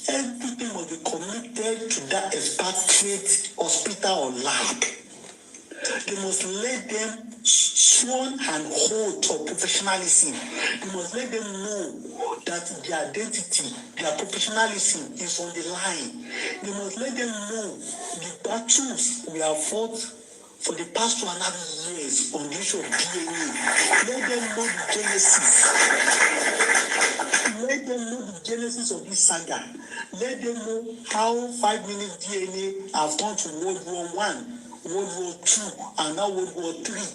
Everything must be committed to that expatriate hospital or lab. They must let them sworn and hold of professionalism. They must let them know that their identity, their professionalism is on the line. They must let them know the battles we have fought for the past 2.5 years on the issue of DNA. Let them know the genesis. Let them know the genesis of this saga. Let them know how 5 minute DNA have gone to World War I, World War II, and now World War III.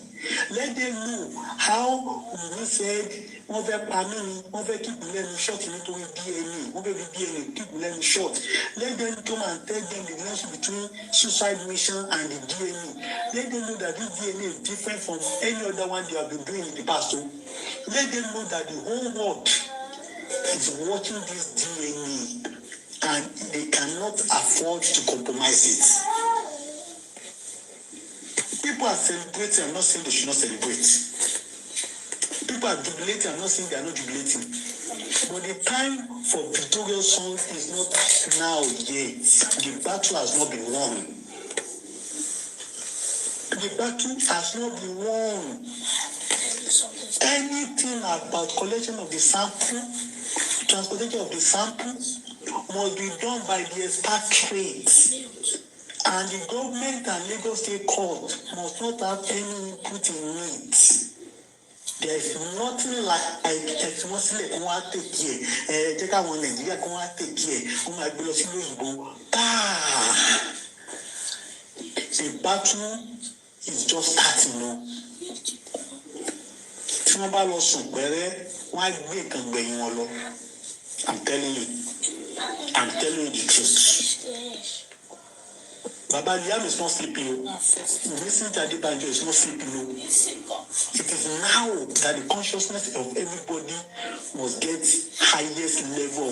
Let them know how we said, wọ́n fẹ́ pa mí ni, wọ́n fẹ́ keep me short nítorí DNA, wọ́n fẹ́ fi DNA keep me short. Let them come and tell them the relationship between suicide mission and the DNA. Let them know that this DNA is different from any other one they have been doing in the past. So let them know that the whole world is watching this DNA and they cannot afford to compromise it. People are celebrating, I'm not saying they should not celebrate. People are jubilating, I'm not saying they are not jubilating. But the time for victorious songs is not now yet. The battle has not been won. the battle has not been won. Anything about collection of the sample, transportation of the sample, must be done by the expatriates. And the government and Lagos State Court must not have any input in it. There is nothing like mostly take care. Take out one Nigeria, take care. The battle is just starting now. I'm telling you the truth. Baba Liam is not sleeping. Listen to Adebanjo is not sleeping. It is now that the consciousness of everybody must get highest level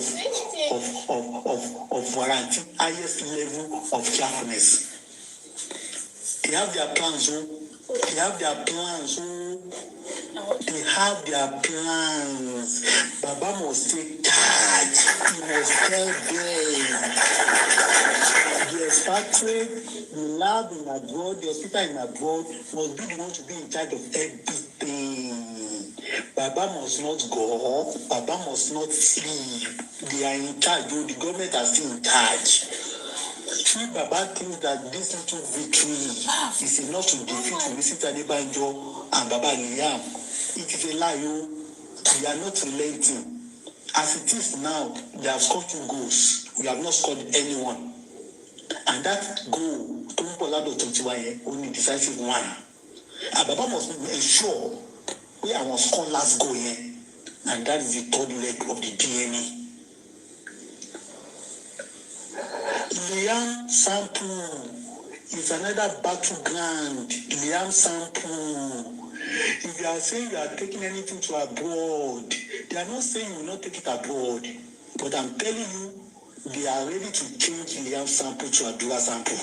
of warranty, highest level of carefulness. They have their plans. They have their plans. They have their plans. Baba must take charge. He must tell them. The expatriate, the lab in abroad, the hospital in abroad must be the one to be in charge of everything. Baba must not go. Baba must not sleep. They are in charge. The government are still in charge. If Baba thinks that this little victory is enough to defeat Mr. Adebanjo and Baba Liam, it is a lie. We are not relenting. As it is now, they have scored 2 goals. We have not scored anyone. And that goal, only decisive one. And Baba must ensure we are on score last goal here. And that is the 3rd leg of the DNA. Liam sample is another battleground. Liam sample. If you are saying you are taking anything to abroad, they are not saying you will not take it abroad. But I'm telling you, they are ready to change Liam sample to Adura sample.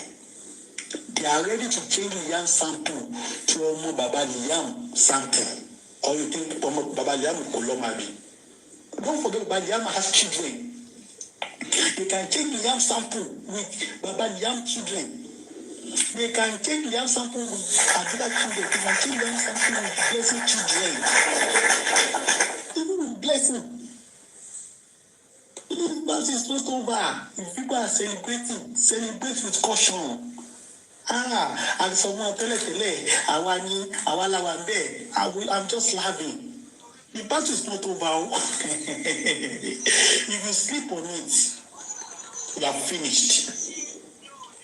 They are ready to change Liam sample to Omo Baba Liam sample. Or you think Omo Baba Liam Kolomabi. Don't forget Baba Liam has children. They can change Liam sample with Baba Liam children. They can change Liam sample with Adura children. They can change Liam sample with blessing children. Even with blessing. That is not over. If people are celebrating, celebrate with caution. And someone tell I'm just laughing. The battle is not over. If you sleep on it, you are finished.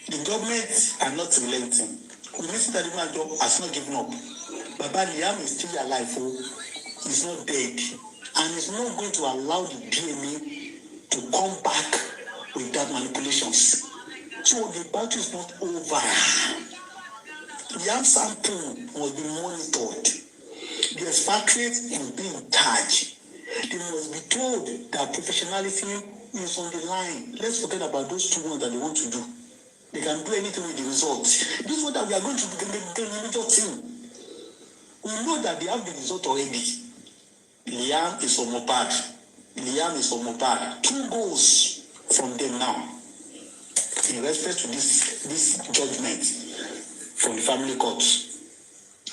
The government are not relenting. We listen that the man has not given up. Baba Liam is still alive. He's not dead. And he's not going to allow the DNA to come back with that manipulations. So the battle is not over. Liam sample must be monitored. The expatriates will be in charge. They must be told that professionalism is on the line. Let's forget about those 2 ones that they want to do. They can do anything with the results. This is what we are going to do. The major thing. We know that they have the result already. Liam is on Mohbad. Liam is on Mohbad. 2 goals from them now. In respect to this judgment from the family courts.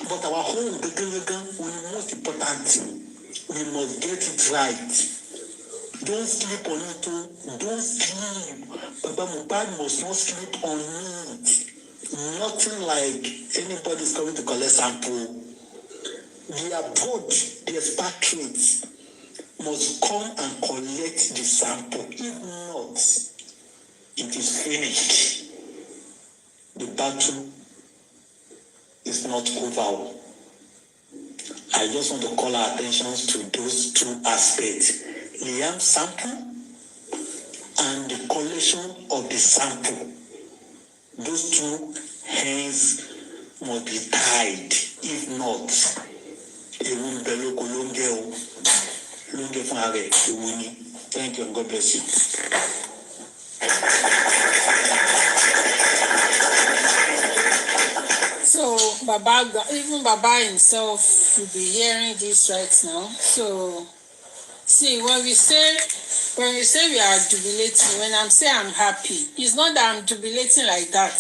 But our whole the most important thing, we must get it right. Don't sleep on it. Don't sleep. Baba Mohbad must not sleep on it. Nothing like anybody is coming to collect sample. The abroad, the expatriates must come and collect the sample. If not, it is finished. The battle is not over. I just want to call our attention to those 2 aspects. Liam sample and the collection of the sample. Those 2 hands must be tied. If not, it will be longer. Thank you and God bless you. So Baba, even Baba himself will be hearing this right now. So see, when we say we are jubilating, when I'm saying I'm happy, it's not that I'm jubilating like that.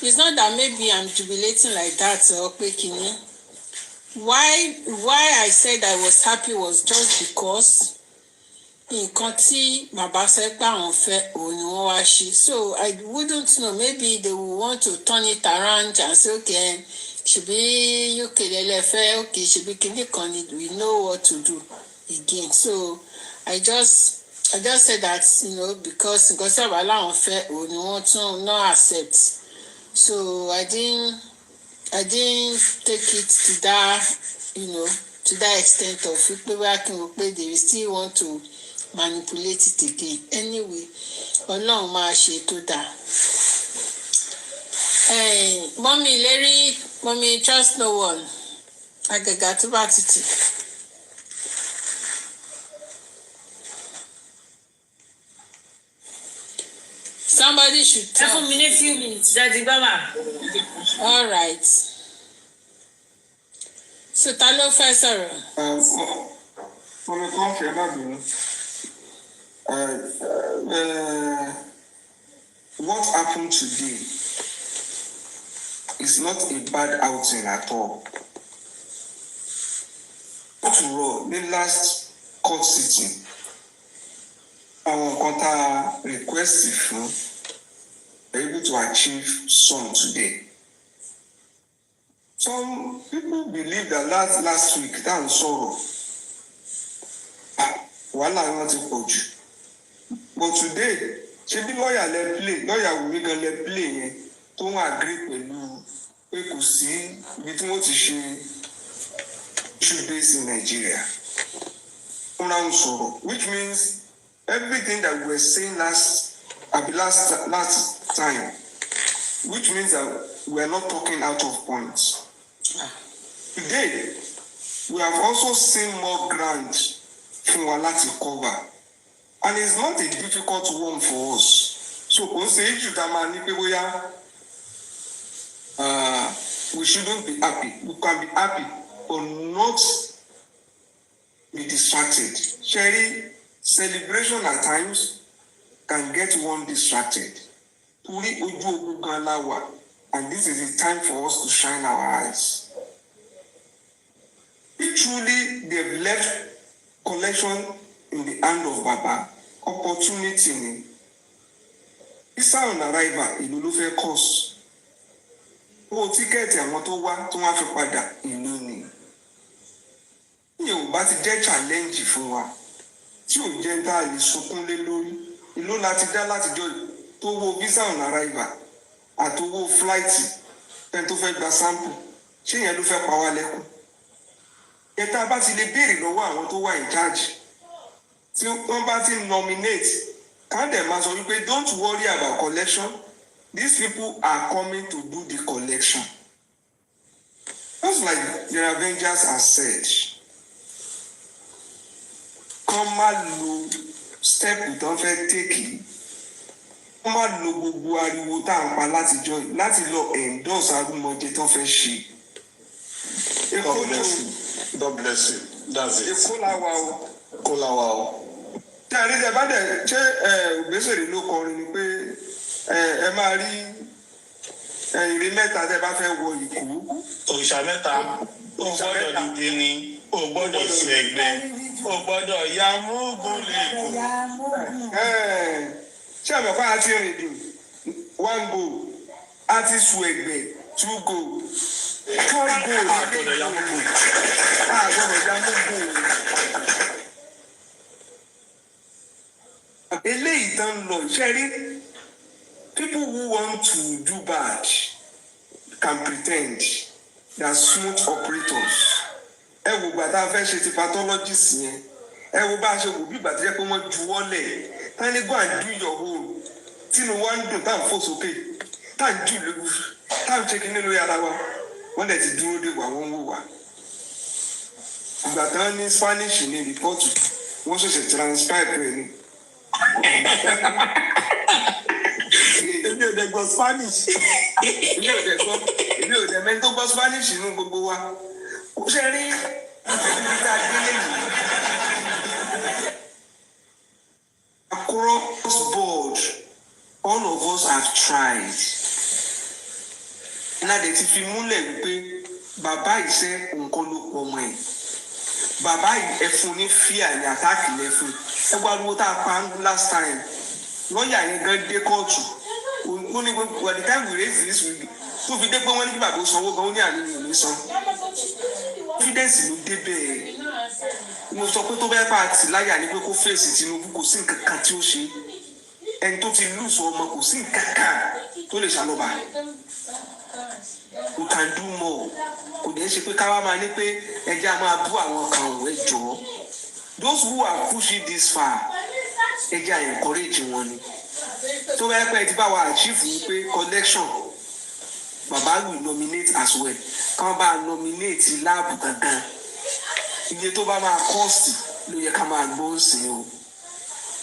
it's not that maybe I'm jubilating like that or picking it. Why I said I was happy was just because nǹkan tí bàbá sọ pé àwọn fẹ́ òun ni wọ́n wá ṣe. So I wouldn't know, maybe they would want to turn it around and say, okay, ṣebí UK lẹ́lẹ́fẹ́, okay, ṣebí kinní kan ni, we know what to do again. So I just said that, because nǹkan tí bàbá láwọn fẹ́ òun ni wọ́n tún not accept. So I didn't take it to that, to that extent of people they still want to manipulate it again. Anyway, Ọlọ́run máa ṣe tó dáa. Mommy, trust no one. Àgàgà tó bá títì. Somebody should talk. For me, a few minutes, Daddy Bama. All right. So, ta ló fẹ́ sọ̀rọ̀? Mo ní kàn fẹ́ má bínú. What happened today is not a bad outing at all. After all, the last court sitting, àwọn kan tá a request fún were able to achieve some today. Some people believe that last week that ń sọ̀rọ̀ wàhálà wọn ti pọ̀ jù. But today, ṣe bí lọ́ọ̀yà Wummi gan lẹ play yẹn tó ń agree pẹ̀lú pé kò sí ibi tí wọ́n ti ṣe issue base in Nigeria. Ó náà ń sọ̀rọ̀, which means everything that we were saying last time, which means that we are not talking out of points. Today, we have also seen more ground fún wa láti cover, and it's not a difficult one for us. So kò ń ṣe issue tá a máa ní pé bóyá we shouldn't be happy. We can be happy, but not be distracted. Sherry, celebration at times can get one distracted. Torí ojú ogun gan la wà, and this is the time for us to shine our eyes. If truly they've left collection in the hand of Baba, opportunity ni. Visa on arrival, ìlú ló fẹ́ cost. Owó tíkẹ́ẹ̀tì àwọn tó wá fi padà ìlú ni. Ìyẹn ò bá ti jẹ́ challenge fún wa. Tí ò jẹ́ tá a lè sunkún lé lórí. Ìlú láti dá látijọ́ tó wo visa on arrival àtowó flight ẹni tó fẹ́ gba sample. Ṣé ìyẹn ló fẹ́ pa wá lẹ́kùn? Ẹ̀ta bá ti lè béèrè lọ́wọ́ àwọn tó wà in charge. Tí wọ́n bá ti nominate, kàn dẹ̀ máa sọ wípé don't worry about collection. These people are coming to do the collection. Just like the Avengers have said, kàn má lo step tó fẹ́ take yìí. Kàn má lo gbogbo ariwo tá à ń pa látijọ́ yìí láti lọ endorse arúmọjẹ tó fẹ́ ṣe. God bless you. That's it. Èkó la wà o. Èkó la wà o. Tí a rí ẹ bá dẹ̀ ṣé Ògbésèrè ló kọrin ni pé ẹ máa rí ìrè mẹ́ta tẹ́ bá fẹ́ wọ ìkú. Òrìṣà mẹ́ta ó gbọ́dọ̀ dìde ni, ó gbọ́dọ̀ sí ẹgbẹ́, ó gbọ́dọ̀ ya múgùn lẹ́kọ̀ọ́. Ṣé àmọ́ fún àti rìn dùn? 1 goal, àti sùn ẹgbẹ́ 2 goal. 4 goal. Àgbọ̀dọ̀ ya múgùn. Àgbọ̀dọ̀ ya múgùn. Eléyìí tán lọ ṣẹ́rí. People who want to do bad can pretend they are smooth operators. Ẹ wo ìgbà tá a fẹ́ ṣe ti pathologist yẹn. Ẹ wo bá a ṣe wò bí ìgbà tó yẹ pé wọ́n juwọ́lẹ̀. Tani go and do your own. Tínú wa ń dùn tá à ń fò sókè. Tá à ń jù lóru. Tá à ń ṣe kí nínú yàrá wa. Wọ́n dẹ̀ ti dúró dé wà wọ́n wò wá. Ìgbà tán ní Spanish ní rìpọ́ọ̀tù. Wọ́n ṣẹ̀ṣẹ̀ transcribe rẹ̀ ni. Èmi ò dẹ̀ gbọ́ Spanish. Èmi ò dẹ̀ mẹ́ni tó gbọ́ Spanish nínú gbogbo wa. Kò ṣe rí ibi tá a gbé lẹ́yìn. Across board, all of us have tried. iná dẹ̀ ti fi múlẹ̀ wípé bàbá ìṣe nǹkan ló pọ̀ ọmọ ẹ̀ bàbá ẹ̀fún ní fíà ní àtàkì lẹ́fún ẹgbẹ́ ariwo tá a pa last time lọ́ọ̀yà yẹn gan dé kóòtù ó ní gbogbo at the time we raise this week tó fi dé pé wọ́n ní kí bàbá ó sanwó gan ó ní àníyàn ní san evidence ló dé bẹ́ẹ̀ mo sọ pé tó bẹ́ẹ̀ bá àti láyà ni pé kó fèsì Tinubu kò sí nǹkan kan tí ó ṣe ẹni tó ti lùsọ ọmọ kò sí nǹkan kan tó lè ṣàlọ́ba we can do more kò dé ṣe pé káwá máa ní pé ẹjẹ́ a máa bú àwọn kan òwe jọ those who are pushing this far ẹjẹ́ a encourage wọn ni tó bẹ́ẹ̀ pẹ́ ti bá wa achieve ni pé collection bàbá will nominate as well káwọn bá nominate láàbù gangan iye tó bá máa cost ló yẹ ká máa gbọ́ sí o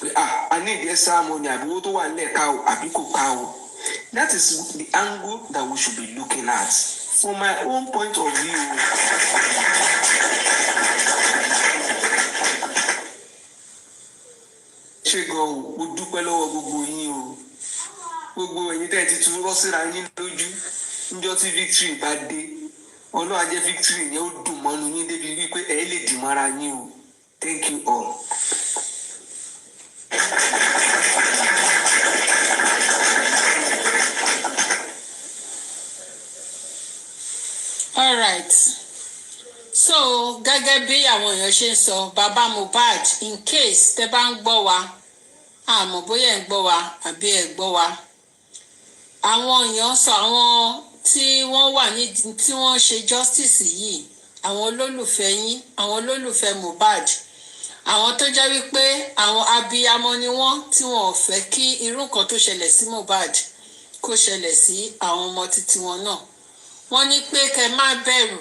pé a ní ìdí extra money àbí owó tó wà nílẹ̀ ká o àbí kò ká o that is the angle that we should be looking at from my own point of view. ṣé gan o mo dúpẹ́ lọ́wọ́ gbogbo yín o gbogbo ẹ̀yin tẹ́ ẹ ti tún rọ́ síra yín lójú níjọ́ tí victory bá dé ọlọ́run á jẹ́ victory yẹn ó dùn mọ́nu yín débi wípé ẹ̀ lè dì mọ́ra yín o thank you all. all right so gẹ́gẹ́ bí àwọn èèyàn ṣe ń sọ bàbá Mohbad in case tẹ́ bá ń gbọ́ wa àmọ́ bóyá ẹ̀ ń gbọ́ wa àbí ẹ̀ gbọ́ wa àwọn èèyàn sọ àwọn tí wọ́n wà ní tí wọ́n ṣe justice yìí àwọn olólùfẹ́ yín àwọn olólùfẹ́ Mohbad àwọn tó jẹ́ wípé àwọn abiyamọ ni wọ́n tí wọn ò fẹ́ kí irú nǹkan tó ṣẹlẹ̀ sí Mohbad kó ṣẹlẹ̀ sí àwọn ọmọ títí wọn náà wọ́n ní pé kẹ́ má bẹ̀rù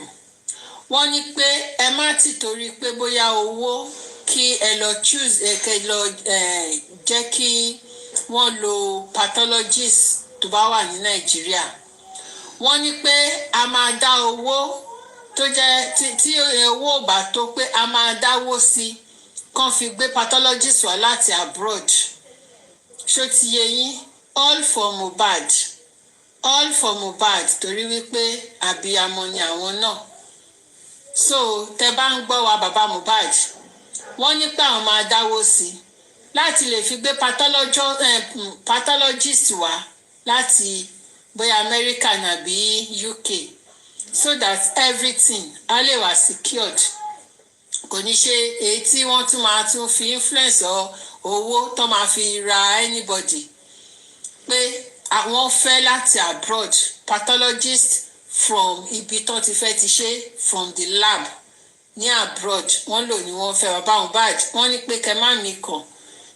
wọ́n ní pé ẹ má ti torí pé bóyá owó kí ẹ lọ choose kẹ́ lọ jẹ́ kí wọ́n lo pathologist tó bá wà ní Nàìjíríà wọ́n ní pé a máa dá owó tó jẹ́ tí owó ò bá tó pé a máa dáwó sí kán fi gbé pathologist wá láti abroad ṣó ti yé yín all for Mohbad torí wípé abiyamọ ni àwọn náà so tẹ́ bá ń gbọ́ wa bàbá Mohbad wọ́n ní pé àwọn máa dáwó sí láti lè fi gbé pathologist wá láti bóyá America nàbí UK so that everything á lè wà secured kò ní ṣe èyí tí wọ́n tún máa tún fi influence owó tó máa fi ra anybody pé àwọn fẹ́ láti abroad pathologist from ibi tó ti fẹ́ ti ṣe from the lab ní abroad wọ́n lò ní wọ́n fẹ́ bàbá Mohbad wọ́n ní pé kẹ́ má mi kàn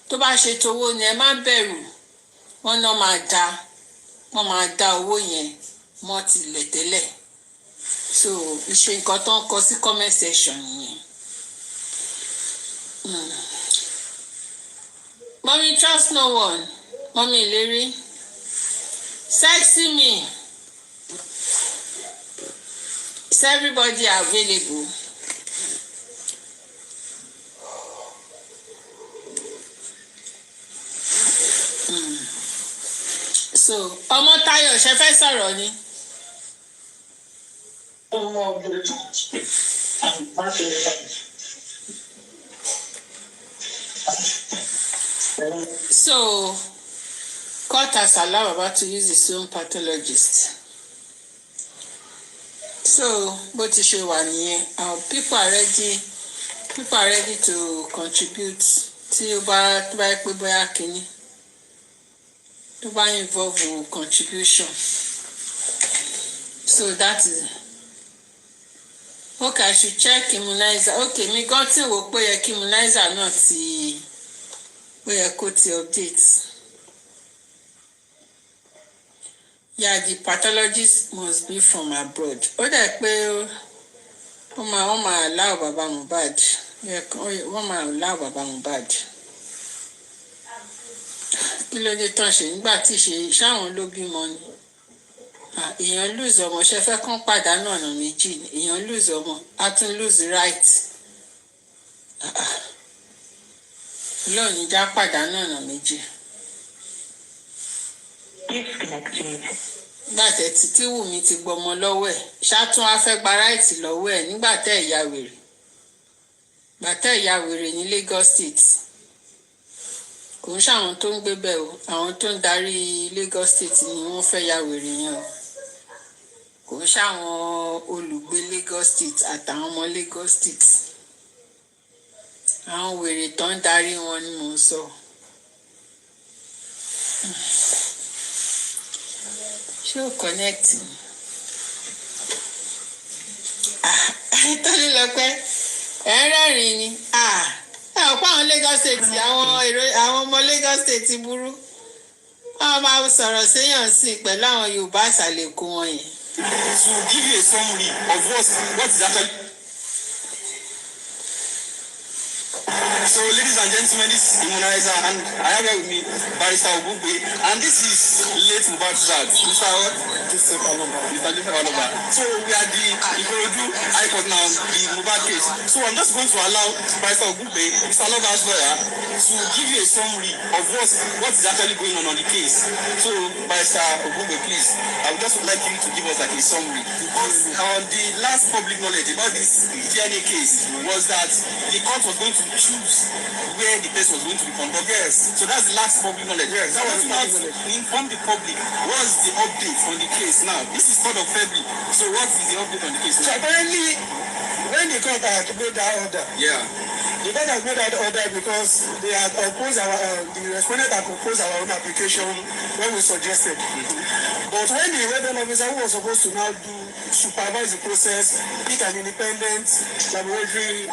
tó bá ṣe tówó ni ẹ má bẹ̀rù wọ́n náà máa dá owó yẹn mọ́ tilẹ̀ tẹ́lẹ̀ so ìṣe nǹkan tó ń kọ sí comment section yẹn. Mommy trust no one Mommy Ìlérí sexy me is everybody available. So ọmọ Táyọ̀ ṣe fẹ́ sọ̀rọ̀ ni. So court has allowed Baba to use his own pathologist. So bó ti ṣe wà nìyẹn people are ready to contribute tí ó bá yẹ pé bóyá kínní tó bá involve contribution. So that is okay. I should check immunizer. Okay, mi gan tí wò pé yẹ kí immunizer náà ti yẹ kó ti update. Yeah, the pathologist must be from abroad. Ó dẹ̀ pé wọ́n máa allow bàbá Mohbad. Wọ́n máa allow bàbá Mohbad. Kí ló dé tán ṣe nígbà tí ṣáwọn ló bímọ ni? Èèyàn lose ọmọ ṣe fẹ́ kán pàdánù ọ̀nà méjì ni èèyàn lose ọmọ á tún lose right. Lónìí já pàdánù ọ̀nà méjì. Disconnected. nígbà tí Wùmí ti gbọmọ lọ́wọ́ ẹ̀ ṣáàtún á fẹ́ gba ráìtì lọ́wọ́ ẹ̀ nígbà tẹ́ ìyá wèrè ní Lagos State kò ń ṣàwọn tó ń gbé bẹ́ẹ̀ o àwọn tó ń darí Lagos State ni wọ́n fẹ́ ya wèrè yẹn o kò ń ṣàwọn olùgbé Lagos State àtàwọn ọmọ Lagos State àwọn wèrè tó ń darí wọn ni mò ń sọ. ṣé o connect tọ́lú lọ pẹ́ ẹ̀ ń rẹ́rìn-ín ni ẹ̀ ọ̀pọ̀ àwọn Lagos State àwọn ọmọ Lagos State burú wọ́n máa sọ̀rọ̀ séèyàn sí pẹ̀lú àwọn Yorùbá àṣàlẹ̀kùn wọn yẹn. To give you a summary of what is actually. So, ladies and gentlemen, this is Immunizer, and I have here with me Barrister Bømb, and this is late Mohbad's dad, Mr. Joseph Aloba. So, we are the Ikorodu High Court now, the Mohbad case. So, I'm just going to allow Barrister Bømb, Mr. Aloba's lawyer, to give you a summary of what is actually going on the case. So, Barrister Bømb, please, I would just like you to give us like a summary. The last public knowledge about this DNA case was that the court was going to choose where the case was going to be conducted. Yes. So that's the last public knowledge. Yes. That was not to inform the public. What's the update on the case now? This is 3rd of February. So what is the update on the case now? So apparently, when the court had made that order, the court has made that order because they had opposed the respondent had proposed our own application when we suggested. But when the revenue officer who was supposed to now supervise the process, pick an independent laboratory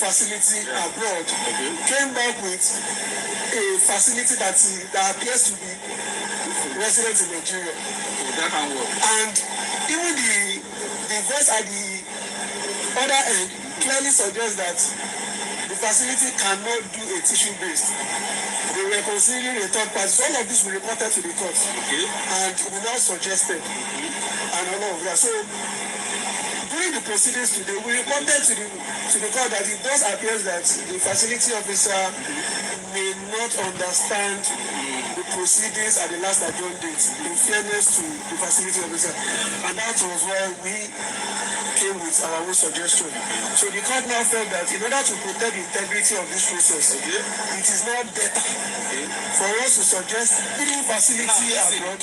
facility abroad, came back with a facility that appears to be resident in Nigeria. That can work. And even the voice at the other end clearly suggests that the facility cannot do a tissue-based. They were considering a third party. So all of this we reported to the court. And we now suggested. And all of that. So during the proceedings today, we reported to the court that it does appear that the facility officer may not understand the proceedings at the last adjourned date, in fairness to the facility officer. And that was why we came with our own suggestion. So the court now felt that in order to protect the integrity of this process, it is now better for us to suggest any facility abroad.